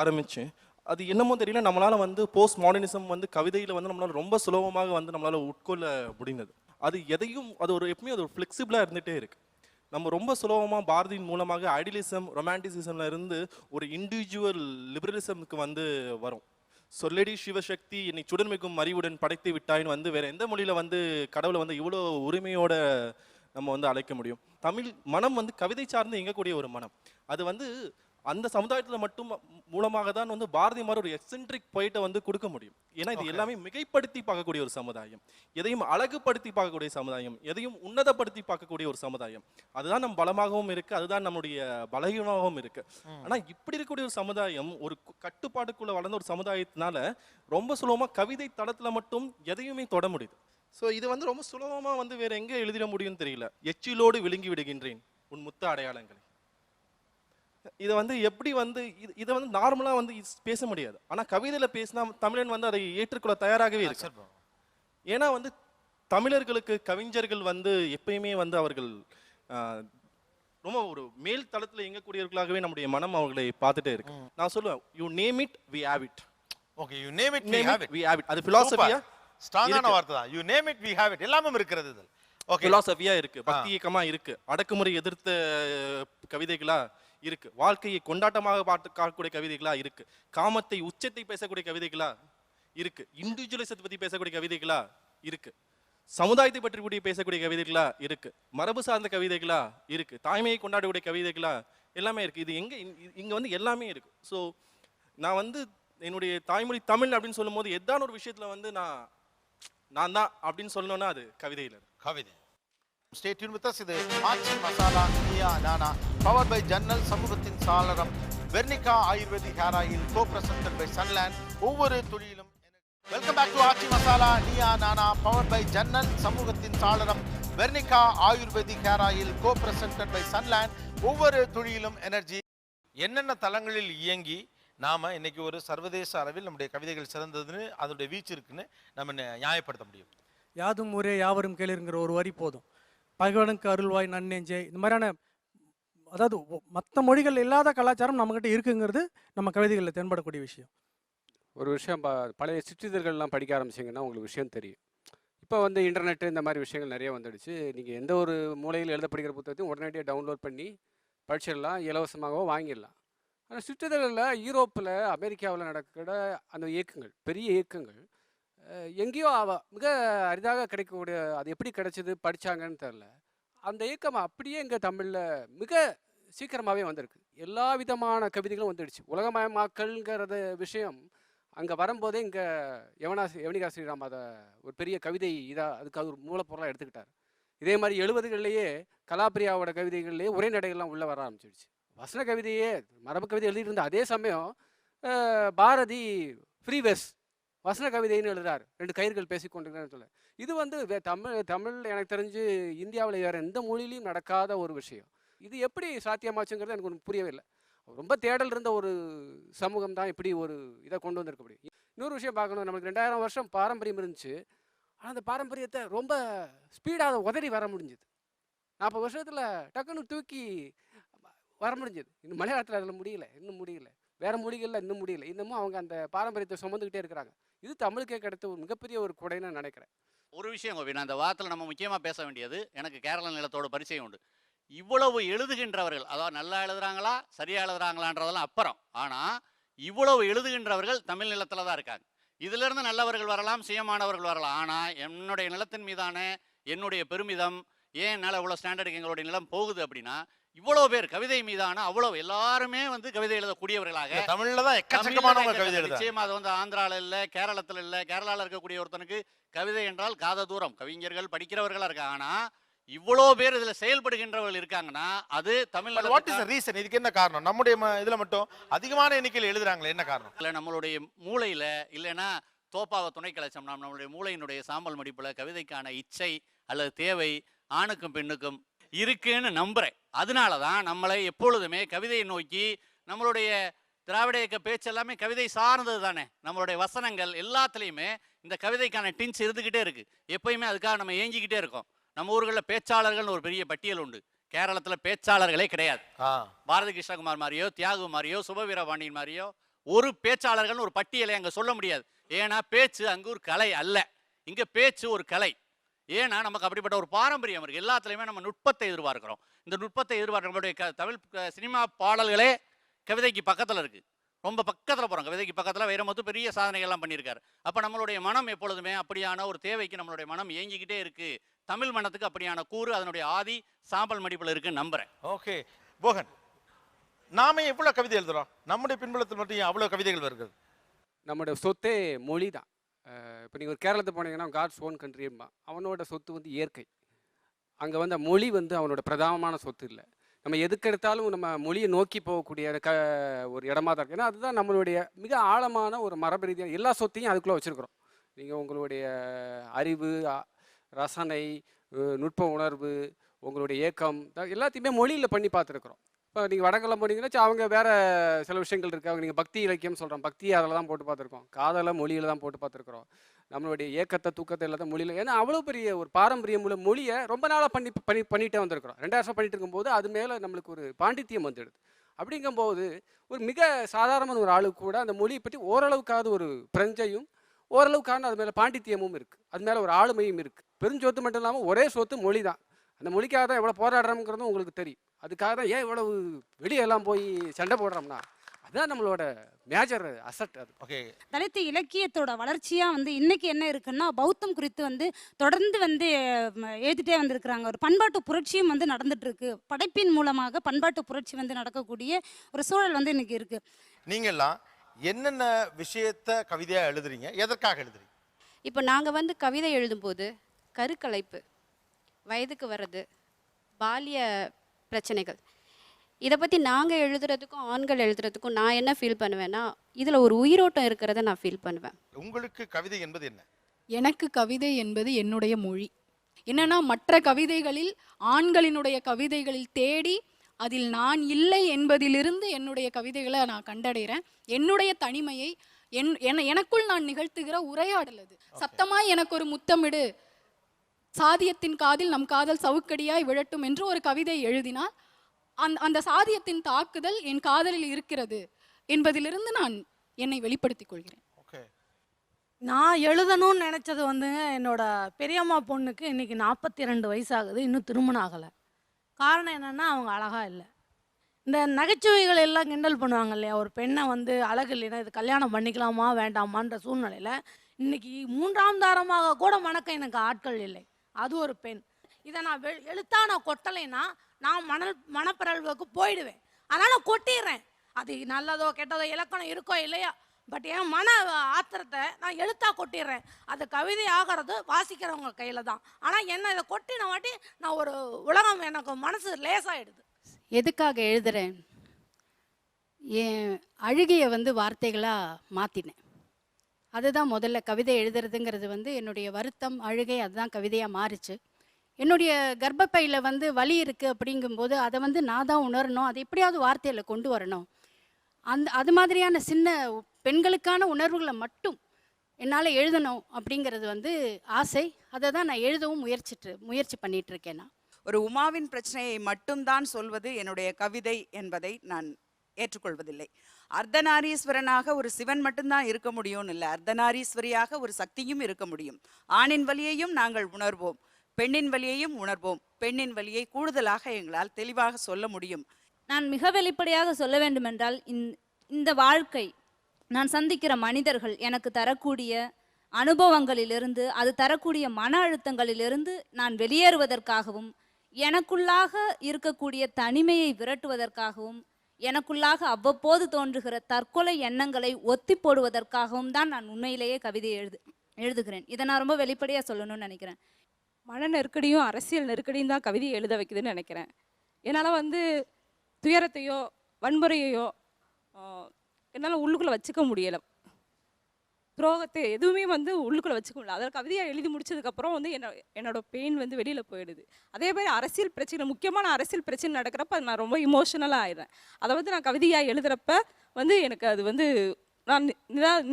ஆரம்பிச்சு அது என்னமோ தெரியல நம்மளால் வந்து போஸ்ட் மாடர்னிசம் வந்து கவிதையில் வந்து நம்மளால் ரொம்ப சுலபமாக வந்து நம்மளால் உட்கொள்ள முடிந்தது. அது எதையும் அது ஒரு எப்பவுமே அது ஒரு ஃப்ளெக்சிபிளாக இருந்துகிட்டே இருக்குது. நம்ம ரொம்ப சுலபமாக பாரதியின் மூலமாக ஐடியலிசம் ரொமான்டிசிசம்ல இருந்து ஒரு இண்டிவிஜுவல் லிபரலிசமுக்கு வந்து வரும். சொல்லடி சிவசக்தி என்னை சுடர்மிகும் அறிவுடன் படைத்து விட்டாயின்னு வந்து வேற எந்த மொழியில வந்து கடவுளை வந்து இவ்வளோ உரிமையோட நம்ம வந்து அழைக்க முடியும்? தமிழ் மனம் வந்து கவிதை சார்ந்து இயங்கக்கூடிய ஒரு மனம். அது வந்து அந்த சமுதாயத்தில் மட்டும் மூலமாக தான் வந்து பாரதி மாதிரி ஒரு எக்ஸென்ட்ரிக் பாயிண்ட்டை வந்து கொடுக்க முடியும். ஏன்னா இது எல்லாமே மிகைப்படுத்தி பார்க்கக்கூடிய ஒரு சமுதாயம், எதையும் அழகுபடுத்தி பார்க்கக்கூடிய சமுதாயம், எதையும் உன்னதப்படுத்தி பார்க்கக்கூடிய ஒரு சமுதாயம். அதுதான் நம் பலமாகவும் இருக்கு, அதுதான் நம்முடைய பலகீனமாகவும் இருக்கு. ஆனா இப்படி இருக்கக்கூடிய ஒரு சமுதாயம் ஒரு கட்டுப்பாட்டுக்குள்ள வளர்ந்த ஒரு சமுதாயத்தினால ரொம்ப சுலபமா கவிதை தளத்துல மட்டும் எதையுமே தொட முடியுது. ஸோ இது வந்து ரொம்ப சுலபமா வந்து வேற எங்க எழுதிட முடியும்னு தெரியல. எச்சிலோடு விழுங்கி விடுகின்றேன் உன் முத்த அடையாளங்களை. இதை வந்து எப்படி வந்து இதை வந்து நார்மலா வந்து பேச முடியாது. ஆனா கவிதையில பேசினா தமிழன் வந்து அதை ஏற்றுக்கொள்ள தயாராகவே இருக்கு. ஏன்னா வந்து தமிழர்களுக்கு கவிஞர்கள் வந்து எப்பயுமே வந்து அவர்கள் ரொம்ப ஒரு மேல் தளத்துல இயங்கக்கூடியவர்களாகவே நம்முடைய மனம் அவர்களை பார்த்துட்டே இருக்கு. நான் சொல்லுவேன், you name it we have it. Okay, you name it we have it. அது பிலாசபியா ஸ்ட்ராங்கான வார்த்தை தான். You name it we have it. எல்லாமே இருக்கிறது இது. ஓகே, பிலாசபியா இருக்கு, பக்தி இயக்கமா இருக்கு, அடக்குமுறை எதிர்த்த கவிதைகளா இருக்கு, வாழ்க்கையை கொண்டாட்டமாக பார்க்கக்கூடிய கவிதைகளா இருக்கு, காமத்தை உச்சத்தை பேசக்கூடிய கவிதைகளா இருக்கு, இண்டிவிஜுவலிசத்தை பத்தி பேசக்கூடிய கவிதைகளா இருக்கு, சமுதாயத்தை பற்றி கூடிய பேசக்கூடிய கவிதைகளா இருக்கு, மரபு சார்ந்த கவிதைகளா இருக்கு, தாய்மையை கொண்டாடக்கூடிய கவிதைகளா எல்லாமே இருக்கு. இது இங்க வந்து எல்லாமே இருக்கு. ஸோ நான் வந்து என்னுடைய தாய்மொழி தமிழ் அப்படின்னு சொல்லும் போது எதான ஒரு விஷயத்துல வந்து நான் தான் அப்படின்னு சொல்லணும்னா அது கவிதையில் கவிதை. Stay tuned with us. இது ஆச்சி மசாலா நீயா நானா பவர் பை ஜன்னல் சமூகத்தின் சாளரம் Vernika ayurvedic hair oil co presented by Sunland ஒவ்வொரு துளியிலும். Welcome back to Aachi Masala Neeya Naana power by ஜன்னல் சமூகத்தின் சாளரம் Vernika ayurvedic hair oil co presented by Sunland ஒவ்வொரு துளியிலும் எனர்ஜி. என்னென்ன தளங்களில் இயங்கி நாம இன்னைக்கு ஒரு சர்வதேச அளவில் நம்முடைய கவிதைகள் சிறந்ததுன்னு அதனுடைய வீச்சு இருக்குன்னு நம்ம நியாயப்படுத்த முடியும்? யாதும் ஊரே யாவரும் கேளுங்கிற ஒரு வரி போதும். பகவனுக்கு அருள்வாய் நன்னெஞ்சே, இந்த மாதிரியான அதாவது மற்ற மொழிகள் இல்லாத கலாச்சாரம் நம்மகிட்ட இருக்குங்கிறது நம்ம கவிதைகளில் தென்படக்கூடிய விஷயம். ஒரு விஷயம் பழைய சிற்றிதழ்கள்லாம் படிக்க ஆரம்பிச்சிங்கன்னா உங்களுக்கு விஷயம் தெரியும். இப்போ வந்து இன்டர்நெட்டு இந்த மாதிரி விஷயங்கள் நிறைய வந்துடுச்சு. நீங்கள் எந்த ஒரு மூலையில் எழுத படிக்கிற புத்தகத்தையும் உடனடியாக டவுன்லோட் பண்ணி படிச்சிடலாம், இலவசமாகவோ வாங்கிடலாம். ஆனால் சிற்றிதழ்களில் யூரோப்பில் அமெரிக்காவில் நடக்கிற அந்த இயக்கங்கள், பெரிய இயக்கங்கள் எங்கேயோ மிக அரிதாக கிடைக்கக்கூடிய, அது எப்படி கிடைச்சது படித்தாங்கன்னு தெரில, அந்த இயக்கம் அப்படியே இங்கே தமிழில் மிக சீக்கிரமாகவே வந்திருக்கு. எல்லா விதமான கவிதைகளும் வந்துடுச்சு. உலகமயமாக்கல்ங்கிறது விஷயம் அங்கே வரும்போதே இங்கே யவனிகா ஸ்ரீராம் அதை ஒரு பெரிய கவிதை அதுக்கு அது ஒரு மூலப்பொருளாக எடுத்துக்கிட்டார். இதே மாதிரி 70களிலேயே கலாப்ரியாவோட கவிதைகள்லேயே உரைநடைகள்லாம் உள்ளே வர ஆரம்பிச்சிடுச்சு. வசன கவிதையே மரபு கவிதை எழுதிட்டு இருந்த அதே சமயம் பாரதி ஃப்ரீவெஸ் வசன கவிதைன்னு எழுதுறாரு, 2 கயிர்கள் பேசிக்கொண்டிருக்கிறேன்னு சொல்ல. இது வந்து தமிழ் எனக்கு தெரிஞ்சு இந்தியாவில் வேறு எந்த மொழியிலையும் நடக்காத ஒரு விஷயம். இது எப்படி சாத்தியமாச்சுங்கிறது எனக்கு ஒன்று புரியவே இல்லை. ரொம்ப தேடல் இருந்த ஒரு சமூகம் தான் இப்படி ஒரு இதை கொண்டு வந்திருக்க முடியும். இன்னொரு விஷயம் பார்க்கணும், நமக்கு 2000 வருஷம் பாரம்பரியம் இருந்துச்சு. ஆனால் அந்த பாரம்பரியத்தை ரொம்ப ஸ்பீடாக உதறி வர முடிஞ்சுது. 40 வருஷத்தில் டக்குன்னு தூக்கி வர முடிஞ்சது. இன்னும் மலையாளத்தில் அதில் முடியல, இன்னும் முடியல, வேறு மொழிகளில் இன்னும் முடியல. இன்னமும் அவங்க அந்த பாரம்பரியத்தை சுமந்துக்கிட்டே இருக்கிறாங்க. இது தமிழுக்கே கிடைத்த ஒரு மிகப்பெரிய ஒரு கொடைன்னு நினைக்கிறேன். ஒரு விஷயம் கோபி, நான் அந்த வாரத்தில் நம்ம முக்கியமாக பேச வேண்டியது, எனக்கு கேரள நிலத்தோட பரிச்சயம் உண்டு. இவ்வளவு எழுதுகின்றவர்கள், அதாவது நல்லா எழுதுறாங்களா சரியா எழுதுறாங்களான்றதெல்லாம் அப்புறம், ஆனால் இவ்வளவு எழுதுகின்றவர்கள் தமிழ் நிலத்தில் தான் இருக்காங்க. இதிலிருந்து நல்லவர்கள் வரலாம், சுயமானவர்கள் வரலாம். ஆனால் என்னுடைய நிலத்தின் மீதான என்னுடைய பெருமிதம், ஏன் என்னால் இவ்வளோ ஸ்டாண்டர்டுக்கு எங்களுடைய நிலம் போகுது அப்படின்னா, இவ்வளோ பேர் கவிதை மீதான அவ்வளவு எல்லாருமே வந்து கவிதை எழுதக்கூடியவர்களாக தமிழ்ல தான் எக்கச்சக்கமானவங்க கவிதை எழுத. நிச்சயமா அது வந்து ஆந்திராவில் இல்லை, கேரளத்தில் இல்லை. கேரளாவில் இருக்கக்கூடிய ஒருத்தனுக்கு கவிதை என்றால் காத தூரம், கவிஞர்கள் படிக்கிறவர்களாக இருக்காங்க. ஆனால் இவ்வளோ பேர் இதில் செயல்படுகின்றவர்கள் இருக்காங்கன்னா அது Tamil Nadu. What is the reason? இதுக்கு என்ன காரணம்? நம்முடைய இதில் மட்டும் அதிகமான எண்ணிக்கையில் எழுதுறாங்களே, என்ன காரணம்? இல்லை, நம்மளுடைய மூளையில் இல்லைன்னா தோப்பாவை துணை கலைச்சோம்னா நம்மளுடைய மூளையினுடைய சாம்பல் மடிப்பில் கவிதைக்கான இச்சை அல்லது தேவை ஆணுக்கும் பெண்ணுக்கும் இருக்குன்னு நம்புறேன். அதனால தான் நம்மளை எப்பொழுதுமே கவிதையை நோக்கி, நம்மளுடைய திராவிட இயக்க பேச்சு எல்லாமே கவிதை சார்ந்தது தானே. நம்மளுடைய வசனங்கள் எல்லாத்துலேயுமே இந்த கவிதைக்கான டின்ஸ் இருந்துக்கிட்டே இருக்கு. எப்பயுமே அதுக்காக நம்ம ஏங்கிக்கிட்டே இருக்கோம். நம்ம ஊர்களில் பேச்சாளர்கள்னு ஒரு பெரிய பட்டியல் உண்டு. கேரளத்தில் பேச்சாளர்களே கிடையாது. பாரதி கிருஷ்ணகுமார் மாதிரியோ, தியாகு மாதிரியோ, சுபவீரபாண்டியன் மாதிரியோ ஒரு பேச்சாளர்கள் ஒரு பட்டியலை அங்கே சொல்ல முடியாது. ஏன்னா பேச்சு அங்கே ஒரு கலை அல்ல, இங்கே பேச்சு ஒரு கலை. ஏன்னா நமக்கு அப்படிப்பட்ட ஒரு பாரம்பரியம் இருக்குது. எல்லாத்துலேயுமே நம்ம நுட்பத்தை எதிர்பார்க்கிறோம். இந்த நுட்பத்தை எதிர்பார்க்க நம்மளுடைய தமிழ் சினிமா பாடல்களே கவிதைக்கு பக்கத்தில் இருக்குது, ரொம்ப பக்கத்தில் போகிறோம். கவிதைக்கு பக்கத்தில் வைரமுத்து பெரிய சாதனைகள்லாம் பண்ணியிருக்காரு. அப்போ நம்மளுடைய மனம் எப்பொழுதுமே அப்படியான ஒரு தேவைக்கு நம்மளுடைய மனம் ஏங்கிக்கிட்டே இருக்குது. தமிழ் மனத்துக்கு அப்படியான கூறு அதனுடைய ஆதி சாம்பல் மடிப்பில் இருக்குன்னு நம்புகிறேன். ஓகே போகன், நாம எவ்வளோ கவிதை எழுதுறோம்? நம்முடைய பின்புலத்தில் மட்டும் அவ்வளோ கவிதைகள் வருகிறது. நம்மளோட சொத்தே மொழி தான். இப்போ நீங்கள் ஒரு கேரளத்துக்கு போனீங்கன்னா காட்ஸ் ஓன் கண்ட்ரிம்பா, அவனோட சொத்து வந்து இயற்கை. அங்கே வந்து மொழி வந்து அவனோட பிரதானமான சொத்து இல்லை. நம்ம எதுக்கெடுத்தாலும் நம்ம மொழியை நோக்கி போகக்கூடிய ஒரு இடமா தான் இருக்குது. ஏன்னா அதுதான் நம்மளுடைய மிக ஆழமான ஒரு மரபு ரீதியான எல்லா சொத்தையும் அதுக்குள்ளே வச்சுருக்குறோம். நீங்கள் உங்களுடைய அறிவு, ரசனை, நுட்ப உணர்வு, உங்களுடைய ஏக்கம் எல்லாத்தையுமே மொழியில் பண்ணி பார்த்துருக்குறோம். இப்போ நீங்கள் வடக்கெல்லாம் போனீங்கன்னா அவங்க வேறு சில விஷயங்கள் இருக்குது. அவங்க நீங்கள் பக்தி இலக்கியம் சொல்கிறோம், பக்தி அதில் தான் போட்டு பார்த்துருக்கோம். காதலை மொழியில் தான் போட்டு பார்த்துருக்குறோம். நம்மளுடைய ஏக்கத்தை தூக்கத்தை எல்லாத்தையும் மொழியில். ஏன்னா அவ்வளோ பெரிய ஒரு பாரம்பரியம் உள்ள மொழியை ரொம்ப நாளாக பண்ணிகிட்டே வந்திருக்கிறோம். 2000 வருஷம் பண்ணிட்டு இருக்கும்போது அது மேலே நம்மளுக்கு ஒரு பாண்டித்தியம் வந்துடுது. அப்படிங்கும்போது ஒரு மிக சாதாரணமான ஒரு ஆளுக்கு கூட அந்த மொழியை பற்றி ஓரளவுக்காவது ஒரு பிரஞ்சையும் ஓரளவுக்கான அது மேலே பாண்டித்தியமும் இருக்குது, அது மேலே ஒரு ஆளுமையும் இருக்குது. பெருஞ்சொத்து மட்டும் இல்லாமல் ஒரே சொத்து மொழி தான். அந்த மொழிக்காக தான் எவ்வளோ போராடுறோம்ங்கிறதும் உங்களுக்கு தெரியும். அதுக்காக தான் ஏன் இவ்வளவு வெளியெல்லாம் போய் சண்டை போடுறோம்னா அதுதான் நம்மளோட மேஜர் அசட். அது ஓகே. தலித் இலக்கியத்தோட வளர்ச்சியாக வந்து இன்னைக்கு என்ன இருக்குன்னா பௌத்தம் குறித்து வந்து தொடர்ந்து வந்து எழுதிட்டே வந்திருக்கிறாங்க. ஒரு பண்பாட்டு புரட்சியும் வந்து நடந்துட்டு இருக்கு. படைப்பின் மூலமாக பண்பாட்டு புரட்சி வந்து நடக்கக்கூடிய ஒரு சூழல் வந்து இன்னைக்கு இருக்கு. நீங்கள்லாம் என்னென்ன விஷயத்த கவிதையாக எழுதுறீங்க, எதற்காக எழுதுறீங்க? இப்போ நாங்கள் வந்து கவிதை எழுதும்போது கருக்கலைப்பு, வயதுக்கு வர்றது, பாலிய பிரச்சனைகள், இதை பற்றி நாங்கள் எழுதுறதுக்கும் ஆண்கள் எழுதுறதுக்கும் நான் என்ன ஃபீல் பண்ணுவேன்னா இதில் ஒரு உயிரோட்டம் இருக்கிறத நான் ஃபீல் பண்ணுவேன். உங்களுக்கு கவிதை என்பது என்ன? எனக்கு கவிதை என்பது என்னுடைய மொழி. என்னன்னா மற்ற கவிதைகளில் ஆண்களினுடைய கவிதைகளில் தேடி அதில் நான் இல்லை என்பதிலிருந்து என்னுடைய கவிதைகளை நான் கண்டடைகிறேன். என்னுடைய தனிமையை எனக்குள் நான் நிகழ்த்துகிற உரையாடல் அது. சத்தமாய் எனக்கு ஒரு முத்தமிடு, சாதியத்தின் காதில் நம் காதல் சவுக்கடியாய் விழட்டும் என்று ஒரு கவிதை எழுதினால் அந்த சாதியத்தின் தாக்குதல் என் காதலில் இருக்கிறது என்பதிலிருந்து நான் என்னை வெளிப்படுத்திக் கொள்கிறேன். நான் எழுதணும்னு நினச்சது வந்து என்னோட பெரியம்மா பொண்ணுக்கு இன்னைக்கு 42 வயசாகுது, இன்னும் திருமணம் ஆகலை. காரணம் என்னென்னா அவங்க அழகாக இல்லை. இந்த நகைச்சுவைகள் எல்லாம் கிண்டல் பண்ணுவாங்க இல்லையா, ஒரு பெண்ணை வந்து அழகு இல்லைன்னா இது கல்யாணம் பண்ணிக்கலாமா வேண்டாமான்ற சூழ்நிலையில் இன்னைக்கு 3ஆம் தாரமாக கூட மணக்க எனக்கு ஆட்கள் இல்லை. அது ஒரு பெண். இதை நான் எழுத்தா நான் கொட்டலைன்னா நான் மனப்பிறழ்வுக்கு போயிடுவேன். அதனால் கொட்டிடுறேன். அது நல்லதோ கெட்டதோ இலக்கணம் இருக்கோ இல்லையா, பட் என் மன ஆத்திரத்தை நான் எழுத்தா கொட்டிடுறேன். அது கவிதை ஆகிறது வாசிக்கிறவங்க கையில் தான். ஆனால் என்ன இதை கொட்டின வாட்டி நான் ஒரு உலகம் எனக்கு மனசு லேசாகிடுது. எதுக்காக எழுதுறேன்? என் அழுகையை வந்து வார்த்தைகளாக மாற்றினேன். அதுதான் முதல்ல கவிதை எழுதுறதுங்கிறது வந்து என்னுடைய வருத்தம், அழுகை, அதுதான் கவிதையாக மாறிச்சு. என்னுடைய கர்ப்பப்பையில் வந்து வலி இருக்குது அப்படிங்கும்போது அதை வந்து நான் தான் உணரணும், அதை எப்படியாவது வார்த்தையில் கொண்டு வரணும். அது மாதிரியான சின்ன பெண்களுக்கான உணர்வுகளை மட்டும் என்னால் எழுதணும் அப்படிங்கிறது வந்து ஆசை. அதை தான் நான் எழுதவும் முயற்சி பண்ணிட்டு இருக்கேன். நான் ஒரு உமாவின் பிரச்சனையை மட்டும்தான் சொல்வது என்னுடைய கவிதை என்பதை நான் ஏற்றுக்கொள்வதில்லை. அர்த்தநாரீஸ்வரனாக ஒரு சிவன் மட்டும்தான் இருக்க முடியும்னு இல்லை, அர்த்தநாரீஸ்வரியாக ஒரு சக்தியும் இருக்க முடியும். ஆணின் வலியையும் நாங்கள் உணர்வோம், பெண்ணின் வலியையும் உணர்வோம். பெண்ணின் வலியை கூடுதலாக எங்களால் தெளிவாக சொல்ல முடியும். நான் மிக வெளிப்படையாக சொல்ல வேண்டுமென்றால் இந்த வாழ்க்கை, நான் சந்திக்கிற மனிதர்கள் எனக்கு தரக்கூடிய அனுபவங்களிலிருந்து, அது தரக்கூடிய மன அழுத்தங்களிலிருந்து நான் வெளியேறுவதற்காகவும், எனக்குள்ளாக இருக்கக்கூடிய தனிமையை விரட்டுவதற்காகவும், எனக்குள்ளாக அவ்வப்போது தோன்றுகிற தற்கொலை எண்ணங்களை ஒத்தி போடுவதற்காகவும் தான் நான் உண்மையிலேயே கவிதை எழுதுகிறேன். இதை நான் ரொம்ப வெளிப்படையாக சொல்லணும்னு நினைக்கிறேன். மன நெருக்கடியும் அரசியல் நெருக்கடியும் தான் கவிதையை எழுத வைக்குதுன்னு நினைக்கிறேன். என்னால் வந்து துயரத்தையோ வன்முறையையோ என்னால் உள்ளுக்குள்ளே வச்சுக்க முடியலை. துரோகத்தை எதுவுமே வந்து உள்ளுக்குள்ளே வச்சுக்க முடியல. அதில் கவிதையாக எழுதி முடிச்சதுக்கப்புறம் வந்து என்னோட பெயின் வந்து வெளியில் போயிடுது. அதே மாதிரி அரசியல் பிரச்சனை, முக்கியமான அரசியல் பிரச்சனை நடக்கிறப்ப நான் ரொம்ப இமோஷனலாக ஆயிடுறேன். அதை வந்து நான் கவிதையாக எழுதுகிறப்ப வந்து எனக்கு அது வந்து நான்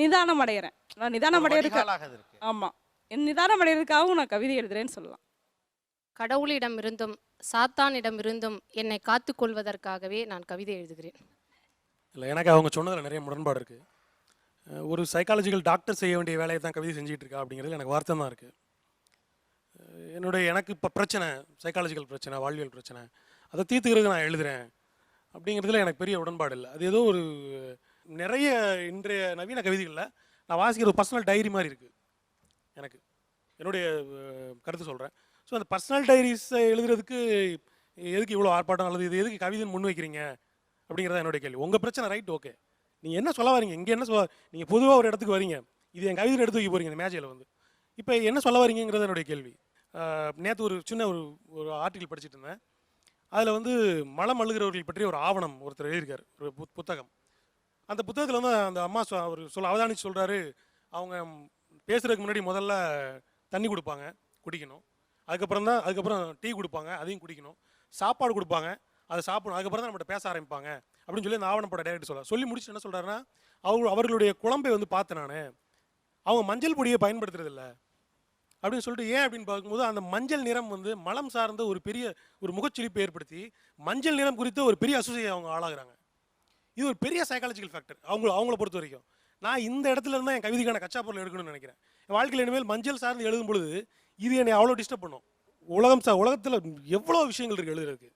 நிதானம் அடைகிறேன். நான் நிதானம் அடையிறதுக்கு, ஆமாம், என் நிதானம் அடைகிறதுக்காகவும் நான் கவிதை எழுதுறேன்னு சொல்லலாம். கடவுளிடமிருந்தும் சாத்தானிடமிருந்தும் என்னை காத்துக்கொள்வதற்காகவே நான் கவிதை எழுதுகிறேன். இல்லை, எனக்கு அவங்க சொன்னதில் நிறைய முரண்பாடு இருக்குது. ஒரு சைக்காலஜிக்கல் டாக்டர் செய்ய வேண்டிய வேலையை தான் கவிதை செஞ்சிட்டு இருக்கா அப்படிங்கிறது எனக்கு வருத்தம் தான் இருக்குது. எனக்கு இப்போ பிரச்சனை, சைக்காலஜிக்கல் பிரச்சனை, வாழ்வியல் பிரச்சனை, அதை தீர்த்துக்கிறதுக்கு நான் எழுதுகிறேன் அப்படிங்கிறதுல எனக்கு பெரிய உடன்பாடு இல்லை. அது ஏதோ ஒரு நிறைய இன்றைய நவீன கவிதைகளில் நான் வாசிக்கிற ஒரு பர்சனல் டைரி மாதிரி இருக்குது. எனக்கு என்னுடைய கருத்து சொல்கிறேன். ஸோ அந்த பர்சனல் டைரிஸை எழுதுறதுக்கு எதுக்கு இவ்வளோ ஆர்ப்பாட்டம், அல்லது இது எதுக்கு கவிதைன்னு முன் வைக்கிறீங்க அப்படிங்கிறத என்னுடைய கேள்வி. உங்கள் பிரச்சனை ரைட், ஓகே, நீங்கள் என்ன சொல்ல வரீங்க, இங்கே என்ன சொல்ல, நீங்கள் பொதுவாக ஒரு இடத்துக்கு வரீங்க, இது என் கவிதையில் எடுத்து வைக்க போகிறீங்க இந்த மேஜையில் வந்து, இப்போ என்ன சொல்ல வரீங்கிறது என்னுடைய கேள்வி. நேற்று ஒரு சின்ன ஒரு ஆர்டிக்கல் படிச்சுட்டு இருந்தேன். அதில் வந்து மலம் அழுகிறவர்கள் பற்றி ஒரு ஆவணம் ஒருத்தர் எழுதியிருக்கார், ஒரு புத்தகம். அந்த புத்தகத்தில் வந்து அந்த அம்மா அவர் அவதானிச்சு சொல்கிறாரு, அவங்க பேசுகிறதுக்கு முன்னாடி முதல்ல தண்ணி கொடுப்பாங்க, குடிக்கணும். அதுக்கப்புறம் டீ கொடுப்பாங்க, அதையும் குடிக்கணும். சாப்பாடு கொடுப்பாங்க, அதை சாப்பிடணும். அதுக்கப்புறம் தான் நம்மகிட்ட பேச ஆரம்பிப்பாங்க அப்படின்னு சொல்லி அந்த ஆவணப்பட டைரக்டர் சொல்லி முடிச்சு என்ன சொல்கிறாருன்னா, அவர்களுடைய குழம்பை வந்து பார்த்தேன் நான், அவங்க மஞ்சள் பொடியை பயன்படுத்துறதில்ல அப்படின்னு சொல்லிட்டு. ஏன் அப்படின்னு பார்க்கும்போது அந்த மஞ்சள் நிறம் வந்து மலம் சார்ந்த ஒரு முகச்சிலிப்பை ஏற்படுத்தி மஞ்சள் நிறம் குறித்த ஒரு பெரிய அசோசியை அவங்க ஆளாகிறாங்க. இது ஒரு பெரிய சைக்காலஜிக்கல் ஃபேக்டர் அவங்கள பொறுத்த வரைக்கும். நான் இந்த இடத்துல இருந்தால் என் கவிதைக்கான கச்சா பொருள் எடுக்கணும்னு நினைக்கிறேன். என் வாழ்க்கையில் இனிமேல் மஞ்சள் சார்ந்து எழுதும் பொழுது இது என்னை அவ்வளோ டிஸ்டர்ப் பண்ணும். உலகத்தில் எவ்வளோ விஷயங்கள் இருக்குது எழுதுறதுக்கு.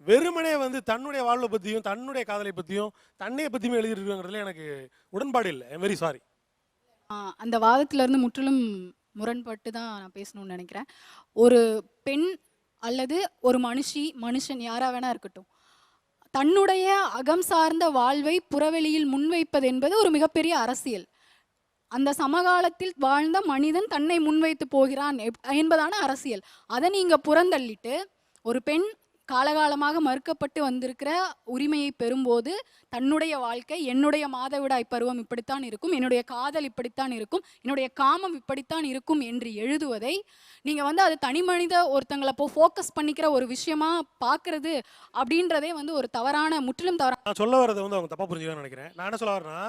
வெறுமனே வந்து தன்னுடைய வாழ்வை பற்றியும் தன்னுடைய காதலை பற்றியும் தன்னையை பற்றியுமே எழுதிருக்குங்கிறதுல எனக்கு உடன்பாடு இல்லை. I'm very sorry. அந்த வாதத்திலேருந்து முற்றிலும் முரண்பட்டு தான் நான் பேசணும்னு நினைக்கிறேன். ஒரு பெண் அல்லது ஒரு மனுஷன் யாராக வேணா இருக்கட்டும், தன்னுடைய அகம் சார்ந்த வாழ்வை புறவெளியில் முன்வைப்பது என்பது ஒரு மிகப்பெரிய அரசியல். அந்த சமகாலத்தில் வாழ்ந்த மனிதன் தன்னை முன்வைத்து போகிறான் என்பதான அரசியல். அதை நீங்கள் புறந்தள்ளிட்டு ஒரு பெண் காலகாலமாக மறுக்கப்பட்டு வந்திருக்கிற உரிமையை பெறும்போது தன்னுடைய வாழ்க்கை, என்னுடைய மாதவிடாய் பருவம் இப்படித்தான் இருக்கும், என்னுடைய காதல் இப்படித்தான் இருக்கும், என்னுடைய காமம் இப்படித்தான் இருக்கும் என்று எழுதுவதை நீங்கள் வந்து அது தனி மனித ஒருத்தங்களை ஃபோக்கஸ் பண்ணிக்கிற ஒரு விஷயமா பார்க்கறது அப்படின்றதே வந்து ஒரு முற்றிலும் தவறான. நான் சொல்ல வரதை வந்து அவங்க தப்பாக புரிஞ்சுக்கணும்னு நினைக்கிறேன். நான் என்ன சொல்ல வரேன்னா,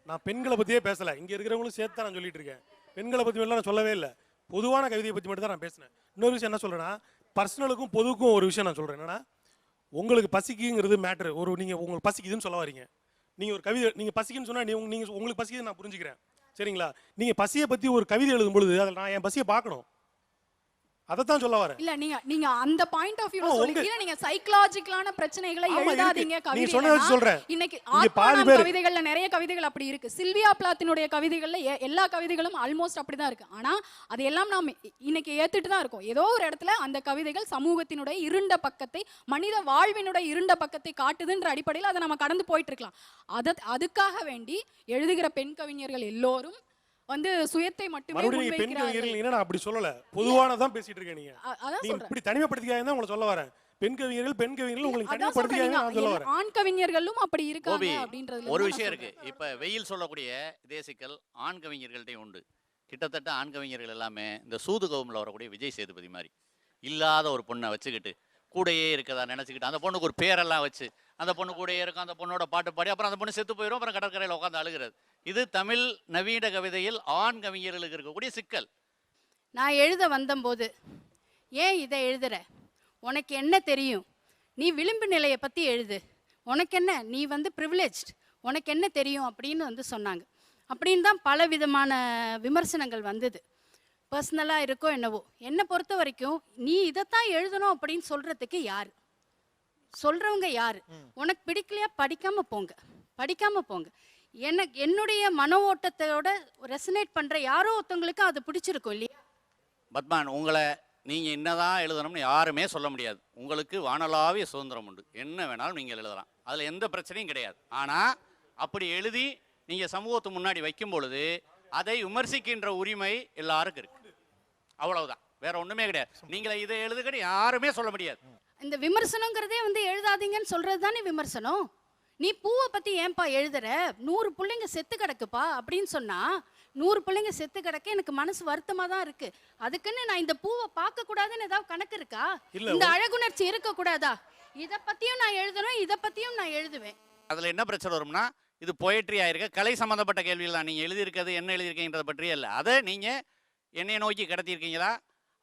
நான் பெண்களை பற்றியே பேசலை, இங்கே இருக்கிறவங்களும் சேர்த்து தான் நான் சொல்லிட்டு இருக்கேன். பெண்களை பற்றி மட்டும் நான் சொல்லவே இல்லை, பொதுவான கவிதையை பற்றி மட்டும் தான் நான் பேசினேன். இன்னொரு விஷயம் என்ன சொல்கிறேன்னா, பர்சனலுக்கும் பொதுவுக்கும் ஒரு விஷயம் நான் சொல்கிறேன். என்னன்னா, உங்களுக்கு பசிக்குங்கிறது மேட்ரு. நீங்கள் உங்களுக்கு பசிக்குதுன்னு சொல்ல வரீங்க, நீங்கள் ஒரு கவிதை நீங்கள் பசிக்குன்னு சொன்னால் நீங்கள் உங்களுக்கு பசிக்குதுன்னு நான் புரிஞ்சுக்கிறேன், சரிங்களா? நீங்கள் பசியை பற்றி ஒரு கவிதை எழுதும் பொழுது அதில் நான் என் பசியை பார்க்கணும், அதைத்தான் சொல்ல வரேன். இல்ல நீங்க அந்த பாயிண்ட் ஆஃப் வியூல சொல்லிட்டீங்க. நீங்க சைக்காலஜிக்கலான பிரச்சனைகளை எழுதாதீங்க நீங்க சொன்னதை சொல்றேன். இன்னைக்கு ஆத்மானம் கவிதைகள்ல நிறைய கவிதைகள் அப்படி இருக்கு. சில்வியா பிளாத்தினுடைய கவிதைகள்ல எல்லா கவிதைகளும் ஆல்மோஸ்ட் அப்படிதான் இருக்கு. ஆனா அது எல்லாம் நாம் இன்னைக்கு ஏத்துட்டு தான் இருக்கோம். ஏதோ ஒரு இடத்துல அந்த கவிதைகள் சமூகத்தினுடைய இருண்ட பக்கத்தை, மனித வாழ்வினுடைய இருண்ட பக்கத்தை காட்டுதுன்ற அடிப்படையில் அதை நம்ம கடந்து போயிட்டு இருக்கலாம். அதுக்காக வேண்டி எழுதுகிற பெண் கவிஞர்கள் எல்லோரும் வந்து சுயத்தை மட்டுமே முன்வைக்கிறார்கள். என்னடா அப்படி சொல்லல, பொதுவானதான் பேசிட்டு இருக்கேன். நீங்க இப்படி தனிமைப்படுத்திக்காக தான் உங்களை சொல்ல வரேன். பெண் கவிஞர்கள் உங்களுக்கு தனிமைப்படுத்திக்காக நான் சொல்ல வரேன். ஆண் கவிஞர்களும் அப்படி இருக்காங்க அப்படின்றது ஒரு விஷயம் இருக்கு. இப்ப வெயில் சொல்லக்கூடிய இதே சிக்கல் ஆண் கவிஞர்கள்ட்டே உண்டு. கிட்டத்தட்ட ஆண் கவிஞர்கள் எல்லாமே இந்த சூதுகவும்ல வரக்கூடிய விஜய் சேதுபதி மாதிரி இல்லாத ஒரு பொண்ணை வச்சுக்கிட்டு கூடையே இருக்கதா நினைச்சுக்கிட்டு அந்த பொண்ணுக்கு ஒரு பேரெல்லாம் வச்சு அந்த பொண்ணு கூடையே இருக்கும், அந்த பொண்ணோட பாட்டு பாடி அப்புறம் அந்த பொண்ணு செத்து போயிடும், அப்புறம் கடற்கரையில் உட்காந்து அழுகிறது. இது தமிழ் நவீன கவிதையில் ஆண் கவிஞர்களுக்கு இருக்கக்கூடிய சிக்கல். நான் எழுத வந்தபோது, ஏன் இதை எழுதுற, உனக்கு என்ன தெரியும், நீ விளிம்பு நிலையை பற்றி எழுது, உனக்கு என்ன, நீ வந்து ப்ரிவிலேஜ்ட், உனக்கு என்ன தெரியும் அப்படின்னு வந்து சொன்னாங்க. அப்படின்னு தான் பல விதமான விமர்சனங்கள் வந்தது. பர்சனலாக இருக்கோ என்னவோ, என்னை பொறுத்த வரைக்கும் நீ இதைத்தான் எழுதணும் அப்படின்னு சொல்கிறதுக்கு யார், சொல்கிறவங்க யார்? உனக்கு பிடிக்கலையா படிக்காமல் போங்க. எனக்கு என்னுடைய மன ஓட்டத்தோட ரெசனேட் பண்ணுற யாரோ ஒருத்தவங்களுக்கு அது பிடிச்சிருக்கும் இல்லையா? பத்மான், உங்களை நீங்கள் என்னதான் எழுதணும்னு யாருமே சொல்ல முடியாது. உங்களுக்கு வானளாவிய சுதந்திரம் உண்டு, என்ன வேணாலும் நீங்கள் எழுதலாம், அதில் எந்த பிரச்சனையும் கிடையாது. ஆனால் அப்படி எழுதி நீங்கள் சமூகத்துக்கு முன்னாடி வைக்கும் பொழுது அதை விமர்சிக்கின்ற உரிமை எல்லாருக்கும் இருக்கு, அவ்வளவுதான், வேற ஒண்ணுமே கிடையாது. நீங்களே இதை எழுதுகிற யாருமே சொல்ல முடியாது. இந்த விமர்சனங்கிறதே வந்து எழுதாதீங்கன்னு சொல்றது தானே விமர்சனம். நீ பூவை பத்தி ஏன்பா எழுதுற, 100 பிள்ளைங்க செத்து கிடக்குப்பா அப்படின்னு சொன்னா 100 பிள்ளைங்க செத்து கிடக்க எனக்கு மனசு வருத்தமா தான் இருக்கு. அதுக்குன்னு நான் இந்த பூவை பார்க்க கூடாதுன்னு ஏதாவது கணக்கு இருக்கா? இந்த அழகுணர்ச்சி இருக்க கூடாதா? இதை பத்தியும் நான் எழுதணும், இதை பத்தியும் நான் எழுதுவேன். அதுல என்ன பிரச்சனை வரும்னா, இது பொயட்ரி ஆயிருக்க கலை சம்பந்தப்பட்ட கேள்விகள் தான். நீங்க எழுதியிருக்கிறது என்ன எழுதியிருக்கீங்கன்றத பற்றியே இல்லை. அதை நீங்க என்னைய நோக்கி கடத்தியிருக்கீங்களா,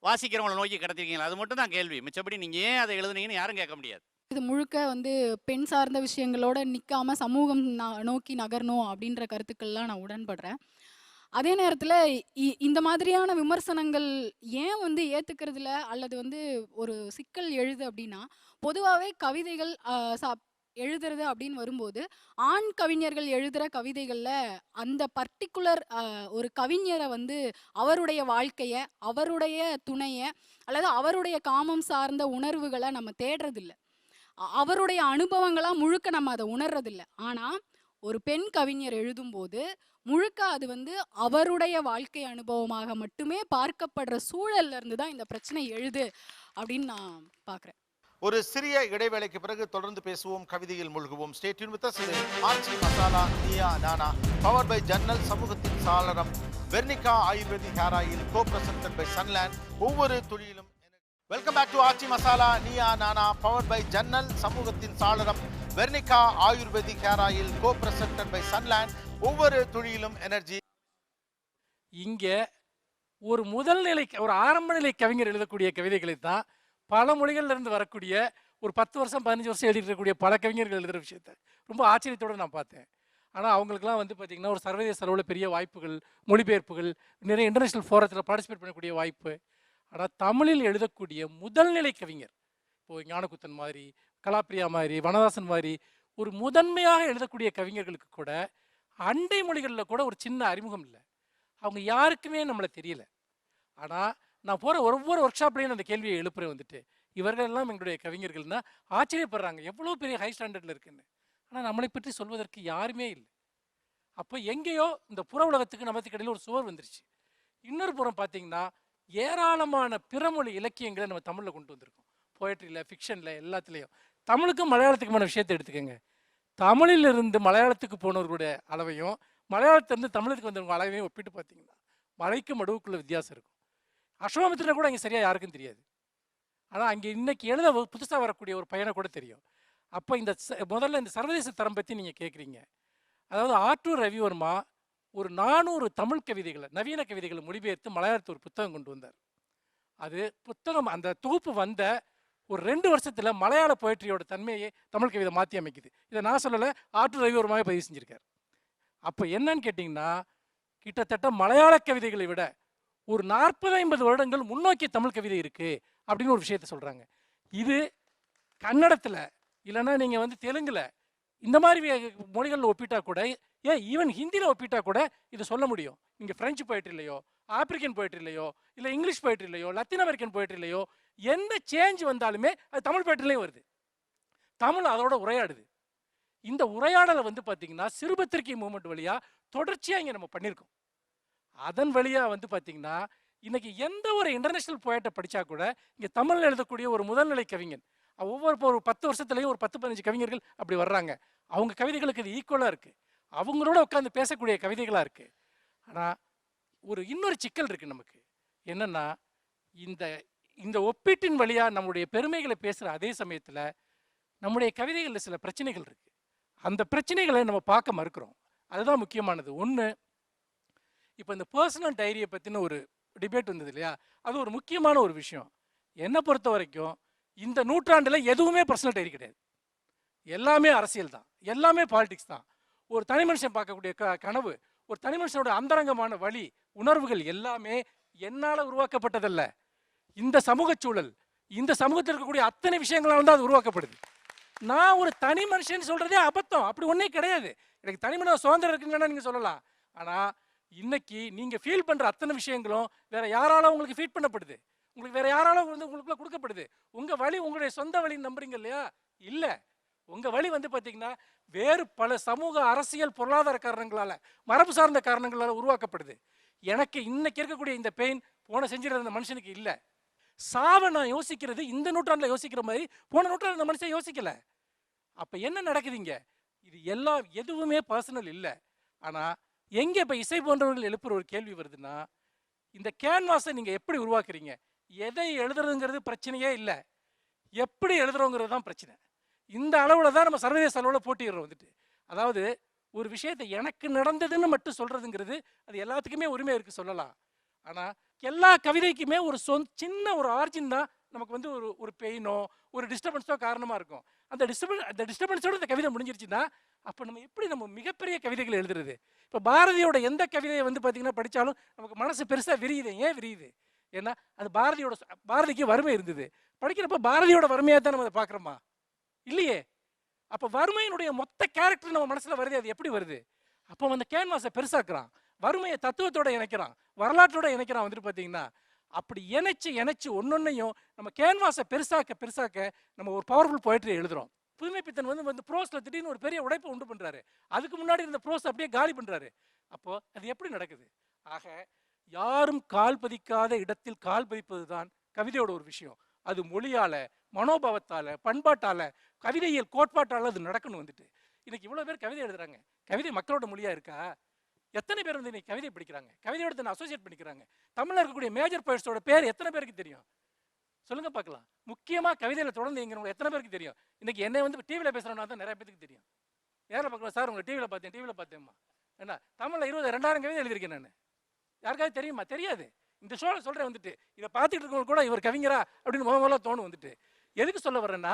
வாசிக்கிறவங்களை நோக்கி கடத்திருக்கீங்களா? அது மட்டும் தான் கேள்வி. மிச்சப்படி நீங்கள் ஏன் அதை எழுதுனீங்கன்னு யாரும் கேட்க முடியாது. இது முழுக்க வந்து பெண் சார்ந்த விஷயங்களோட நிற்காம சமூகம் நோக்கி நகரணும் அப்படின்ற கருத்துக்கள்லாம் நான் உடன்படுறேன். அதே நேரத்தில் இந்த மாதிரியான விமர்சனங்கள் ஏன் வந்து ஏற்றுக்கிறதுல அல்லது வந்து ஒரு சிக்கல் எழுது அப்படின்னா, பொதுவாகவே கவிதைகள் எழுதுறது அப்படின்னு வரும்போது ஆண் கவிஞர்கள் எழுதுகிற கவிதைகளில் அந்த பர்டிகுலர் ஒரு கவிஞரை வந்து அவருடைய வாழ்க்கையை, அவருடைய துணையை அல்லது அவருடைய காமம் சார்ந்த உணர்வுகளை நம்ம தேடுறதில்ல. அவருடைய அனுபவங்களாக முழுக்க நம்ம அதை உணர்றதில்ல. ஆனால் ஒரு பெண் கவிஞர் எழுதும்போது முழுக்க அது வந்து அவருடைய வாழ்க்கை அனுபவமாக மட்டுமே பார்க்கப்படுற சூழல்ல இருந்து தான் இந்த பிரச்சனை எழுது அப்படின்னு நான் பார்க்குறேன். ஒரு சிறிய இடைவேளைக்கு பிறகு தொடர்ந்து பேசுவோம், கவிதையில் மூழ்குவோம். Stay tune with us. இது ஆச்சி மசாலா நீயா நானா, பவர் பை ஜன்னல், சமூகத்தின் சாளரம், Vernika ayurvedic hair oil, co presented by Sunland, ஒவ்வொரு துளியிலும். Welcome back to Aachi Masala Neeya Naana, power by ஜன்னல், சமூகத்தின் சாளரம், Vernika ayurvedic hair oil, co presented by Sunland, ஒவ்வொரு துளியிலும் எனர்ஜி. இங்கே ஒரு முதல்நிலை, ஒரு ஆரம்ப நிலை கவிஞர் எழுதக்கூடிய கவிதைகளை தான் பல மொழிகள்ல இருந்து வரக்கூடிய ஒரு 10 வருஷம் 15 வருஷம் எழுதிட்டு இருக்கக்கூடிய பல கவிஞர்கள் எழுதுகிற விஷயத்த ரொம்ப ஆச்சரியத்தோடு நான் பார்த்தேன். ஆனால் அவங்களுக்குலாம் வந்து பார்த்திங்கன்னா ஒரு சர்வதேச அளவில் பெரிய வாய்ப்புகள், மொழிபெயர்ப்புகள், நிறைய இன்டர்நேஷ்னல் ஃபோரத்தில் பார்ட்டிசிபேட் பண்ணக்கூடிய வாய்ப்பு. ஆனால் தமிழில் எழுதக்கூடிய முதல்நிலை கவிஞர், இப்போது ஞானகுத்தன் மாதிரி, கலாப்பிரியா மாதிரி, வனதாசன் மாதிரி ஒரு முதன்மையாக எழுதக்கூடிய கவிஞர்களுக்கு கூட அண்டை மொழிகளில் கூட ஒரு சின்ன அறிமுகம் இல்லை. அவங்க யாருக்குமே நம்மளை தெரியல. ஆனால் நான் போகிற ஒவ்வொரு ஒர்க் ஷாப்லேயும் அந்த கேள்வியை எழுப்புறேன். வந்துட்டு இவர்கள் எல்லாம் எங்களுடைய கவிஞர்கள்னா ஆச்சரியப்படுறாங்க, எவ்வளோ பெரிய ஹை ஸ்டாண்டர்டில் இருக்குன்னு. ஆனால் நம்மளை பற்றி சொல்வதற்கு யாருமே இல்லை. அப்போ எங்கேயோ இந்த புற உலகத்துக்கு நமக்கு இடையில ஒரு சுவர் வந்துருச்சு. இன்னொரு புறம் பார்த்தீங்கன்னா ஏராளமான பிறமொழி இலக்கியங்களை நம்ம தமிழில் கொண்டு வந்திருக்கோம். போயட்ரியில், ஃபிக்ஷனில், எல்லாத்துலேயும். தமிழுக்கும் மலையாளத்துக்குமான விஷயத்தை எடுத்துக்கோங்க. தமிழிலிருந்து மலையாளத்துக்கு போனவர்களுடைய அளவையும் மலையாளத்திலிருந்து தமிழுக்கு வந்தவங்க அளவையும் ஒப்பிட்டு பார்த்தீங்கன்னா மலைக்கு மடுவுக்குள்ள வித்தியாசம் இருக்கும். அஸ்வாமித்திரனை கூட அங்கே சரியாக யாருக்கும் தெரியாது. ஆனால் அங்கே இன்னைக்கு எழுத புதுசாக வரக்கூடிய ஒரு பையனை கூட தெரியும். அப்போ இந்த முதல்ல இந்த சர்வதேச தரம் பற்றி நீங்கள் கேட்குறீங்க. அதாவது ஆற்றூர் ரவிவர்மா ஒரு 400 தமிழ் கவிதைகளை, நவீன கவிதைகளை மொழிபெயர்த்து மலையாளத்து ஒரு புத்தகம் கொண்டு வந்தார். அது புத்தகம் அந்த தொகுப்பு வந்த ஒரு 2 வருஷத்தில் மலையாள போயட்ரியோட தன்மையை தமிழ் கவிதை மாற்றி அமைக்குது. இதை நான் சொல்லலை, ஆற்றூர் ரவிவர்மாவே பதிவு செஞ்சுருக்கார். அப்போ என்னன்னு கேட்டிங்கன்னா கிட்டத்தட்ட மலையாள கவிதைகளை விட ஒரு 40-50 வருடங்கள் முன்னோக்கிய தமிழ் கவிதை இருக்குது அப்படின்னு ஒரு விஷயத்த சொல்கிறாங்க. இது கன்னடத்தில் இல்லைன்னா நீங்கள் வந்து தெலுங்கில் இந்த மாதிரி மொழிகளில் ஒப்பிட்டா கூட, ஈவன் ஹிந்தியில் ஒப்பிட்டா கூட இதை சொல்ல முடியும். நீங்கள் ஃப்ரெஞ்சு போய்ட்ரிலையோ, ஆப்பிரிக்கன் போய்ட்ரிலையோ, இல்லை இங்கிலீஷ் போய்ட்ரிலையோ, லத்தீன் அமெரிக்கன் போய்ட்ரிலையோ எந்த சேஞ்ச் வந்தாலுமே அது தமிழ் போய்ட்ரிலையும் வருது. தமிழ் அதோட உரையாடுது. இந்த உரையாடலை வந்து பார்த்தீங்கன்னா சிறுபத்திரிகை மூவ்மெண்ட் வழியாக தொடர்ச்சியாக இங்கே நம்ம பண்ணியிருக்கோம். அதன் வழியாக வந்து பார்த்தீங்கன்னா இன்னைக்கு எந்த ஒரு இன்டர்நேஷ்னல் போயட்டை படித்தா கூட இங்கே தமிழில் எழுதக்கூடிய ஒரு முதல்நிலை கவிஞன் ஒவ்வொரு ஒரு 10 வருஷத்துலேயும் ஒரு 10-15 கவிஞர்கள் அப்படி வர்றாங்க. அவங்க கவிதைகளுக்கு இது ஈக்குவலாக இருக்குது. அவங்களோட உட்காந்து பேசக்கூடிய கவிதைகளாக இருக்குது. ஆனால் ஒரு இன்னொரு சிக்கல் இருக்குது நமக்கு. என்னென்னா இந்த ஒப்பீட்டின் வழியாக நம்முடைய பெருமைகளை பேசுகிற அதே சமயத்தில் நம்முடைய கவிதைகளில் சில பிரச்சனைகள் இருக்குது. அந்த பிரச்சனைகளை நம்ம பார்க்க மறுக்கிறோம். அதுதான் முக்கியமானது. ஒன்று, இப்போ இந்த பர்சனல் டைரியை பற்றின ஒரு டிபேட் வந்தது இல்லையா, அது ஒரு முக்கியமான ஒரு விஷயம். என்னை பொறுத்த வரைக்கும் இந்த நூற்றாண்டில் எதுவுமே பர்சனல் டைரி கிடையாது. எல்லாமே அரசியல் தான், எல்லாமே பாலிடிக்ஸ் தான். ஒரு தனி மனுஷன் பார்க்கக்கூடிய கனவு, ஒரு தனி மனுஷனோட அந்தரங்கமான வழி, உணர்வுகள் எல்லாமே என்னால் உருவாக்கப்பட்டதல்ல. இந்த சமூக சூழல், இந்த சமூகத்தில் இருக்கக்கூடிய அத்தனை விஷயங்களால் தான் அது உருவாக்கப்படுது. நான் ஒரு தனி மனுஷன் சொல்றதே அபத்தம். அப்படி ஒன்றே கிடையாது. எனக்கு தனி மனித சுதந்திரம் இருக்குன்னு நீங்கள் சொல்லலாம். ஆனால் இன்னைக்கு நீங்கள் ஃபீல் பண்ணுற அத்தனை விஷயங்களும் வேற யாரால உங்களுக்கு ஃபீட் பண்ணப்படுது, உங்களுக்கு வேற யாரால வந்து உங்களுக்குள்ள கொடுக்கப்படுது. உங்கள் வழி உங்களுடைய சொந்த வழின்னு நம்புறீங்க இல்லையா? இல்லை, உங்கள் வழி வந்து பார்த்தீங்கன்னா வேறு பல சமூக, அரசியல், பொருளாதார காரணங்களால், மரபு சார்ந்த காரணங்களால் உருவாக்கப்படுது. எனக்கு இன்னைக்கு இருக்கக்கூடிய இந்த பெயின் போன செஞ்சிருந்த அந்த மனுஷனுக்கு இல்லை. சாவை நான் யோசிக்கிறது இந்த நூற்றாண்டில் யோசிக்கிற மாதிரி போன நூற்றாண்டு அந்த மனுஷன் யோசிக்கலை. அப்போ என்ன நடக்குதுங்க? இது எல்லாம் எதுவுமே பர்சனல் இல்லை. ஆனால் எங்கே இப்போ இசை போன்றவர்கள் எழுப்புற ஒரு கேள்வி வருதுன்னா, இந்த கேன்வாஸை நீங்கள் எப்படி உருவாக்குறீங்க? எதை எழுதுறதுங்கிறது பிரச்சனையே இல்லை, எப்படி எழுதுறோங்கிறது தான் பிரச்சனை. இந்த அளவில் தான் நம்ம சர்வதேச அளவில் போட்டிடுறோம். வந்துட்டு அதாவது ஒரு விஷயத்தை எனக்கு நடந்ததுன்னு மட்டும் சொல்கிறதுங்கிறது அது எல்லாத்துக்குமே உரிமை இருக்குது, சொல்லலாம். ஆனால் எல்லா கவிதைக்குமே ஒரு சின்ன ஒரு ஆர்ஜின் தான் நமக்கு வந்து ஒரு ஒரு பெயினோ ஒரு டிஸ்டர்பன்ஸோ காரணமாக இருக்கும். அந்த டிஸ்டர்பன்ஸோட இந்த கவிதை முடிஞ்சிருச்சுன்னா அப்போ நம்ம மிகப்பெரிய கவிதைகள் எழுதுறது? இப்போ பாரதியோட எந்த கவிதையை வந்து பார்த்தீங்கன்னா படித்தாலும் நமக்கு மனசு பெருசாக விரியுது. ஏன் விரியுது? ஏன்னா அது பாரதிக்கு வறுமை இருந்தது. படிக்கிறப்ப பாரதியோட வறுமையாக தான் நம்ம அதை பார்க்குறோமா? இல்லையே. அப்போ வறுமையினுடைய மொத்த கேரக்டர் நம்ம மனசில் வருது. அது எப்படி வருது? அப்போ அந்த கேன்வாஸை பெருசாக்குறான், வறுமையை தத்துவத்தோட இணைக்கிறான், வரலாற்றோட இணைக்கிறான். வந்துட்டு பார்த்தீங்கன்னா அப்படி இணைச்சு ஒன்னொன்னையும் நம்ம கேன்வாஸை பெருசாக்க நம்ம ஒரு பவர்ஃபுல் போய்ட்ரி எழுதுறோம். புதுமைப்பித்தன் வந்து ப்ரோஸ்ல திடீர்னு ஒரு பெரிய உடைப்பை உண்டு பண்றாரு. அதுக்கு முன்னாடி இருந்த ப்ரோஸ் அப்படியே காலி பண்றாரு. அப்போ அது எப்படி நடக்குது? ஆக யாரும் கால் பதிக்காத இடத்தில் கால் பதிப்பது தான் கவிதையோட ஒரு விஷயம். அது மொழியால, மனோபாவத்தால, பண்பாட்டால, கவிதையியல் கோட்பாட்டால அது நடக்கணும். வந்துட்டு இன்னைக்கு இவ்வளவு பேர் கவிதை எழுதுறாங்க. கவிதை மக்களோட மொழியா இருக்கா? எத்தனை பேர் வந்து இன்னைக்கு கவிதை படிக்கிறாங்க, கவிதையோட தன்னை அசோசியேட் பண்ணிக்கிறாங்க? தமிழ்ல இருக்கக்கூடிய மேஜர் போய்ட்ஸோட பேர் எத்தனை பேருக்கு தெரியும்? சொல்லுங்க பார்க்கலாம். முக்கியமா கவிதையில தொடர்ந்து எங்கிறவங்க எத்தனை பேருக்கு தெரியும்? இன்னைக்கு என்னை வந்து டிவியில் பேசுறவனா தான் நிறைய பேருக்கு தெரியும். யாரை பார்க்கலாம்? சார் உங்களை டிவியில் பார்த்தேம்மா. என்ன தமிழ்ல 20,000 கவிதை எழுதியிருக்கேன் நான். யாருக்காவது தெரியுமா? தெரியாது. இந்த ஷோல சொல்றேன். வந்துட்டு இதை பார்த்துட்டு இருக்கவங்க கூட இவர் கவிஞரா அப்படின்னு முதல்ல தோணும். வந்துட்டு எதுக்கு சொல்ல வர்றேன்னா,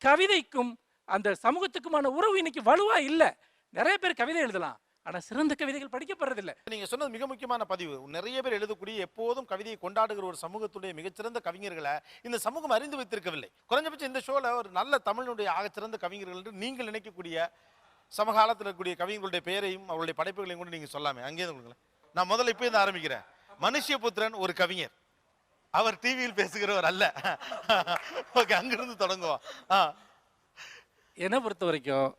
கவிதைக்கும் அந்த சமூகத்துக்குமான உறவு இன்னைக்கு வலுவா இல்லை. நிறைய பேர் கவிதை எழுதலாம், ஆனா சிறந்த கவிதைகள் படிக்கப்படுறதில்லை. நீங்க சொன்னது மிக முக்கியமான பதிவு. நிறைய பேர் எழுதக்கூடிய, எப்போதும் கவிதையை கொண்டாடுகிற ஒரு சமூகத்துடைய மிகச்சிறந்த கவிஞர்களை இந்த சமூகம் அறிந்து வைத்திருக்கவில்லை. குறைஞ்சபட்சம் இந்த ஷோல ஒரு நல்ல தமிழனுடைய ஆகச்சிறந்த கவிஞர்கள் என்று நீங்கள் நினைக்கக்கூடிய சமகாலத்தில் இருக்கக்கூடிய கவிஞர்களுடைய பெயரையும் அவருடைய படைப்புகளையும் கூட நீங்க சொல்லாமே. அங்கே நான் முதல்ல இப்போ இருந்து ஆரம்பிக்கிறேன். மனுஷ்யபுத்திரன் ஒரு கவிஞர். அவர் டிவியில் பேசுகிறவர் அல்ல. ஓகே, அங்கிருந்து தொடங்குவோம். என்னை பொறுத்த வரைக்கும்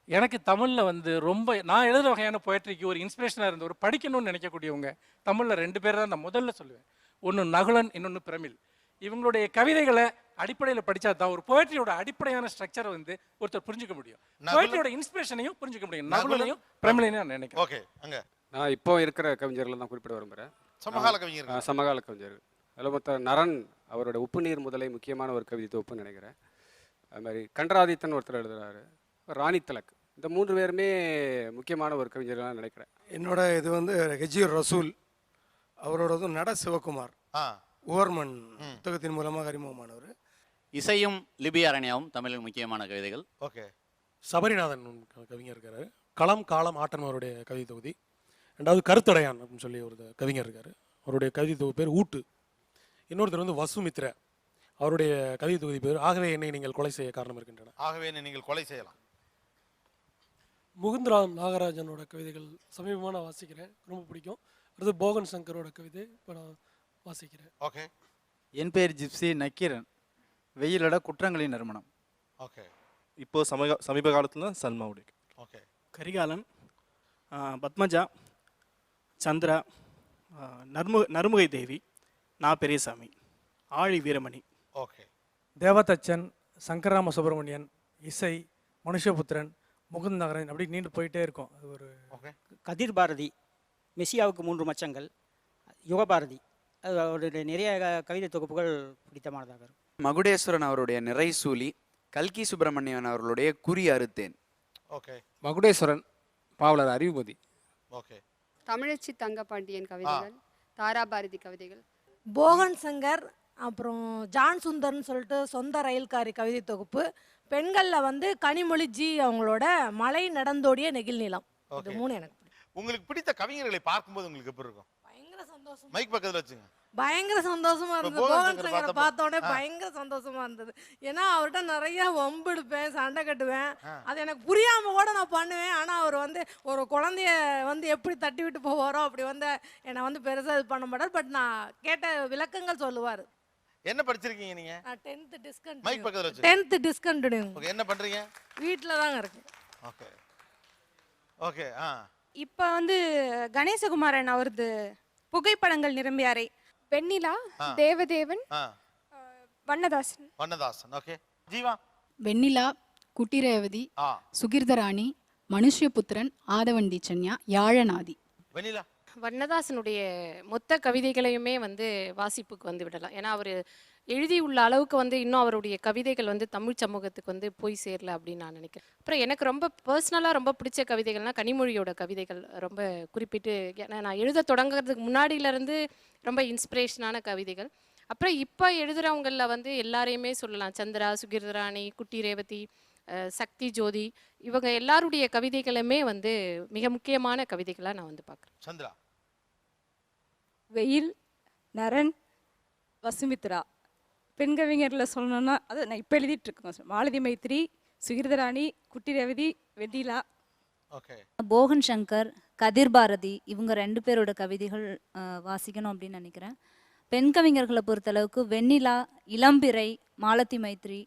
எனக்கு தமிழில் வந்து ரொம்ப நான் எழுதுகிற வகையான போய்ட்ரிக்கு ஒரு இன்ஸ்பிரேஷனாக இருந்த, ஒரு படிக்கணும்னு நினைக்கக்கூடியவங்க தமிழில் 2 பேர் தான் நான் முதல்ல சொல்லுவேன். ஒன்று நகுலன், இன்னொன்று பிரமிழ். இவங்களுடைய கவிதைகளை அடிப்படையில் படித்தா தான் ஒரு போய்ட்ரியோட அடிப்படையான ஸ்ட்ரக்சரை வந்து ஒருத்தர் புரிஞ்சுக்க முடியும். போய்ட்ரியோட இன்ஸ்பிரேஷனையும் புரிஞ்சுக்க முடியும். நகுலனையும் பிரமிழையும் நான் நினைக்கிறேன். ஓகே, அங்கே நான் இப்போ இருக்கிற கவிஞர்கள் தான் குறிப்பிட விரும்புகிறேன். சமகால கவிஞர்கள். சமகால கவிஞர்கள் அதில் மொத்த நரன் அவரோட உப்பு நீர் முதலை முக்கியமான ஒரு கவிதை தொகுப்புன்னு நினைக்கிறேன். அது மாதிரி கண்டராதித்தன் ஒருத்தர் எழுதுறாரு, ராணி திலக். இந்த 3 பேருமே முக்கியமான ஒரு கவிஞர்களாக நினைக்கிறேன். என்னோட இது வந்து ஹெஜிர் ரசூல், அவரோடது நட சிவகுமார், ஓர்மன் புத்தகத்தின் மூலமாக அறிமுகமானவர். இசையும் லிபி அரண்யாவும் தமிழில் முக்கியமான கவிதைகள். ஓகே. சபரிநாதன் கவிஞர் இருக்காரு. களம் காலம் ஆட்டன் அவருடைய கவிதை தொகுதி. 2வது கருத்தடையான் அப்படின்னு சொல்லி ஒரு கவிஞர் இருக்காரு. அவருடைய கவிதை தொகுதி பேர் ஊட்டு. இன்னொருத்தர் வந்து வசுமித்ர, அவருடைய கவிதை தொகுதி பேர் ஆகவே என்னை நீங்கள் கொலை செய்ய காரணம் இருக்கின்றன. ஆகவே என்னை நீங்கள் கொலை செய்யலாம். முகுந்தராம் நாகராஜனோட கவிதைகள் சமீபமாக நான் வாசிக்கிறேன், ரொம்ப பிடிக்கும். அடுத்து போகன் சங்கரோட கவிதை இப்போ நான் வாசிக்கிறேன். ஓகே. என் பேர் ஜிப்சி நக்கீரன், வெயிலோட குற்றங்களின் நறுமணம். ஓகே. இப்போ சமீப காலத்தில் சல்மாவுடைய. ஓகே. கரிகாலன், பத்மஜா, சந்திரா, நறுமுகை தேவி, நா பெரியசாமி, ஆழி வீரமணி. ஓகே. தேவதச்சன், சங்கராம சுப்பிரமணியன், இசை, மனுஷபுத்திரன், முகுந்த் நகரன், அப்படி நீண்டு போயிட்டே இருக்கும். அது ஒரு கதிர் பாரதி, மெஸ்ஸியாவுக்கு 3 மச்சங்கள், யுகபாரதி, அது அவருடைய நிறைய கவிதை தொகுப்புகள் பிடித்தமானதாக இருக்கும். மகுடேஸ்வரன் அவருடைய நிறைசூலி, கல்கி சுப்பிரமணியன் அவர்களுடைய குறி அறுத்தேன். ஓகே. மகுடேஸ்வரன், பாவலர் அறிவுமதி. ஓகே. தமிழச்சி தங்கபாண்டியன் கவிதைகள், தாராபாரதி கவிதைகள், போகன் சங்கர், அப்புறம் ஜான் சுந்தர்னு சொல்லிட்டு சொந்த ரயில்காரி கவிதை தொகுப்பு. பெண்களில் வந்து கனிமொழி ஜி அவங்களோட மலை நடந்தோடிய நெகிழ் நிலம். இது 3 எனக்கு பிடிக்கும். உங்களுக்கு பிடித்த கவிஞர்களை பார்க்கும்போது உங்களுக்கு எப்படி இருக்கும்? பயங்கர சந்தோஷம். மைக் பக்கத்தில் வச்சுங்க. பயங்கர சந்தோஷமா இருந்தது. போகன் சங்கரை பார்த்த உடனே பயங்கர சந்தோஷமா இருந்தது. ஏன்னா அவர்கிட்ட நிறைய வம்பு எடுப்பேன், சண்டை கட்டுவேன். அது எனக்கு புரியாம கூட நான் பண்ணுவேன். ஆனால் அவர் வந்து ஒரு குழந்தைய வந்து எப்படி தட்டி விட்டு போவாரோ அப்படி வந்து என்னை வந்து பெருசாக இது பண்ண மாட்டார். பட் நான் கேட்ட விளக்கங்கள் சொல்லுவார். என்ன படிச்சிருக்கீங்க நீங்க? நான் 10th டிஸ்கண்டினியூ. மைக் பக்கத்துல வச்சு. 10th discontinue. ஓகே. என்ன பண்றீங்க? வீட்ல தான் இருக்கேன். ஓகே. ஓகே. இப்போ வந்து கணேசகுமாரன் அவரது புகைப்படங்கள் நிரம்பிய அறை, வெண்ணிலா, தேவதேவன், வண்ணதாசன். வண்ணதாசன். ஓகே. ஜீவா. வெண்ணிலா, குட்டி ரேவதி, சுகிர்தராணி, மனுஷ்யபுத்திரன், ஆதவன் தீச்சன்யா, யாழநாதி. வெண்ணிலா. வண்ணதாசனுடைய மொத்த கவிதைகளையுமே வந்து வாசிப்புக்கு வந்து விடலாம். ஏன்னா அவர் எழுதியுள்ள அளவுக்கு வந்து இன்னும் அவருடைய கவிதைகள் வந்து தமிழ் சமூகத்துக்கு வந்து போய் சேரல அப்படின்னு நான் நினைக்கிறேன். அப்புறம் எனக்கு ரொம்ப பர்சனலாக ரொம்ப பிடிச்ச கவிதைகள்னால் கனிமொழியோட கவிதைகள் ரொம்ப குறிப்பிட்டு, ஏன்னா நான் எழுத தொடங்குறதுக்கு முன்னாடியிலேருந்து ரொம்ப இன்ஸ்பிரேஷனான கவிதைகள். அப்புறம் இப்போ எழுதுகிறவங்களில் வந்து எல்லாரையுமே சொல்லலாம். சந்திரா, சுகிர்தராணி, குட்டி ரேவதி, சக்தி ஜோதி, இவங்க எல்லாருடைய கவிதைகளுமே வந்து மிக முக்கியமான கவிதைகளாக நான் வந்து பார்க்குறேன். சந்திரா. வெயில், நரன், வசுமித்ரா. பெண் கவிஞர்களில் சொல்லணும்னா அதை நான் இப்போ எழுதிட்டு இருக்கேன். மாலதி மைத்ரி, சுகிர்தராணி, குட்டி ரேவதி, வெண்ணிலா. ஓகே. போகன் சங்கர், கதிர் பாரதி, இவங்க 2 பேரோட கவிதைகள் வாசிக்கணும் அப்படின்னு நினைக்கிறேன். பெண் கவிஞர்களை பொறுத்தளவுக்கு வெண்ணிலா, இளம்பிறை, மாலதி மைத்ரி,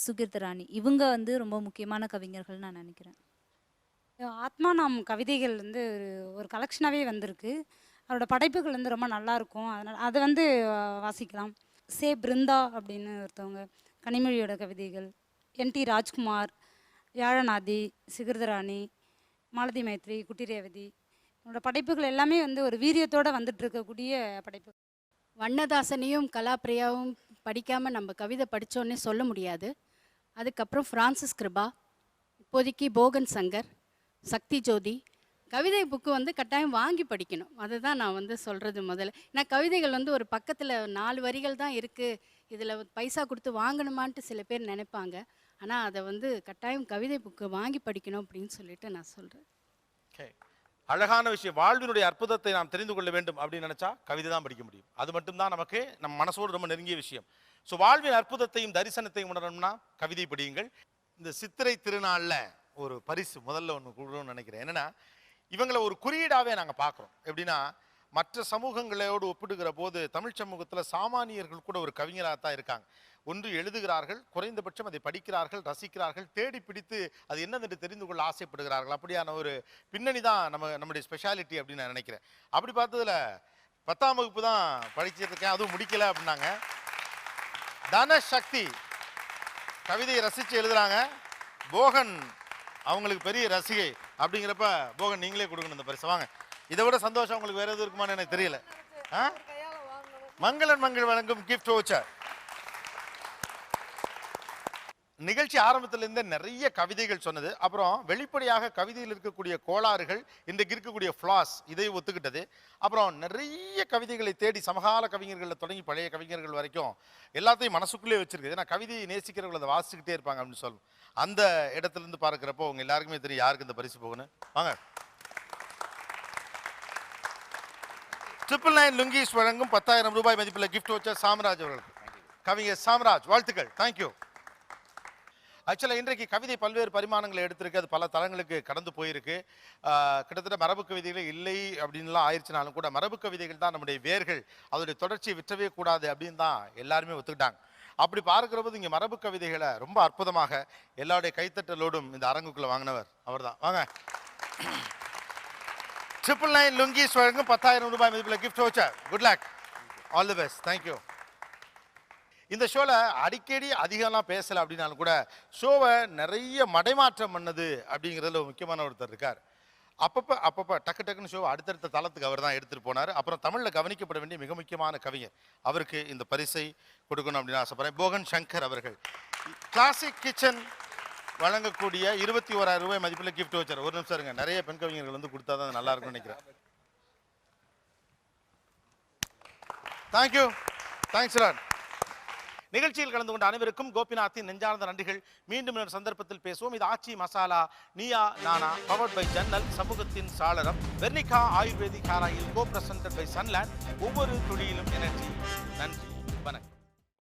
சுகிர்தராணி, இவங்க வந்து ரொம்ப முக்கியமான கவிஞர்கள் நான் நினைக்கிறேன். ஆத்மா நாம் கவிதைகள் வந்து ஒரு கலெக்ஷனாகவே வந்திருக்கு. அவரோட படைப்புகள் வந்து ரொம்ப நல்லாயிருக்கும். அதனால் அதை வந்து வாசிக்கலாம். பிருந்தா அப்படின்னு ஒருத்தவங்க, கனிமொழியோட கவிதைகள், NT ராஜ்குமார், யாழநாதி, சுகிர்தராணி, மாலதி மைத்ரி, குட்டி ரேவதி, என்னோட படைப்புகள் எல்லாமே வந்து ஒரு வீரியத்தோடு வந்துட்டு இருக்கக்கூடிய படைப்பு. வண்ணதாசனையும் கலாப்ரியாவும் படிக்காமல் நம்ம கவிதை படித்தோன்னே சொல்ல முடியாது. அதுக்கப்புறம் ஃப்ரான்சிஸ் கிருபா, இப்போதைக்கு போகன் சங்கர், சக்தி ஜோதி. கவிதை புக்கு வந்து கட்டாயம் வாங்கி படிக்கணும். அதுதான் நான் வந்து சொல்கிறது முதல்ல. ஏன்னா கவிதைகள் வந்து ஒரு பக்கத்தில் 4 வரிகள் தான் இருக்குது, இதில் பைசா கொடுத்து வாங்கணுமான்ட்டு சில பேர் நினைப்பாங்க. ஆனால் அதை வந்து கட்டாயம் கவிதை புக்கு வாங்கி படிக்கணும் அப்படின்னு சொல்லிட்டு நான் சொல்கிறேன். ஓகே. அழகான விஷயம். வாழ்வினுடைய அற்புதத்தை நாம் தெரிந்து கொள்ள வேண்டும் அப்படின்னு நினைச்சா கவிதை தான் படிக்க முடியும். அது மட்டும்தான் நமக்கு நம்ம மனசோடு ரொம்ப நெருங்கிய விஷயம். ஸோ வாழ்வின் அற்புதத்தையும் தரிசனத்தையும் உணரணும்னா கவிதை படியுங்கள். இந்த சித்திரை திருநாளில் ஒரு பரிசு முதல்ல ஒன்று கொடுக்கணும்னு நினைக்கிறேன். என்னன்னா, இவங்களை ஒரு குறியீடாகவே நாங்கள் பார்க்குறோம். எப்படின்னா, மற்ற சமூகங்களோடு ஒப்பிடுகிற போது தமிழ் சமூகத்தில் சாமானியர்கள் கூட ஒரு கவிஞராக தான் இருக்காங்க. ஒன்று எழுதுகிறார்கள், குறைந்தபட்சம் அதை படிக்கிறார்கள், ரசிக்கிறார்கள், தேடி பிடித்து அது என்னதென்று தெரிந்து கொள்ள ஆசைப்படுகிறார்கள். அப்படியான ஒரு பின்னணி தான் நம்முடைய ஸ்பெஷாலிட்டி அப்படின்னு நான் நினைக்கிறேன். அப்படி பார்த்ததுல 10ஆம் வகுப்பு தான் படிச்சிருக்கேன், அதுவும் முடிக்கல அப்படின்னாங்க. தனசக்தி கவிதையை ரசித்து எழுதுறாங்க. போகன் அவங்களுக்கு பெரிய ரசிகை. அப்படிங்கிறப்ப போகன் நீங்களே கொடுக்கணும் இந்த பரிசு. வாங்க. இதை விட சந்தோஷம் உங்களுக்கு வேற எதுவும் இருக்குமான்னு எனக்கு தெரியல. மங்களன் மங்கள் வழங்கும் கிஃப்ட் வவுச்சர். நிகழ்ச்சி ஆரம்பத்திலிருந்தே நிறைய கவிதைகள் சொன்னது. அப்புறம் வெளிப்படையாக கவிதையில் இருக்கக்கூடிய கோளாறுகள், இன்றைக்கு இருக்கக்கூடிய ஃப்ளாஸ், இதை ஒத்துக்கிட்டது. அப்புறம் நிறைய கவிதைகளை தேடி சமகால கவிஞர்களில் தொடங்கி பழைய கவிஞர்கள் வரைக்கும் எல்லாத்தையும் மனசுக்குள்ளே வச்சிருக்கு. ஏன்னா கவிதையை நேசிக்கிறவர்கள் அதை வாசிச்சுக்கிட்டே இருப்பாங்க அப்படின்னு சொல்லணும். அந்த இடத்துலேருந்து பார்க்குறப்போ உங்க எல்லாருக்குமே தெரியும் யாருக்கு இந்த பரிசு போகணும். வாங்க. 999 லுங்கீஸ் வழங்கும் 10,000 ரூபாய் மதிப்புள்ள கிஃப்ட் வவுச்சர் சாம்ராஜ் அவர்களுக்கு. கவிஞர் சாம்ராஜ், வாழ்த்துக்கள். தேங்க்யூ. ஆக்சுவலாக இன்றைக்கு கவிதை பல்வேறு பரிமாணங்களை எடுத்திருக்கு. அது பல தளங்களுக்கு கடந்து போயிருக்கு. கிட்டத்தட்ட மரபு கவிதைகள் இல்லை அப்படின்லாம் ஆயிடுச்சுனாலும் கூட மரபு கவிதைகள் தான் நம்முடைய வேர்கள், அதோடைய தொடர்ச்சியை விற்றவே கூடாது அப்படின்னு தான் எல்லாருமே ஒத்துக்கிட்டாங்க. அப்படி பார்க்கிற போது இங்கே மரபு கவிதைகளை ரொம்ப அற்புதமாக எல்லாருடைய கைத்தட்டலோடும் இந்த அரங்குக்குள்ளே வாங்கினவர் அவர் தான். வாங்க. 999 லுங்கீஸ் வழங்கும் 10,000 ரூபாய் மதிப்புள்ள gift voucher. Good luck, all the best. Thank you. இந்த ஷோவில் அடிக்கடி அதிகம்லாம் பேசலை அப்படின்னாலும் கூட ஷோவை நிறைய மடைமாற்றம் பண்ணது அப்படிங்கிறதுல ஒரு முக்கியமான ஒருத்தர் இருக்கார். அப்பப்போ டக்குன்னு ஷோவை அடுத்தடுத்த தளத்துக்கு அவர் தான் எடுத்துகிட்டு போனார். அப்புறம் தமிழில் கவனிக்கப்பட வேண்டிய மிக முக்கியமான கவிஞர், அவருக்கு இந்த பரிசை கொடுக்கணும் அப்படின்னு ஆசைப்படுறேன். போகன் சங்கர் அவர்கள் கிளாசிக் கிச்சன் வழங்கக்கூடிய 21,000 ரூபாய் மதிப்புள்ள கிஃப்ட் வவுச்சர். ஒரு நிமிஷம் இருங்க, நிறைய பெண் கவிஞர்கள் வந்து கொடுத்தா தான் நல்லா இருக்கும்னு நினைக்கிறேன். தேங்க்யூ. Thanks lot. நிகழ்ச்சியில் கலந்து கொண்ட அனைவருக்கும் கோபிநாத்தின் நெஞ்சார்ந்த நன்றிகள். மீண்டும் ஒரு சந்தர்ப்பத்தில் பேசுவோம். இது ஆச்சி மசாலா நீயா நானா பவர்ட் பை ஜன்னல், சமூகத்தின் சாளரம், Vernika ayurvedic hair oil, co presented by Sunland, ஒவ்வொரு துளியிலும் எனர்ஜி. நன்றி.